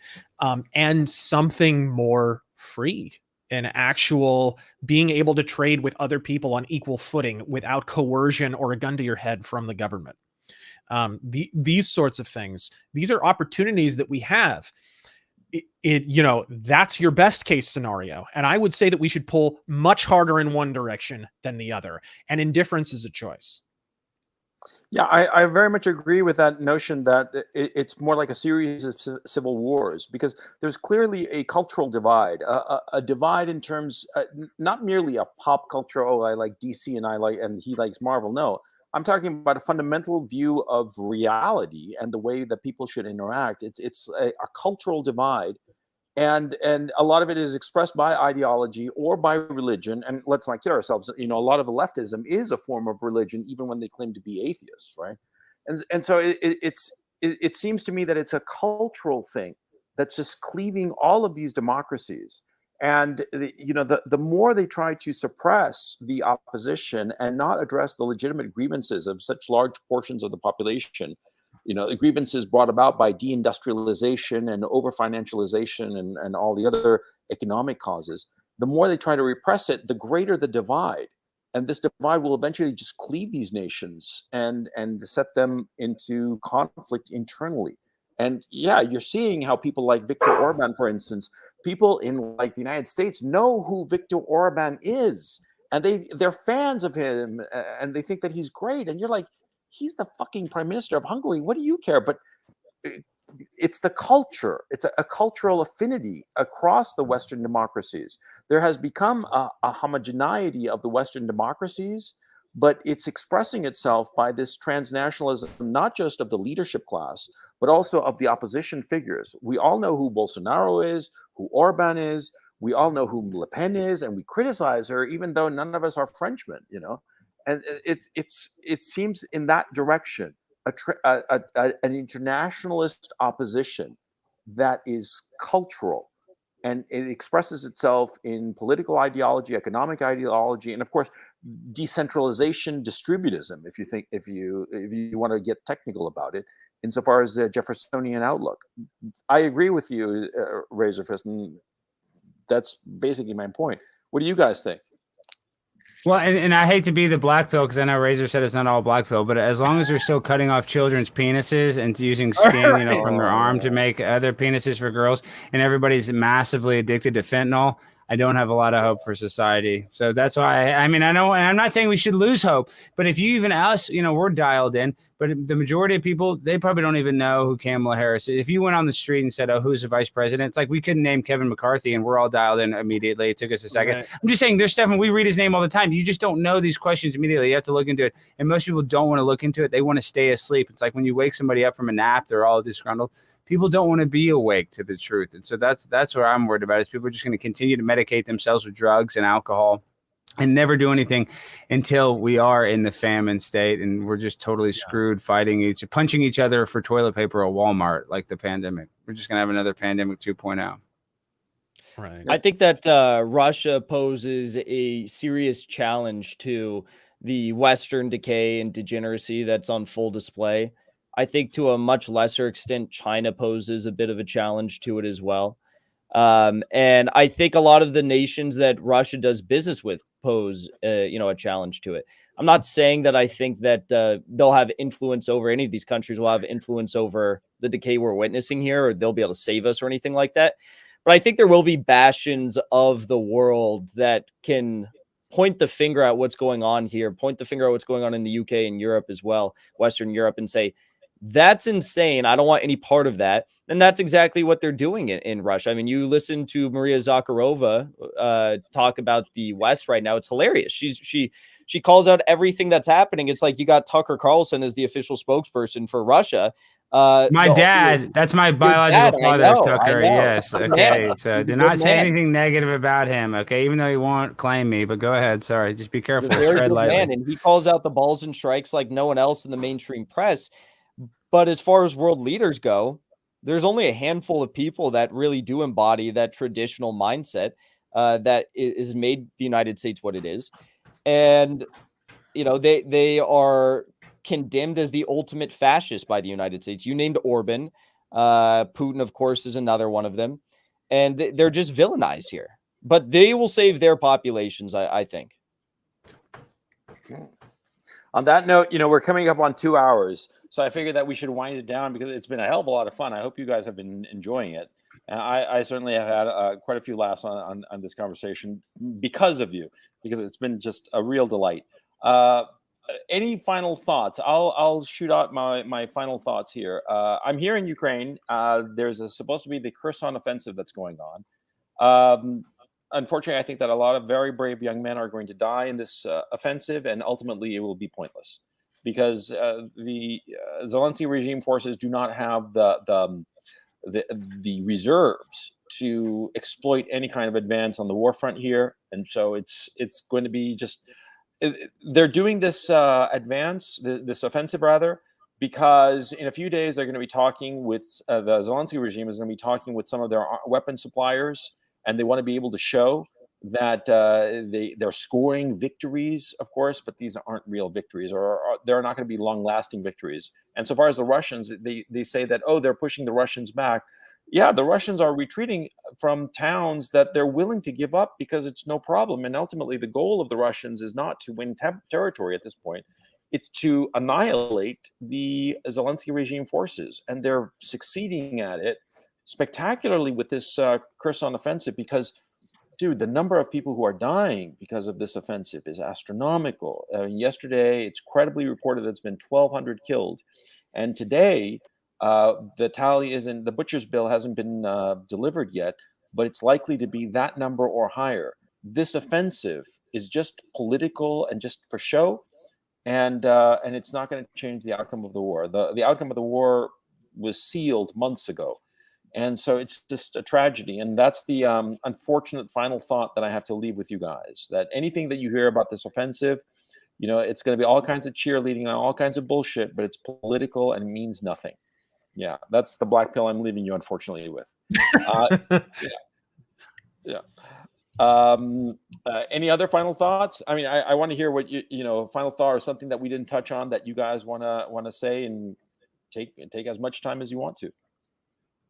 and something more free. An actual being able to trade with other people on equal footing without coercion or a gun to your head from the government. These sorts of things, these are opportunities that we have. That's your best case scenario. And I would say that we should pull much harder in one direction than the other. And indifference is a choice. Yeah, I very much agree with that notion that it's more like a series of civil wars, because there's clearly a cultural divide, a divide in terms, not merely of pop culture. Oh, I like DC and he likes Marvel. No, I'm talking about a fundamental view of reality and the way that people should interact. It's a cultural divide. And a lot of it is expressed by ideology or by religion. And let's not kid ourselves, a lot of the leftism is a form of religion, even when they claim to be atheists, right? And so it seems to me that it's a cultural thing that's just cleaving all of these democracies. And the more they try to suppress the opposition and not address the legitimate grievances of such large portions of the population, the grievances brought about by deindustrialization and over-financialization and all the other economic causes, the more they try to repress it, the greater the divide. And this divide will eventually just cleave these nations and set them into conflict internally. And yeah, you're seeing how people like Viktor Orban, for instance, people in like the United States know who Viktor Orban is, and they're fans of him, and they think that he's great. And you're like, he's the fucking prime minister of Hungary. What do you care? But it's the culture. It's a cultural affinity across the Western democracies. There has become a homogeneity of the Western democracies, but it's expressing itself by this transnationalism, not just of the leadership class, but also of the opposition figures. We all know who Bolsonaro is, who Orban is. We all know who Le Pen is, and we criticize her, even though none of us are Frenchmen, you know. And it seems in that direction, an internationalist opposition that is cultural, and it expresses itself in political ideology, economic ideology, and of course decentralization, distributism, if you want to get technical about it, insofar as the Jeffersonian outlook. I agree with you, RazorFist, and that's basically my point. What do you guys think? Well, and I hate to be the black pill, because I know Razor said it's not all black pill, but as long as they're still cutting off children's penises and using skin, you know, from their arm to make other penises for girls, and everybody's massively addicted to fentanyl, I don't have a lot of hope for society. So that's why I mean, I know, and I'm not saying we should lose hope, but if you even us, you know, we're dialed in, but the majority of people, they probably don't even know who Kamala Harris is. If you went on the street and said, oh, who's the vice president? It's like we couldn't name Kevin McCarthy, and we're all dialed in immediately. It took us a second. Right. I'm just saying there's stuff, and we read his name all the time. You just don't know these questions immediately. You have to look into it. And most people don't want to look into it. They want to stay asleep. It's like when you wake somebody up from a nap, they're all disgruntled. People don't want to be awake to the truth. And so that's what I'm worried about, is people are just going to continue to medicate themselves with drugs and alcohol and never do anything until we are in the famine state, and we're just totally screwed, punching each other for toilet paper at Walmart, like the pandemic. We're just going to have another pandemic 2.0. Right. I think that Russia poses a serious challenge to the Western decay and degeneracy that's on full display. I think to a much lesser extent, China poses a bit of a challenge to it as well. And I think a lot of the nations that Russia does business with pose, a challenge to it. I'm not saying that I think that they'll have influence over any of these countries, will have influence over the decay we're witnessing here, or they'll be able to save us or anything like that. But I think there will be bastions of the world that can point the finger at what's going on here, point the finger at what's going on in the UK and Europe as well, Western Europe, and say, that's insane. I don't want any part of that. And that's exactly what they're doing in Russia. I mean, you listen to Maria Zakharova talk about the West right now. It's hilarious. She calls out everything that's happening. It's like you got Tucker Carlson as the official spokesperson for Russia. My dad, that's my biological father, Tucker. Yes. Okay. So do not say anything negative about him. Okay. Even though he won't claim me, but go ahead. Sorry. Just be careful. Tread lightly. Man, and he calls out the balls and strikes like no one else in the mainstream press. But as far as world leaders go, there's only a handful of people that really do embody that traditional mindset that is made the United States what it is. And, they are condemned as the ultimate fascist by the United States. You named Orban. Putin, of course, is another one of them. And they're just villainized here. But they will save their populations, I think. On that note, we're coming up on 2 hours. So I figured that we should wind it down, because it's been a hell of a lot of fun. I hope you guys have been enjoying it. And I certainly have had quite a few laughs on this conversation because of you, because it's been just a real delight. Any final thoughts? I'll shoot out my final thoughts here. I'm here in Ukraine. There's supposed to be the Kherson offensive that's going on. Unfortunately, I think that a lot of very brave young men are going to die in this offensive, and ultimately it will be pointless, because the Zelensky regime forces do not have the reserves to exploit any kind of advance on the war front here, and so it's going to be just they're doing this this offensive rather, because in a few days they're going to be talking with the Zelensky regime is going to be talking with some of their weapon suppliers, and they want to be able to show that they're scoring victories, of course, but these aren't real victories, or they're not going to be long-lasting victories. And so far as the Russians, they say that, oh, they're pushing the Russians back. Yeah, the Russians are retreating from towns that they're willing to give up because it's no problem. And ultimately, the goal of the Russians is not to win territory at this point. It's to annihilate the Zelensky regime forces, and they're succeeding at it spectacularly with this Kherson offensive because, dude, the number of people who are dying because of this offensive is astronomical. Yesterday, it's credibly reported that it's been 1,200 killed. And today, the tally isn't, the butcher's bill hasn't been delivered yet, but it's likely to be that number or higher. This offensive is just political and just for show, and it's not going to change the outcome of the war. The outcome of the war was sealed months ago. And so it's just a tragedy. And that's the unfortunate final thought that I have to leave with you guys, that anything that you hear about this offensive, you know, it's going to be all kinds of cheerleading and all kinds of bullshit, but it's political and means nothing. Yeah, that's the black pill I'm leaving you, unfortunately, with. Yeah. Any other final thoughts? I mean, I want to hear what you know, final thought or something that we didn't touch on that you guys want to say, and take as much time as you want to.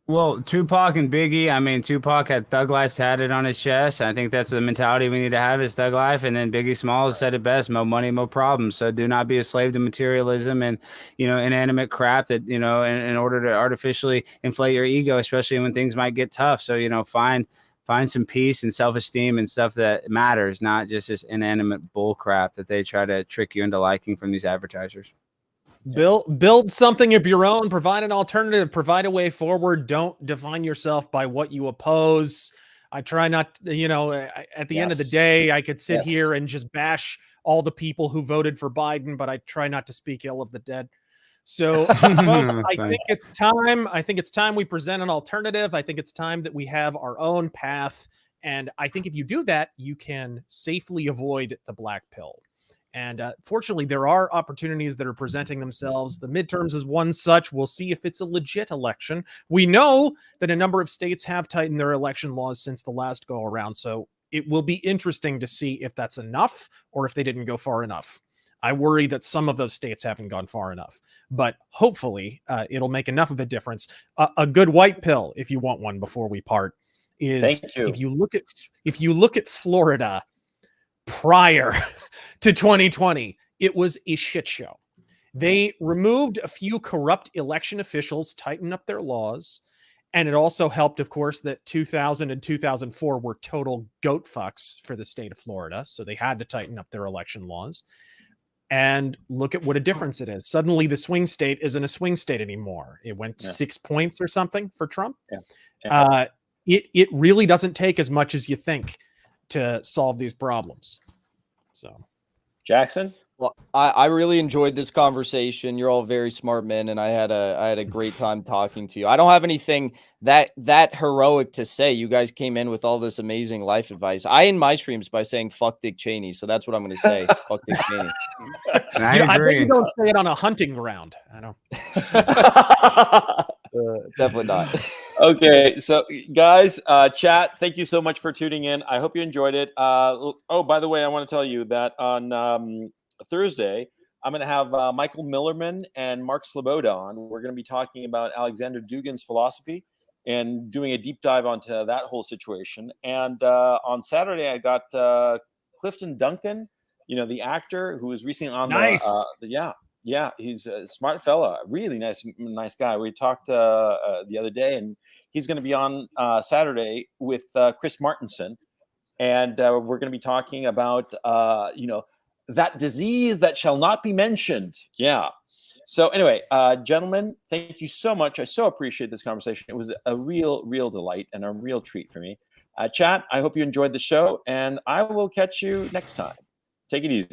Well, Tupac and Biggie, I mean, Tupac had Thug Life tatted on his chest. I think that's the mentality we need to have, is Thug Life. And then Biggie Smalls said it best: "Mo money, mo problems." So do not be a slave to materialism and, you know, inanimate crap that, you know, in order to artificially inflate your ego, especially when things might get tough. So, you know, find some peace and self-esteem and stuff that matters, not just this inanimate bull crap that they try to trick you into liking from these advertisers. Build something of your own, provide an alternative, provide a way forward. Don't define yourself by what you oppose. I try not, you know, at the end of the day, I could sit here and just bash all the people who voted for Biden, but I try not to speak ill of the dead. So folks, I think it's time. I think it's time we present an alternative. I think it's time that we have our own path. And I think if you do that, you can safely avoid the black pill. And fortunately, there are opportunities that are presenting themselves. The midterms is one such. We'll see if it's a legit election. We know that a number of states have tightened their election laws since the last go around. So it will be interesting to see if that's enough or if they didn't go far enough. I worry that some of those states haven't gone far enough, but hopefully it'll make enough of a difference. A good white pill, if you want one before we part, is if you look at Florida prior to 2020, it was a shit show. They removed a few corrupt election officials, tightened up their laws, and it also helped, of course, that 2000 and 2004 were total goat fucks for the state of Florida, so they had to tighten up their election laws. And look at what a difference it is. Suddenly, the swing state isn't a swing state anymore. It went 6 points or something for Trump. It really doesn't take as much as you think to solve these problems. So, Jackson? Well, I really enjoyed this conversation. You're all very smart men, and I had a great time talking to you. I don't have anything that heroic to say. You guys came in with all this amazing life advice. I end my streams by saying "fuck Dick Cheney," so that's what I'm going to say. Fuck Dick Cheney. I bet you don't say it on a hunting ground. I don't. Definitely not. Okay, so guys, chat, thank you so much for tuning in. I hope you enjoyed it. Oh, by the way, I want to tell you that on Thursday, I'm going to have Michael Millerman and Mark Sloboda on. We're going to be talking about Alexander Dugin's philosophy and doing a deep dive onto that whole situation. And on Saturday, I got Clifton Duncan, you know, the actor who was recently on Yeah, he's a smart fella, really nice guy. We talked the other day, and he's going to be on Saturday with Chris Martenson, and we're going to be talking about you know, that disease that shall not be mentioned. Yeah. So anyway, gentlemen, thank you so much. I so appreciate this conversation. It was a real delight and a real treat for me. Chat, I hope you enjoyed the show, and I will catch you next time. Take it easy.